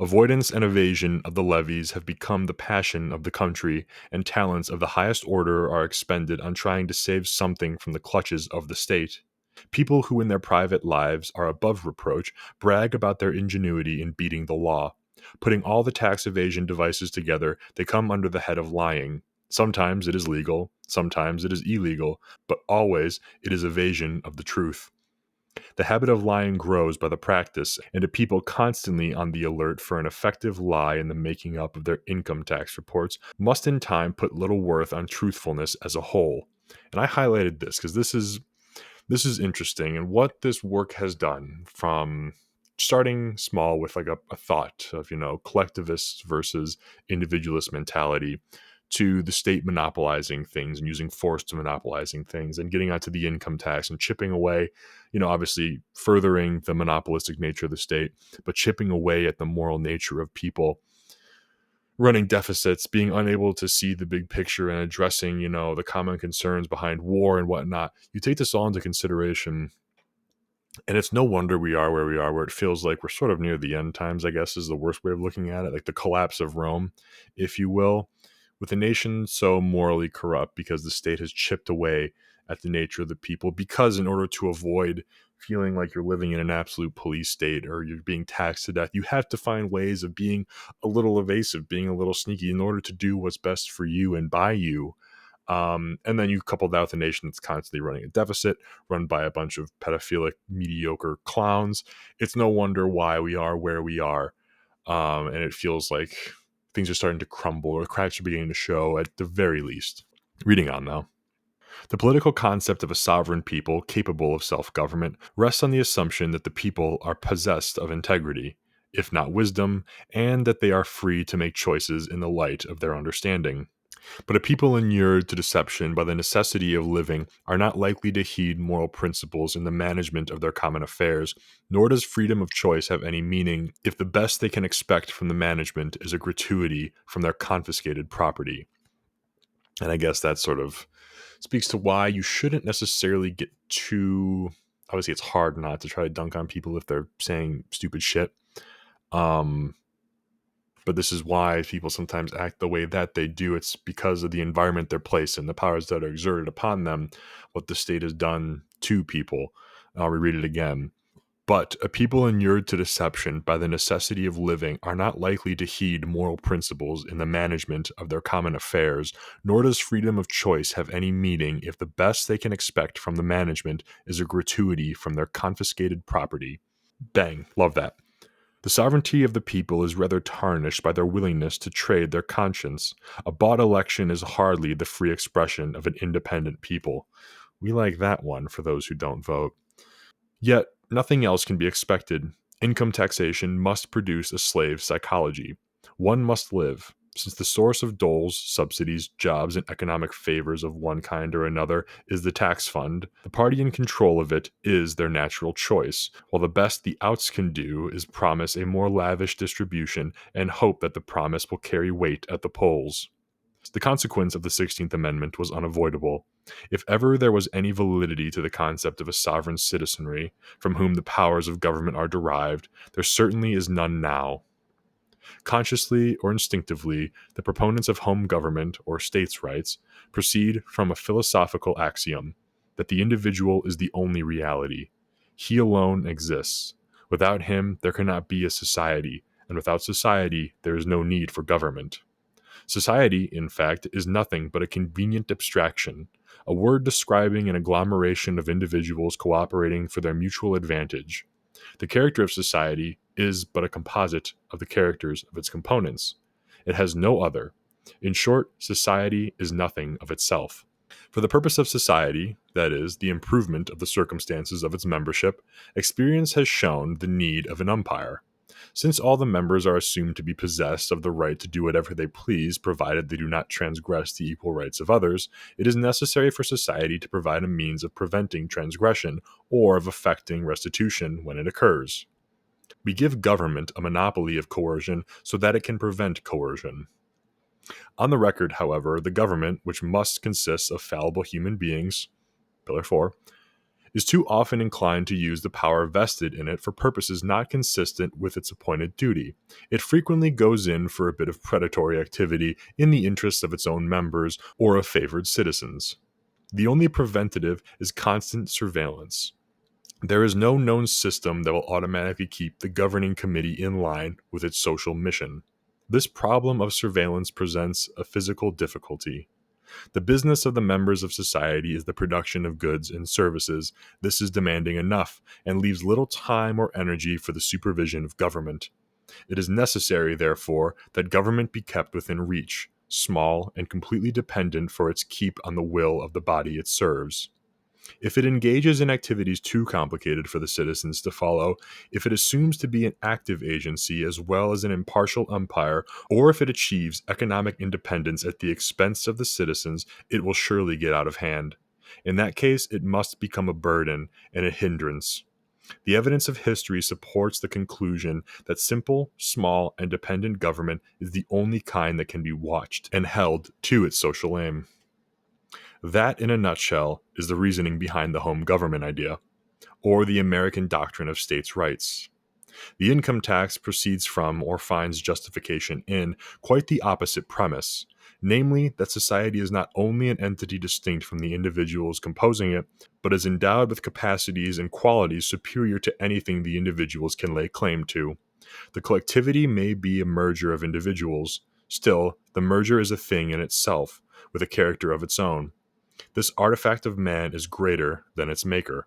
Avoidance and evasion of the levies have become the passion of the country, and talents of the highest order are expended on trying to save something from the clutches of the state. People who in their private lives are above reproach brag about their ingenuity in beating the law. Putting all the tax evasion devices together, they come under the head of lying. Sometimes it is legal, sometimes it is illegal, but always it is evasion of the truth. The habit of lying grows by the practice, and a people constantly on the alert for an effective lie in the making up of their income tax reports must in time put little worth on truthfulness as a whole. And I highlighted this because this is interesting, and what this work has done from starting small with like a thought of collectivist versus individualist mentality to the state monopolizing things and using force to monopolizing things and getting onto the income tax and chipping away, obviously furthering the monopolistic nature of the state, but chipping away at the moral nature of people, running deficits, being unable to see the big picture and addressing, the common concerns behind war and whatnot. You take this all into consideration, and it's no wonder we are, where it feels like we're sort of near the end times, I guess is the worst way of looking at it, like the collapse of Rome, if you will, with a nation so morally corrupt because the state has chipped away at the nature of the people, because in order to avoid feeling like you're living in an absolute police state or you're being taxed to death, you have to find ways of being a little evasive, being a little sneaky in order to do what's best for you and by you. And then you couple that with a nation that's constantly running a deficit, run by a bunch of pedophilic, mediocre clowns. It's no wonder why we are where we are. And it feels like things are starting to crumble, or cracks are beginning to show at the very least. Reading on now. The political concept of a sovereign people capable of self-government rests on the assumption that the people are possessed of integrity, if not wisdom, and that they are free to make choices in the light of their understanding. But a people inured to deception by the necessity of living are not likely to heed moral principles in the management of their common affairs, nor does freedom of choice have any meaning if the best they can expect from the management is a gratuity from their confiscated property. And I guess that sort of speaks to why you shouldn't necessarily get too... Obviously, it's hard not to try to dunk on people if they're saying stupid shit. But this is why people sometimes act the way that they do. It's because of the environment they're placed in, the powers that are exerted upon them, what the state has done to people. I'll reread it again. But a people inured to deception by the necessity of living are not likely to heed moral principles in the management of their common affairs, nor does freedom of choice have any meaning if the best they can expect from the management is a gratuity from their confiscated property. Bang. Love that. The sovereignty of the people is rather tarnished by their willingness to trade their conscience. A bought election is hardly the free expression of an independent people. We like that one for those who don't vote. Yet, nothing else can be expected. Income taxation must produce a slave psychology. One must live. Since the source of doles, subsidies, jobs, and economic favors of one kind or another is the tax fund, the party in control of it is their natural choice, while the best the outs can do is promise a more lavish distribution and hope that the promise will carry weight at the polls. The consequence of the 16th Amendment was unavoidable. If ever there was any validity to the concept of a sovereign citizenry, from whom the powers of government are derived, there certainly is none now. Consciously or instinctively, the proponents of home government or states' rights proceed from a philosophical axiom that the individual is the only reality. He alone exists. Without him, there cannot be a society, and without society, there is no need for government. Society, in fact, is nothing but a convenient abstraction, a word describing an agglomeration of individuals cooperating for their mutual advantage. The character of society is but a composite of the characters of its components. It has no other. In short, society is nothing of itself. For the purpose of society, that is, the improvement of the circumstances of its membership, experience has shown the need of an umpire. Since all the members are assumed to be possessed of the right to do whatever they please, provided they do not transgress the equal rights of others, it is necessary for society to provide a means of preventing transgression or of effecting restitution when it occurs. We give government a monopoly of coercion so that it can prevent coercion. On the record, however, the government, which must consist of fallible human beings, Pillar 4, is too often inclined to use the power vested in it for purposes not consistent with its appointed duty. It frequently goes in for a bit of predatory activity in the interests of its own members or of favored citizens. The only preventative is constant surveillance. There is no known system that will automatically keep the governing committee in line with its social mission. This problem of surveillance presents a physical difficulty. The business of the members of society is the production of goods and services. This is demanding enough and leaves little time or energy for the supervision of government. It is necessary, therefore, that government be kept within reach, small and completely dependent for its keep on the will of the body it serves. If it engages in activities too complicated for the citizens to follow, if it assumes to be an active agency as well as an impartial umpire, or if it achieves economic independence at the expense of the citizens, it will surely get out of hand. In that case, it must become a burden and a hindrance. The evidence of history supports the conclusion that simple, small, and dependent government is the only kind that can be watched and held to its social aim. That, in a nutshell, is the reasoning behind the home government idea, or the American doctrine of states' rights. The income tax proceeds from or finds justification in quite the opposite premise, namely that society is not only an entity distinct from the individuals composing it, but is endowed with capacities and qualities superior to anything the individuals can lay claim to. The collectivity may be a merger of individuals. Still, the merger is a thing in itself, with a character of its own. This artifact of man is greater than its maker.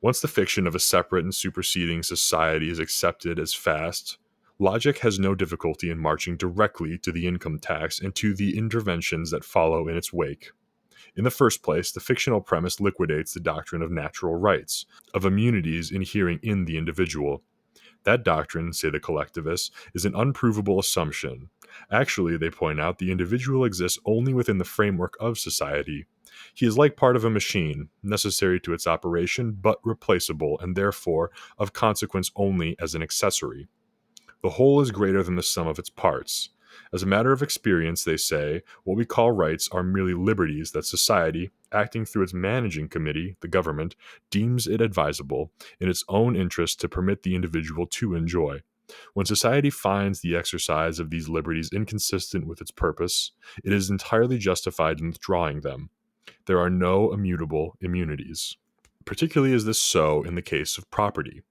Once the fiction of a separate and superseding society is accepted as fast, logic has no difficulty in marching directly to the income tax and to the interventions that follow in its wake. In the first place, the fictional premise liquidates the doctrine of natural rights, of immunities inhering in the individual. That doctrine, say the collectivists, is an unprovable assumption. Actually, they point out, the individual exists only within the framework of society. He is like part of a machine, necessary to its operation, but replaceable, and therefore of consequence only as an accessory. The whole is greater than the sum of its parts. As a matter of experience, they say, what we call rights are merely liberties that society, acting through its managing committee, the government, deems it advisable, in its own interest, to permit the individual to enjoy. When society finds the exercise of these liberties inconsistent with its purpose, it is entirely justified in withdrawing them. There are no immutable immunities. Particularly is this so in the case of property.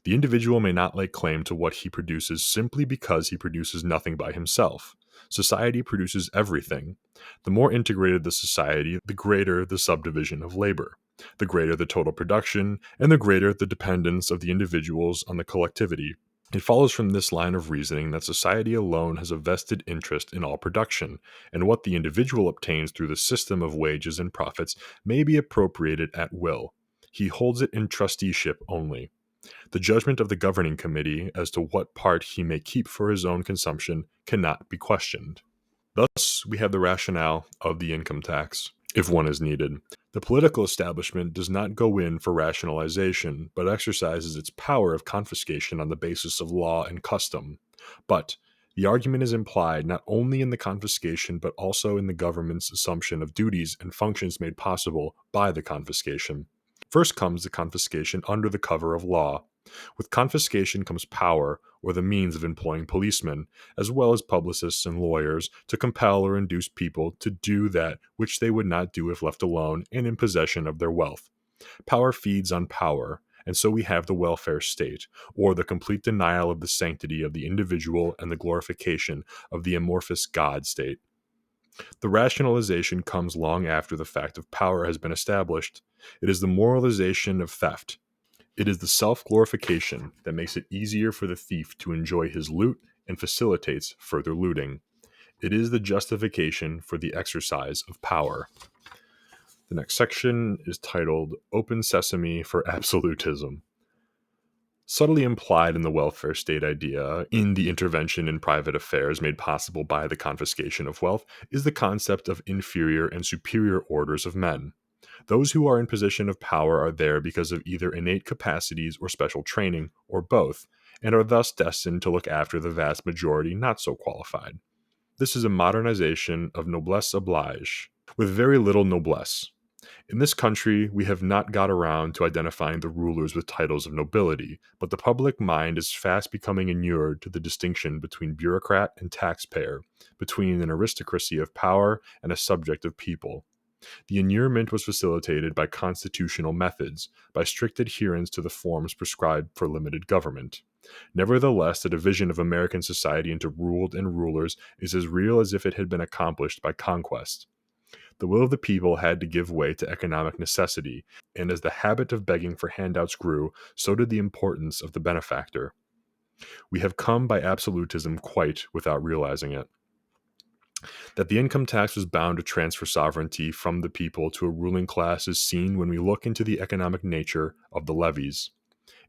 The individual may not lay claim to what he produces simply because he produces nothing by himself. Society produces everything. The more integrated the society, the greater the subdivision of labor, the greater the total production, and the greater the dependence of the individuals on the collectivity. It follows from this line of reasoning that society alone has a vested interest in all production, and what the individual obtains through the system of wages and profits may be appropriated at will. He holds it in trusteeship only. The judgment of the governing committee as to what part he may keep for his own consumption cannot be questioned. Thus, we have the rationale of the income tax, if one is needed. The political establishment does not go in for rationalization, but exercises its power of confiscation on the basis of law and custom. But the argument is implied not only in the confiscation, but also in the government's assumption of duties and functions made possible by the confiscation. First comes the confiscation under the cover of law. With confiscation comes power, or the means of employing policemen, as well as publicists and lawyers, to compel or induce people to do that which they would not do if left alone and in possession of their wealth. Power feeds on power, and so we have the welfare state, or the complete denial of the sanctity of the individual and the glorification of the amorphous God state. The rationalization comes long after the fact of power has been established. It is the moralization of theft. It is the self-glorification that makes it easier for the thief to enjoy his loot and facilitates further looting. It is the justification for the exercise of power. The next section is titled Open Sesame for Absolutism. Subtly implied in the welfare state idea, in the intervention in private affairs made possible by the confiscation of wealth, is the concept of inferior and superior orders of men. Those who are in position of power are there because of either innate capacities or special training, or both, and are thus destined to look after the vast majority not so qualified. This is a modernization of noblesse oblige, with very little noblesse. In this country, we have not got around to identifying the rulers with titles of nobility, but the public mind is fast becoming inured to the distinction between bureaucrat and taxpayer, between an aristocracy of power and a subject of people. The inurement was facilitated by constitutional methods, by strict adherence to the forms prescribed for limited government. Nevertheless, the division of American society into ruled and rulers is as real as if it had been accomplished by conquest. The will of the people had to give way to economic necessity, and as the habit of begging for handouts grew, so did the importance of the benefactor. We have come by absolutism quite without realizing it. That the income tax was bound to transfer sovereignty from the people to a ruling class is seen when we look into the economic nature of the levies.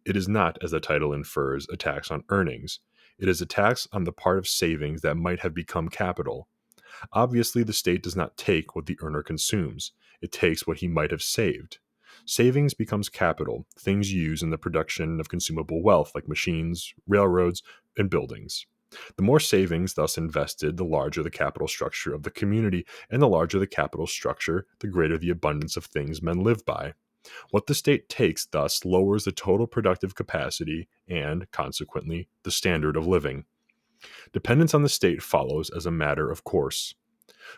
It is not, as the title infers, a tax on earnings. It is a tax on the part of savings that might have become capital. Obviously, the state does not take what the earner consumes. It takes what he might have saved. Savings becomes capital, things used in the production of consumable wealth like machines, railroads, and buildings. The more savings thus invested, the larger the capital structure of the community, and the larger the capital structure, the greater the abundance of things men live by. What the state takes thus lowers the total productive capacity and, consequently, the standard of living. Dependence on the state follows as a matter of course.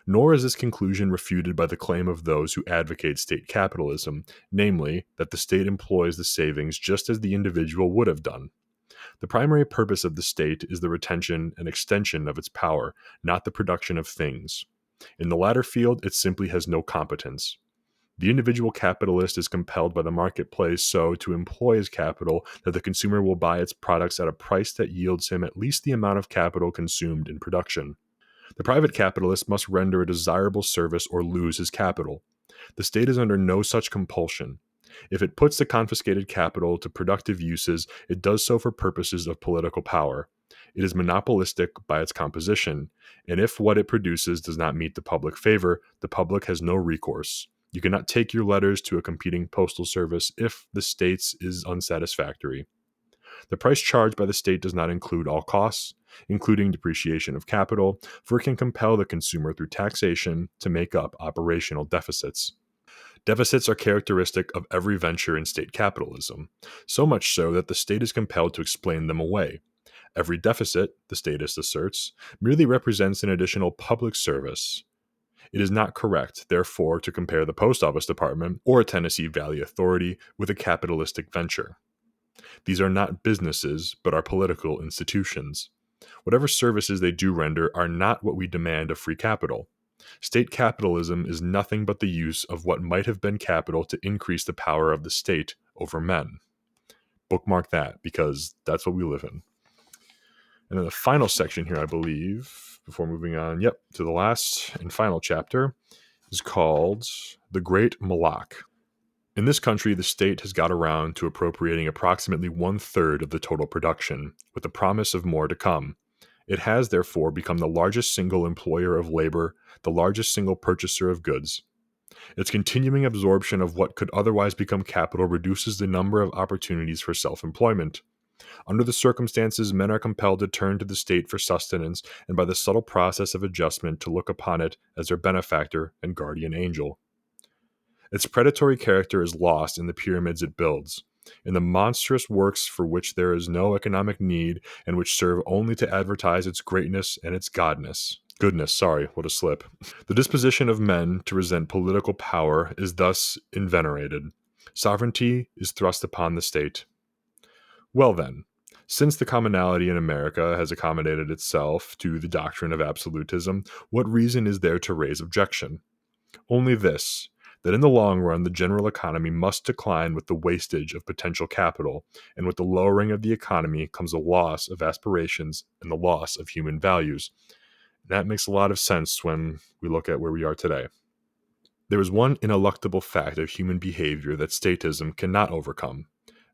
Nor is this conclusion refuted by the claim of those who advocate state capitalism, namely, that the state employs the savings just as the individual would have done. The primary purpose of the state is the retention and extension of its power, not the production of things. In the latter field, it simply has no competence. The individual capitalist is compelled by the marketplace so to employ his capital that the consumer will buy its products at a price that yields him at least the amount of capital consumed in production. The private capitalist must render a desirable service or lose his capital. The state is under no such compulsion. If it puts the confiscated capital to productive uses, it does so for purposes of political power. It is monopolistic by its composition, and if what it produces does not meet the public favor, the public has no recourse. You cannot take your letters to a competing postal service if the state's is unsatisfactory. The price charged by the state does not include all costs, including depreciation of capital, for it can compel the consumer through taxation to make up operational deficits. Deficits are characteristic of every venture in state capitalism, so much so that the state is compelled to explain them away. Every deficit, the statist asserts, merely represents an additional public service. It is not correct, therefore, to compare the Post Office Department or a Tennessee Valley Authority with a capitalistic venture. These are not businesses, but are political institutions. Whatever services they do render are not what we demand of free capital. State capitalism is nothing but the use of what might have been capital to increase the power of the state over men. Bookmark that, because that's what we live in. And then the final section here, I believe, before moving on, to the last and final chapter, is called The Great Malak. In this country, the state has got around to appropriating approximately 1/3 of the total production, with the promise of more to come. It has, therefore, become the largest single employer of labor, the largest single purchaser of goods. Its continuing absorption of what could otherwise become capital reduces the number of opportunities for self-employment. Under the circumstances, men are compelled to turn to the state for sustenance, and by the subtle process of adjustment to look upon it as their benefactor and guardian angel. Its predatory character is lost in the pyramids it builds, in the monstrous works for which there is no economic need and which serve only to advertise its greatness and its goodness, what a slip. The disposition of men to resent political power is thus invenerated. Sovereignty is thrust upon the state. Well then, since the commonalty in America has accommodated itself to the doctrine of absolutism, what reason is there to raise objection? Only this, that in the long run the general economy must decline with the wastage of potential capital, and with the lowering of the economy comes a loss of aspirations and the loss of human values. That makes a lot of sense when we look at where we are today. There is one ineluctable fact of human behavior that statism cannot overcome.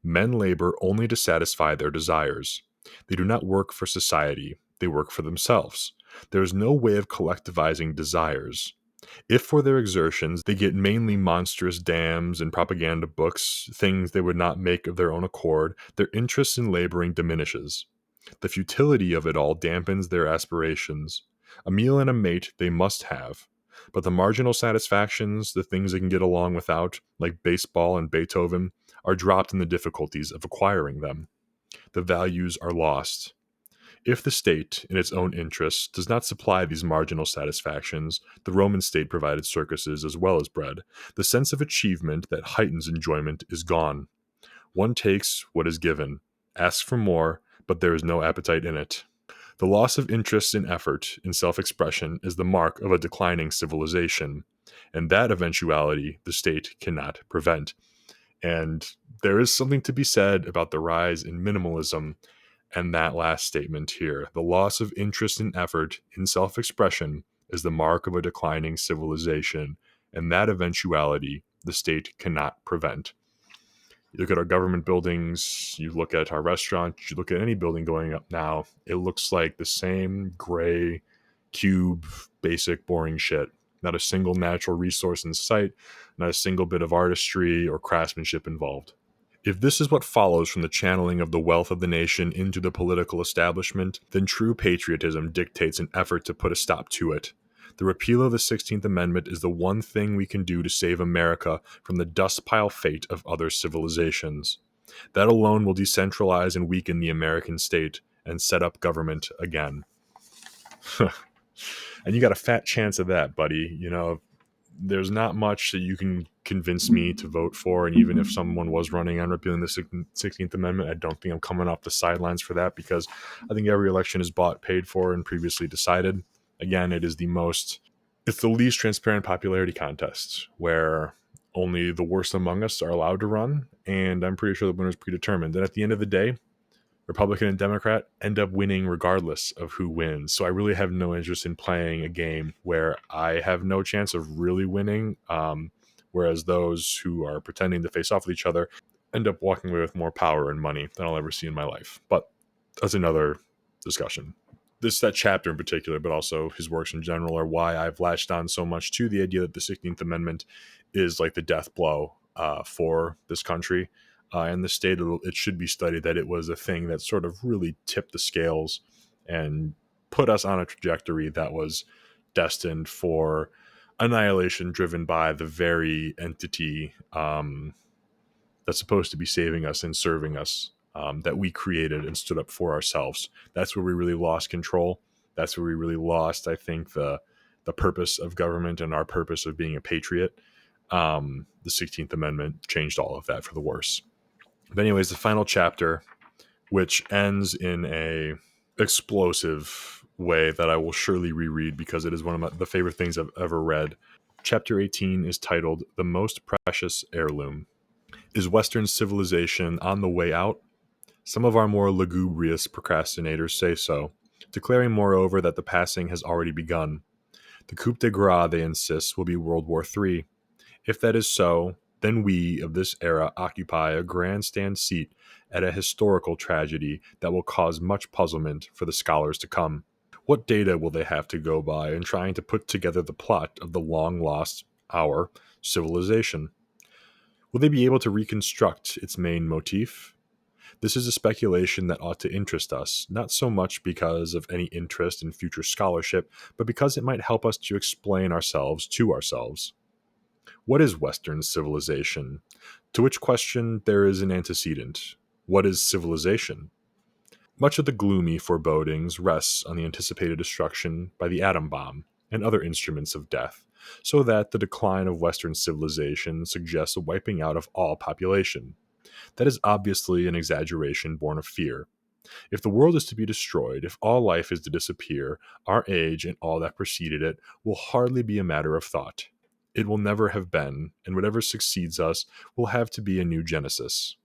Men labor only to satisfy their desires. They do not work for society, they work for themselves. There is no way of collectivizing desires. If for their exertions they get mainly monstrous dams and propaganda books, things they would not make of their own accord, their interest in laboring diminishes. The futility of it all dampens their aspirations. A meal and a mate they must have. But the marginal satisfactions, the things they can get along without, like baseball and Beethoven, are dropped in the difficulties of acquiring them. The values are lost. If the state, in its own interests, does not supply these marginal satisfactions, the Roman state provided circuses as well as bread. The sense of achievement that heightens enjoyment is gone. One takes what is given, asks for more, but there is no appetite in it. The loss of interest in effort, in self-expression, is the mark of a declining civilization, and that eventuality the state cannot prevent. And there is something to be said about the rise in minimalism and that last statement here. The loss of interest in effort, in self-expression, is the mark of a declining civilization, and that eventuality the state cannot prevent. You look at our government buildings, you look at our restaurants, you look at any building going up now, it looks like the same gray, cube, basic, boring shit. Not a single natural resource in sight, not a single bit of artistry or craftsmanship involved. If this is what follows from the channeling of the wealth of the nation into the political establishment, then true patriotism dictates an effort to put a stop to it. The repeal of the 16th Amendment is the one thing we can do to save America from the dust pile fate of other civilizations. That alone will decentralize and weaken the American state and set up government again. And you got a fat chance of that, buddy. You know, there's not much that you can convince me to vote for, and even if someone was running on repealing the 16th Amendment, I don't think I'm coming off the sidelines for that, because I think every election is bought, paid for, and previously decided. Again, it's the least transparent popularity contest, where only the worst among us are allowed to run, and I'm pretty sure the winner is predetermined. And at the end of the day, Republican and Democrat end up winning regardless of who wins. So I really have no interest in playing a game where I have no chance of really winning, whereas those who are pretending to face off with each other end up walking away with more power and money than I'll ever see in my life. But that's another discussion. That chapter in particular, but also his works in general, are why I've latched on so much to the idea that the 16th Amendment is like the death blow for this country. And the state, it should be studied that it was a thing that sort of really tipped the scales and put us on a trajectory that was destined for annihilation, driven by the very entity that's supposed to be saving us and serving us, that we created and stood up for ourselves. That's where we really lost control. That's where we really lost, I think, the purpose of government and our purpose of being a patriot. The 16th Amendment changed all of that for the worse. But anyways, the final chapter, which ends in a explosive way that I will surely reread because it is one of the favorite things I've ever read. Chapter 18 is titled The Most Precious Heirloom. Is Western civilization on the way out? Some of our more lugubrious procrastinators say so, declaring moreover that the passing has already begun. The coup de grace, they insist, will be World War III. If that is so, then we of this era occupy a grandstand seat at a historical tragedy that will cause much puzzlement for the scholars to come. What data will they have to go by in trying to put together the plot of the long lost our civilization? Will they be able to reconstruct its main motif? This is a speculation that ought to interest us, not so much because of any interest in future scholarship, but because it might help us to explain ourselves to ourselves. What is Western civilization? To which question there is an antecedent. What is civilization? Much of the gloomy forebodings rests on the anticipated destruction by the atom bomb and other instruments of death, so that the decline of Western civilization suggests a wiping out of all population. That is obviously an exaggeration born of fear. If the world is to be destroyed, if all life is to disappear, our age and all that preceded it will hardly be a matter of thought. It will never have been, and whatever succeeds us will have to be a new genesis.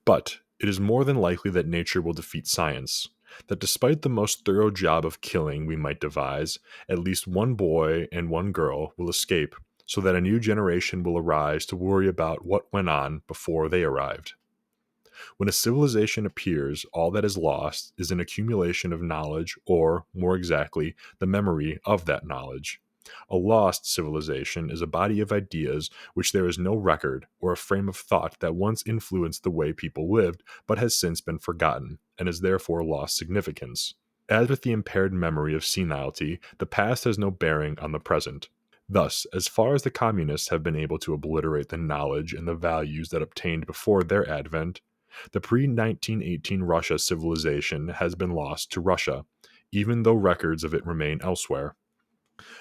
But it is more than likely that nature will defeat science, that despite the most thorough job of killing we might devise, at least one boy and one girl will escape, so that a new generation will arise to worry about what went on before they arrived. When a civilization appears, all that is lost is an accumulation of knowledge, or, more exactly, the memory of that knowledge. A lost civilization is a body of ideas which there is no record, or a frame of thought that once influenced the way people lived, but has since been forgotten, and has therefore lost significance. As with the impaired memory of senility, the past has no bearing on the present. Thus, as far as the communists have been able to obliterate the knowledge and the values that obtained before their advent, the pre-1918 Russia civilization has been lost to Russia, even though records of it remain elsewhere.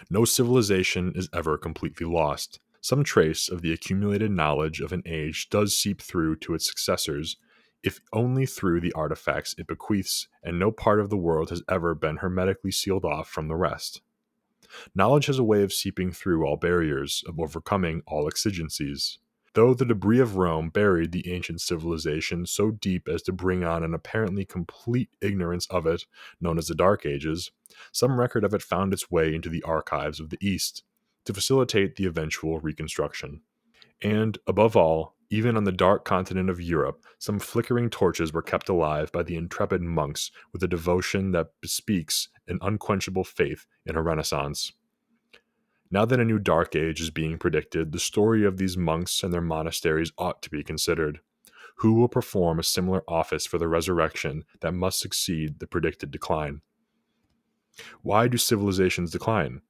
No civilization is ever completely lost. Some trace of the accumulated knowledge of an age does seep through to its successors, if only through the artifacts it bequeaths, and no part of the world has ever been hermetically sealed off from the rest. Knowledge has a way of seeping through all barriers, of overcoming all exigencies. Though the debris of Rome buried the ancient civilization so deep as to bring on an apparently complete ignorance of it, known as the Dark Ages, some record of it found its way into the archives of the East, to facilitate the eventual reconstruction. And, above all, even on the dark continent of Europe, some flickering torches were kept alive by the intrepid monks with a devotion that bespeaks an unquenchable faith in a renaissance. Now that a new dark age is being predicted, the story of these monks and their monasteries ought to be considered. Who will perform a similar office for the resurrection that must succeed the predicted decline? Why do civilizations decline?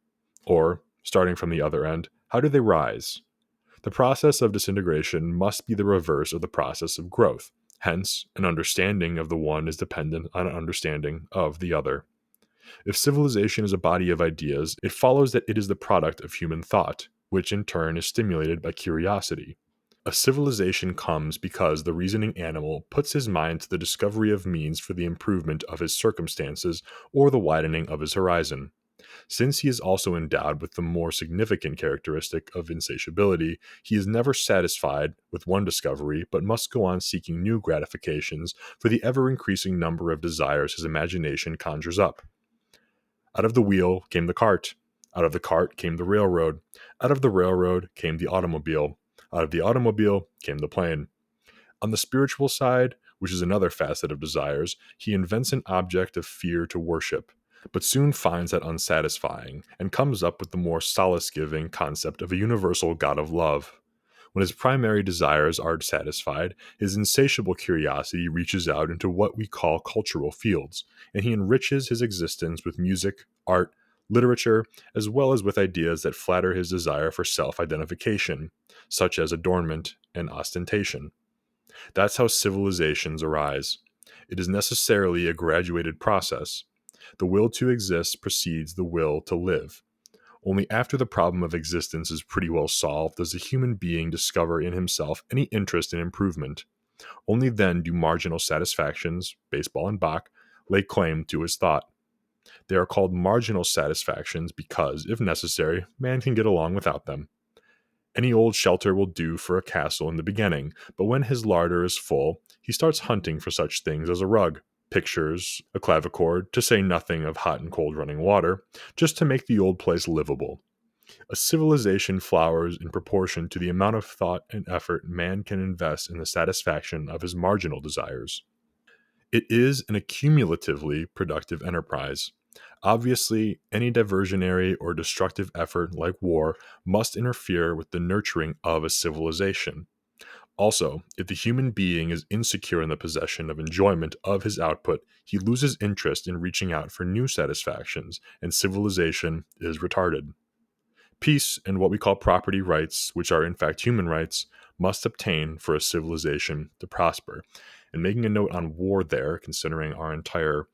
Or, starting from the other end, how do they rise? The process of disintegration must be the reverse of the process of growth. Hence, an understanding of the one is dependent on an understanding of the other. If civilization is a body of ideas, it follows that it is the product of human thought, which in turn is stimulated by curiosity. A civilization comes because the reasoning animal puts his mind to the discovery of means for the improvement of his circumstances or the widening of his horizon. Since he is also endowed with the more significant characteristic of insatiability, he is never satisfied with one discovery, but must go on seeking new gratifications for the ever-increasing number of desires his imagination conjures up. Out of the wheel came the cart. Out of the cart came the railroad. Out of the railroad came the automobile. Out of the automobile came the plane. On the spiritual side, which is another facet of desires, he invents an object of fear to worship, but soon finds that unsatisfying, and comes up with the more solace-giving concept of a universal God of love. When his primary desires are satisfied, his insatiable curiosity reaches out into what we call cultural fields, and he enriches his existence with music, art, literature, as well as with ideas that flatter his desire for self-identification, such as adornment and ostentation. That's how civilizations arise. It is necessarily a graduated process. The will to exist precedes the will to live. Only after the problem of existence is pretty well solved does a human being discover in himself any interest in improvement. Only then do marginal satisfactions, baseball and Bach, lay claim to his thought. They are called marginal satisfactions because, if necessary, man can get along without them. Any old shelter will do for a castle in the beginning, but when his larder is full, he starts hunting for such things as a rug, pictures, a clavichord, to say nothing of hot and cold running water, just to make the old place livable. A civilization flowers in proportion to the amount of thought and effort man can invest in the satisfaction of his marginal desires. It is an accumulatively productive enterprise. Obviously, any diversionary or destructive effort like war must interfere with the nurturing of a civilization. Also, if the human being is insecure in the possession of enjoyment of his output, he loses interest in reaching out for new satisfactions, and civilization is retarded. Peace and what we call property rights, which are in fact human rights, must obtain for a civilization to prosper. And making a note on war there, considering our entire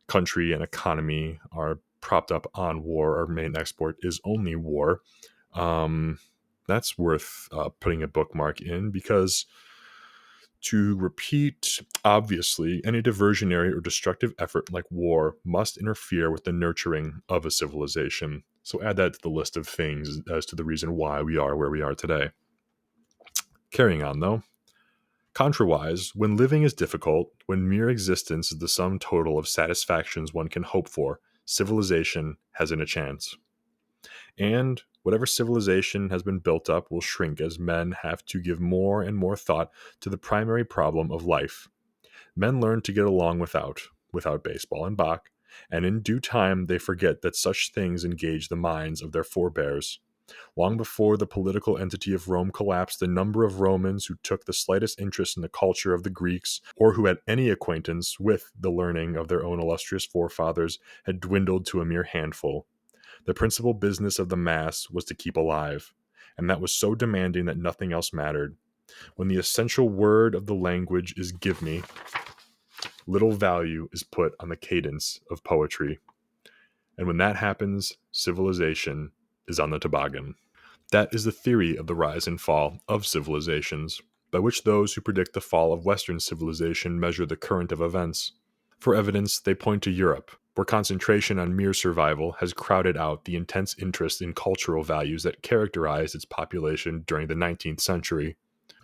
country and economy are propped up on war, our main export is only war. That's worth putting a bookmark in, because to repeat, obviously, any diversionary or destructive effort like war must interfere with the nurturing of a civilization. So add that to the list of things as to the reason why we are where we are today. Carrying on, though. Contrawise, when living is difficult, when mere existence is the sum total of satisfactions one can hope for, civilization hasn't a chance. And whatever civilization has been built up will shrink as men have to give more and more thought to the primary problem of life. Men learn to get along without baseball and Bach, and in due time they forget that such things engage the minds of their forebears. Long before the political entity of Rome collapsed, the number of Romans who took the slightest interest in the culture of the Greeks, or who had any acquaintance with the learning of their own illustrious forefathers, had dwindled to a mere handful. The principal business of the mass was to keep alive, and that was so demanding that nothing else mattered. When the essential word of the language is give me, little value is put on the cadence of poetry. And when that happens, civilization is on the toboggan. That is the theory of the rise and fall of civilizations, by which those who predict the fall of Western civilization measure the current of events. For evidence, they point to Europe, where concentration on mere survival has crowded out the intense interest in cultural values that characterized its population during the 19th century.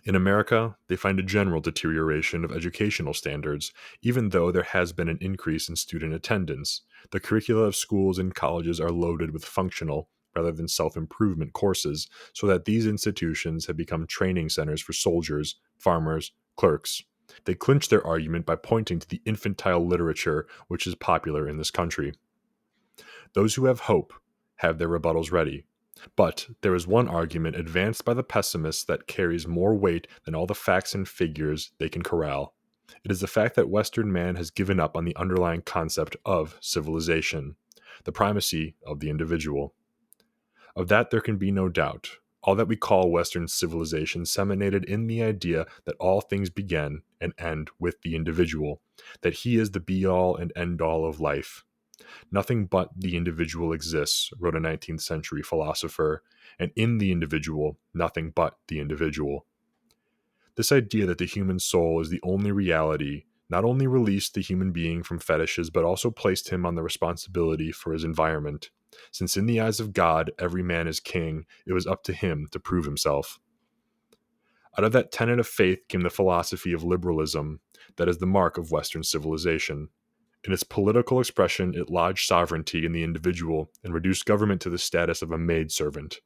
In America, they find a general deterioration of educational standards, even though there has been an increase in student attendance. The curricula of schools and colleges are loaded with functional, rather than self-improvement courses, so that these institutions have become training centers for soldiers, farmers, clerks. They clinch their argument by pointing to the infantile literature which is popular in this country. Those who have hope have their rebuttals ready. But there is one argument advanced by the pessimists that carries more weight than all the facts and figures they can corral. It is the fact that Western man has given up on the underlying concept of civilization, the primacy of the individual. Of that there can be no doubt. All that we call Western civilization seminated in the idea that all things begin and end with the individual, that he is the be-all and end-all of life. Nothing but the individual exists, wrote a 19th century philosopher, and in the individual, nothing but the individual. This idea that the human soul is the only reality not only released the human being from fetishes, but also placed him on the responsibility for his environment. Since in the eyes of God, every man is king, it was up to him to prove himself. Out of that tenet of faith came the philosophy of liberalism, that is the mark of Western civilization. In its political expression, it lodged sovereignty in the individual and reduced government to the status of a maidservant.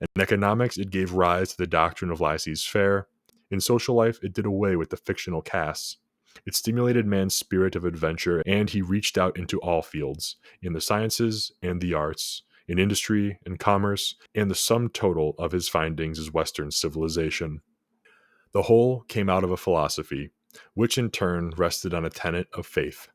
In economics, it gave rise to the doctrine of laissez-faire. In social life, it did away with the fictional castes. It stimulated man's spirit of adventure, and he reached out into all fields, in the sciences and the arts, in industry and commerce, and the sum total of his findings is Western civilization. The whole came out of a philosophy, which in turn rested on a tenet of faith.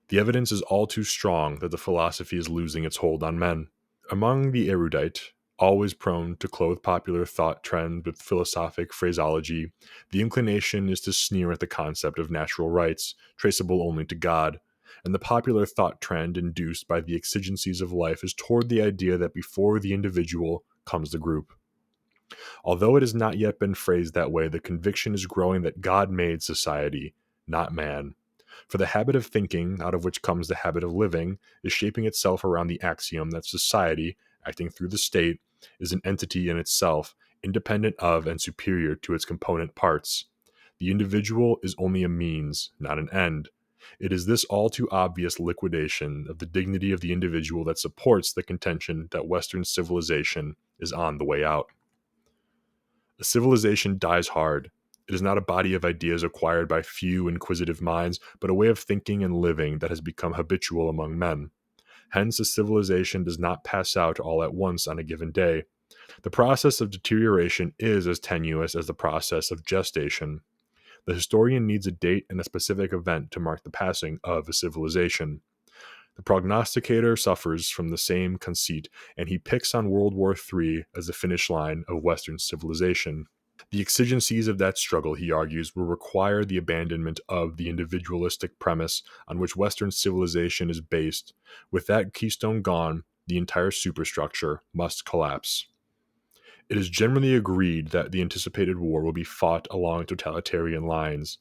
The evidence is all too strong that the philosophy is losing its hold on men. Among the erudite, always prone to clothe popular thought trend with philosophic phraseology, the inclination is to sneer at the concept of natural rights, traceable only to God, and the popular thought trend induced by the exigencies of life is toward the idea that before the individual comes the group. Although it has not yet been phrased that way, the conviction is growing that God made society, not man. For the habit of thinking, out of which comes the habit of living, is shaping itself around the axiom that society, acting through the state, is an entity in itself, independent of and superior to its component parts. The individual is only a means, not an end. It is this all too obvious liquidation of the dignity of the individual that supports the contention that Western civilization is on the way out. A civilization dies hard. It is not a body of ideas acquired by few inquisitive minds, but a way of thinking and living that has become habitual among men. Hence, a civilization does not pass out all at once on a given day. The process of deterioration is as tenuous as the process of gestation. The historian needs a date and a specific event to mark the passing of a civilization. The prognosticator suffers from the same conceit, and he picks on World War III as the finish line of Western civilization. The exigencies of that struggle, he argues, will require the abandonment of the individualistic premise on which Western civilization is based. With that keystone gone, the entire superstructure must collapse. It is generally agreed that the anticipated war will be fought along totalitarian lines.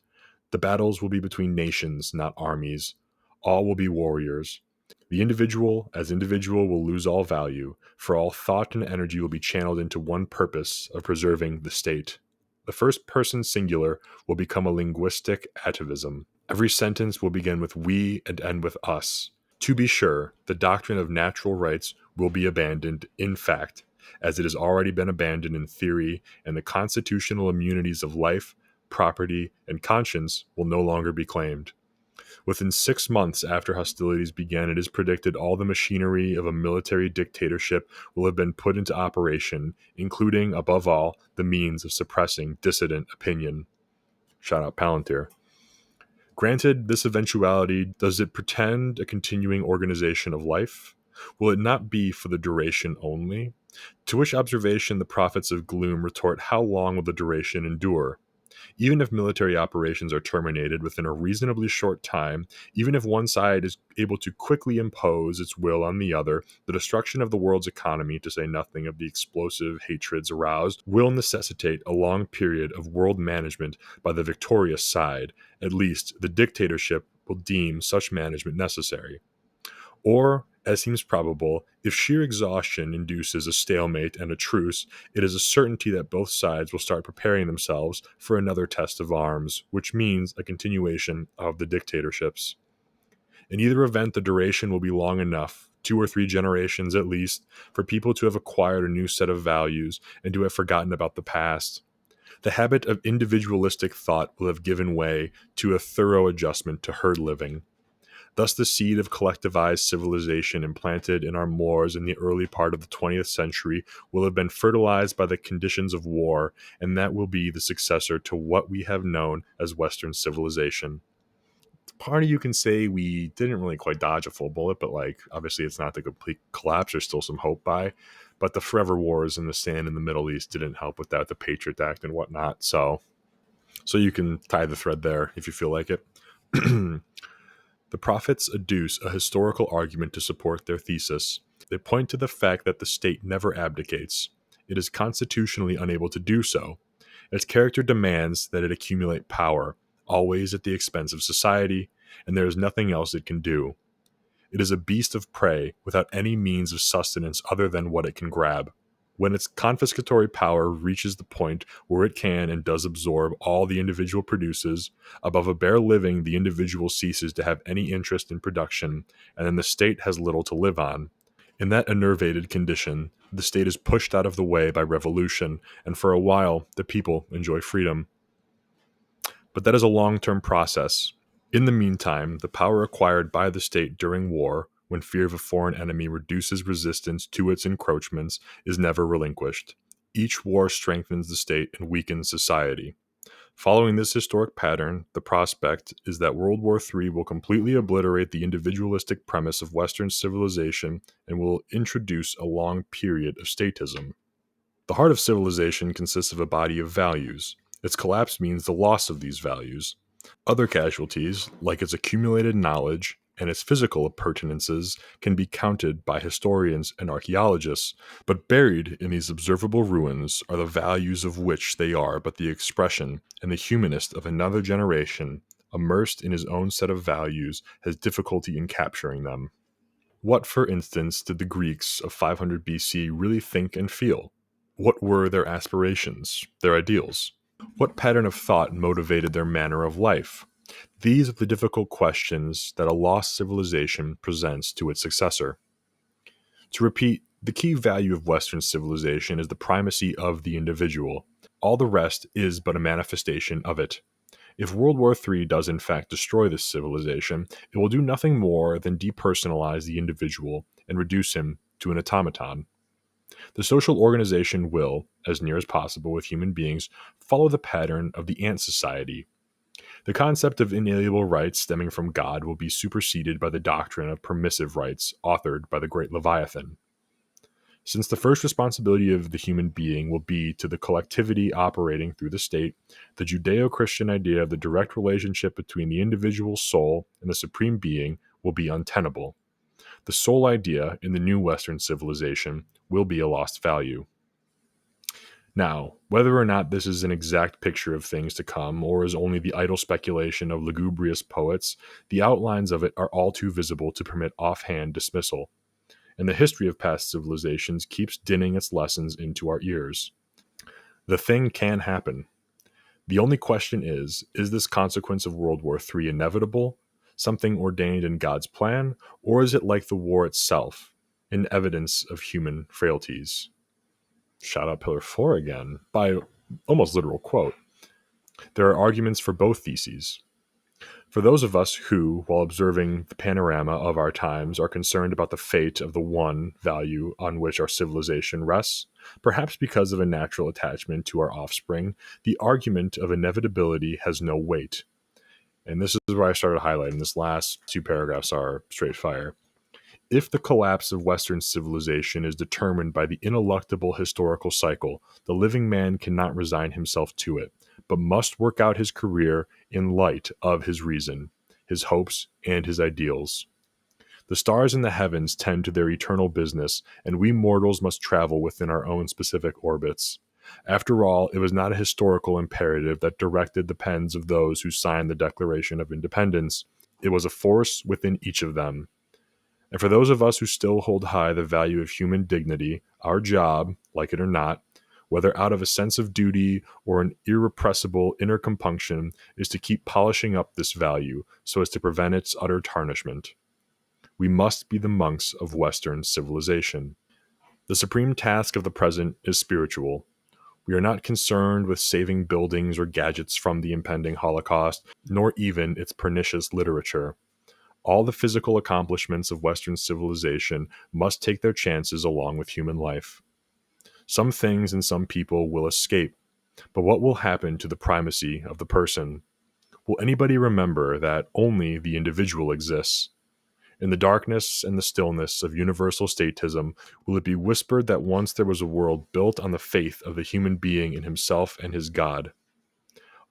The battles will be between nations, not armies. All will be warriors. The individual, as individual, will lose all value, for all thought and energy will be channeled into one purpose of preserving the state. The first person singular will become a linguistic atavism. Every sentence will begin with we and end with us. To be sure, the doctrine of natural rights will be abandoned in fact, as it has already been abandoned in theory, and the constitutional immunities of life, property, and conscience will no longer be claimed. Within 6 months after hostilities began, it is predicted all the machinery of a military dictatorship will have been put into operation, including, above all, the means of suppressing dissident opinion. Shout out Palantir. Granted this eventuality, does it pretend a continuing organization of life? Will it not be for the duration only? To which observation the prophets of gloom retort, how long will the duration endure? Even if military operations are terminated within a reasonably short time, even if one side is able to quickly impose its will on the other, the destruction of the world's economy, to say nothing of the explosive hatreds aroused, will necessitate a long period of world management by the victorious side. At least, the dictatorship will deem such management necessary. Or, as seems probable, if sheer exhaustion induces a stalemate and a truce, it is a certainty that both sides will start preparing themselves for another test of arms, which means a continuation of the dictatorships. In either event, the duration will be long enough, 2 or 3 generations at least, for people to have acquired a new set of values and to have forgotten about the past. The habit of individualistic thought will have given way to a thorough adjustment to herd living. Thus, the seed of collectivized civilization implanted in our moors in the early part of the 20th century will have been fertilized by the conditions of war, and that will be the successor to what we have known as Western civilization. Part of you can say we didn't really quite dodge a full bullet, but obviously it's not the complete collapse. There's still some hope by. But the forever wars in the stand in the Middle East didn't help with that, the Patriot Act and whatnot. So you can tie the thread there if you feel like it. The prophets adduce a historical argument to support their thesis. They point to the fact that the state never abdicates. It is constitutionally unable to do so. Its character demands that it accumulate power, always at the expense of society, and there is nothing else it can do. It is a beast of prey without any means of sustenance other than what it can grab. When its confiscatory power reaches the point where it can and does absorb all the individual produces, above a bare living the individual ceases to have any interest in production, and then the state has little to live on. In that enervated condition, the state is pushed out of the way by revolution, and for a while the people enjoy freedom. But that is a long-term process. In the meantime, the power acquired by the state during war, when fear of a foreign enemy reduces resistance to its encroachments, is never relinquished. Each war strengthens the state and weakens society. Following this historic pattern, the prospect is that World War III will completely obliterate the individualistic premise of Western civilization and will introduce a long period of statism. The heart of civilization consists of a body of values. Its collapse means the loss of these values. Other casualties, like its accumulated knowledge and its physical appurtenances, can be counted by historians and archaeologists, but buried in these observable ruins are the values of which they are but the expression, and the humanist of another generation, immersed in his own set of values, has difficulty in capturing them. What, for instance, did the Greeks of 500 BC really think and feel? What were their aspirations, their ideals? What pattern of thought motivated their manner of life? These are the difficult questions that a lost civilization presents to its successor. To repeat, the key value of Western civilization is the primacy of the individual. All the rest is but a manifestation of it. If World War III does in fact destroy this civilization, it will do nothing more than depersonalize the individual and reduce him to an automaton. The social organization will, as near as possible with human beings, follow the pattern of the ant society. The concept of inalienable rights stemming from God will be superseded by the doctrine of permissive rights authored by the great Leviathan. Since the first responsibility of the human being will be to the collectivity operating through the state, the Judeo-Christian idea of the direct relationship between the individual soul and the supreme being will be untenable. The soul idea in the new Western civilization will be a lost value. Now, whether or not this is an exact picture of things to come or is only the idle speculation of lugubrious poets, the outlines of it are all too visible to permit offhand dismissal, and the history of past civilizations keeps dinning its lessons into our ears. The thing can happen. The only question is this consequence of World War III inevitable, something ordained in God's plan, or is it like the war itself, an evidence of human frailties? Shout out Pillar 4 again, by almost literal quote. There are arguments for both theses. For those of us who, while observing the panorama of our times, are concerned about the fate of the one value on which our civilization rests, perhaps because of a natural attachment to our offspring, the argument of inevitability has no weight. And this is where I started highlighting. This last two paragraphs are straight fire. If the collapse of Western civilization is determined by the ineluctable historical cycle, the living man cannot resign himself to it, but must work out his career in light of his reason, his hopes, and his ideals. The stars in the heavens tend to their eternal business, and we mortals must travel within our own specific orbits. After all, it was not a historical imperative that directed the pens of those who signed the Declaration of Independence. It was a force within each of them. And for those of us who still hold high the value of human dignity, our job, like it or not, whether out of a sense of duty or an irrepressible inner compunction, is to keep polishing up this value so as to prevent its utter tarnishment. We must be the monks of Western civilization. The supreme task of the present is spiritual. We are not concerned with saving buildings or gadgets from the impending Holocaust, nor even its pernicious literature. All the physical accomplishments of Western civilization must take their chances along with human life. Some things and some people will escape, but what will happen to the primacy of the person? Will anybody remember that only the individual exists? In the darkness and the stillness of universal statism, will it be whispered that once there was a world built on the faith of the human being in himself and his God?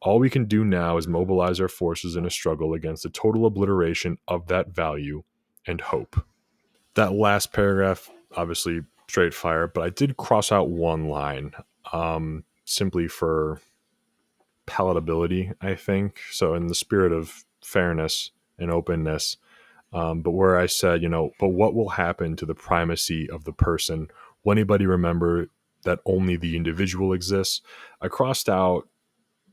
All we can do now is mobilize our forces in a struggle against the total obliteration of that value and hope. That last paragraph, obviously straight fire, but I did cross out one line simply for palatability, I think. So in the spirit of fairness and openness, but where I said, but what will happen to the primacy of the person? Will anybody remember that only the individual exists? I crossed out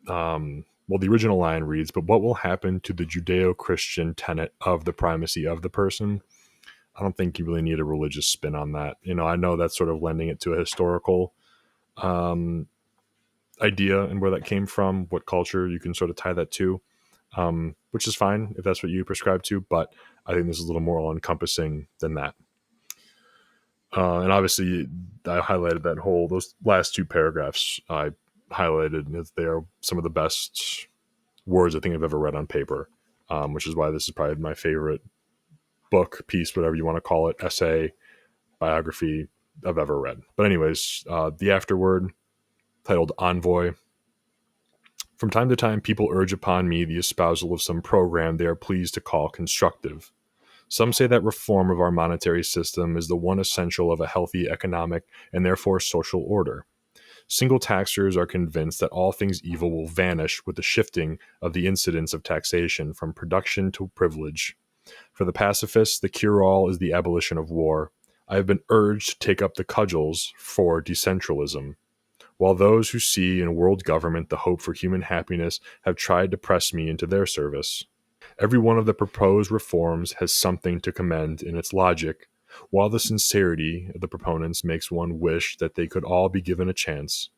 the original line reads, but what will happen to the Judeo-Christian tenet of the primacy of the person? I don't think you really need a religious spin on that. I know that's sort of lending it to a historical idea and where that came from, what culture you can sort of tie that to, which is fine if that's what you prescribe to, but I think this is a little more all-encompassing than that. And obviously, I highlighted those last two paragraphs I highlighted as they are some of the best words I think I've ever read on paper, which is why this is probably my favorite book, piece, whatever you want to call it, essay, biography I've ever read. But anyways, the afterword, titled Envoy. From time to time, people urge upon me the espousal of some program they are pleased to call constructive. Some say that reform of our monetary system is the one essential of a healthy economic and therefore social order. Single taxers are convinced that all things evil will vanish with the shifting of the incidence of taxation from production to privilege. For the pacifists, the cure-all is the abolition of war. I have been urged to take up the cudgels for decentralism, while those who see in world government the hope for human happiness have tried to press me into their service. Every one of the proposed reforms has something to commend in its logic, while the sincerity of the proponents makes one wish that they could all be given a chance.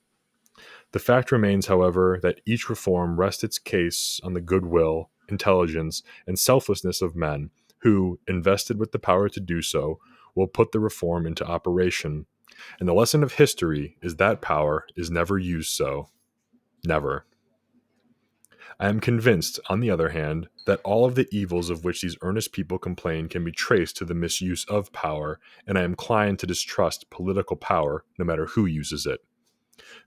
The fact remains, however, that each reform rests its case on the goodwill, intelligence, and selflessness of men who, invested with the power to do so, will put the reform into operation. And the lesson of history is that power is never used so. Never. I am convinced, on the other hand, that all of the evils of which these earnest people complain can be traced to the misuse of power, and I am inclined to distrust political power, no matter who uses it.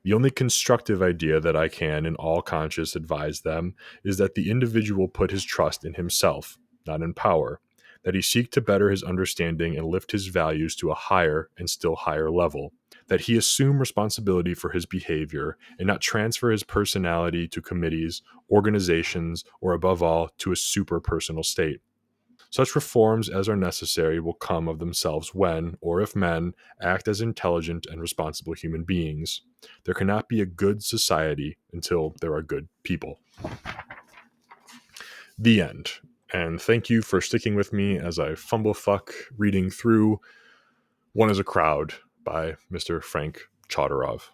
The only constructive idea that I can, in all conscience, advise them is that the individual put his trust in himself, not in power, that he seek to better his understanding and lift his values to a higher and still higher level, that he assume responsibility for his behavior and not transfer his personality to committees, organizations, or above all, to a superpersonal state. Such reforms as are necessary will come of themselves when, or if men, act as intelligent and responsible human beings. There cannot be a good society until there are good people. The end. And thank you for sticking with me as I fumblefuck reading through One is a Crowd by Mr. Frank Chodorov.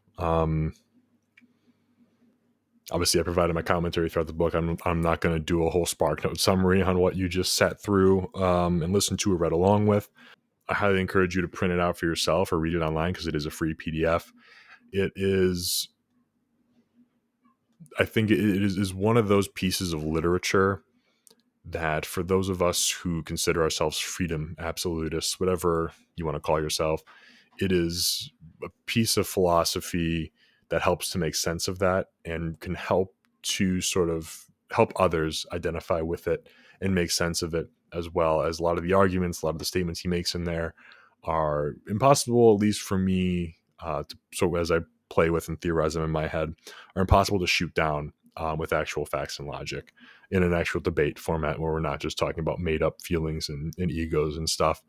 Obviously, I provided my commentary throughout the book. I'm not going to do a whole SparkNote summary on what you just sat through and listened to or read along with. I highly encourage you to print it out for yourself or read it online because it is a free PDF. It is, I think it is one of those pieces of literature that for those of us who consider ourselves freedom absolutists, whatever you want to call yourself, it is a piece of philosophy that helps to make sense of that and can help to sort of help others identify with it and make sense of it, as well as a lot of the arguments, a lot of the statements he makes in there are impossible, at least for me, so as I play with and theorize them in my head, are impossible to shoot down with actual facts and logic in an actual debate format where we're not just talking about made up feelings and egos and stuff.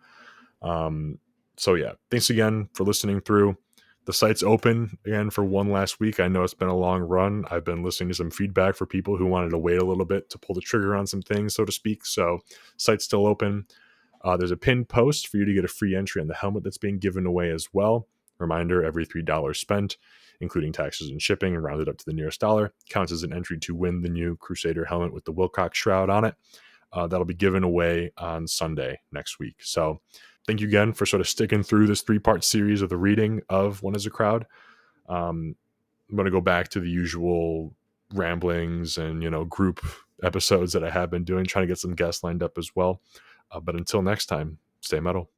So yeah, thanks again for listening through. The site's open again for one last week. I know it's been a long run. I've been listening to some feedback for people who wanted to wait a little bit to pull the trigger on some things, so to speak. So site's still open. There's a pinned post for you to get a free entry on the helmet that's being given away as well. Reminder, every $3 spent, including taxes and shipping, and rounded up to the nearest dollar, counts as an entry to win the new Crusader helmet with the Wilcox shroud on it. That'll be given away on Sunday next week. So thank you again for sort of sticking through this 3-part series of the reading of One is a Crowd. I'm going to go back to the usual ramblings and, group episodes that I have been doing, trying to get some guests lined up as well. But until next time, stay metal.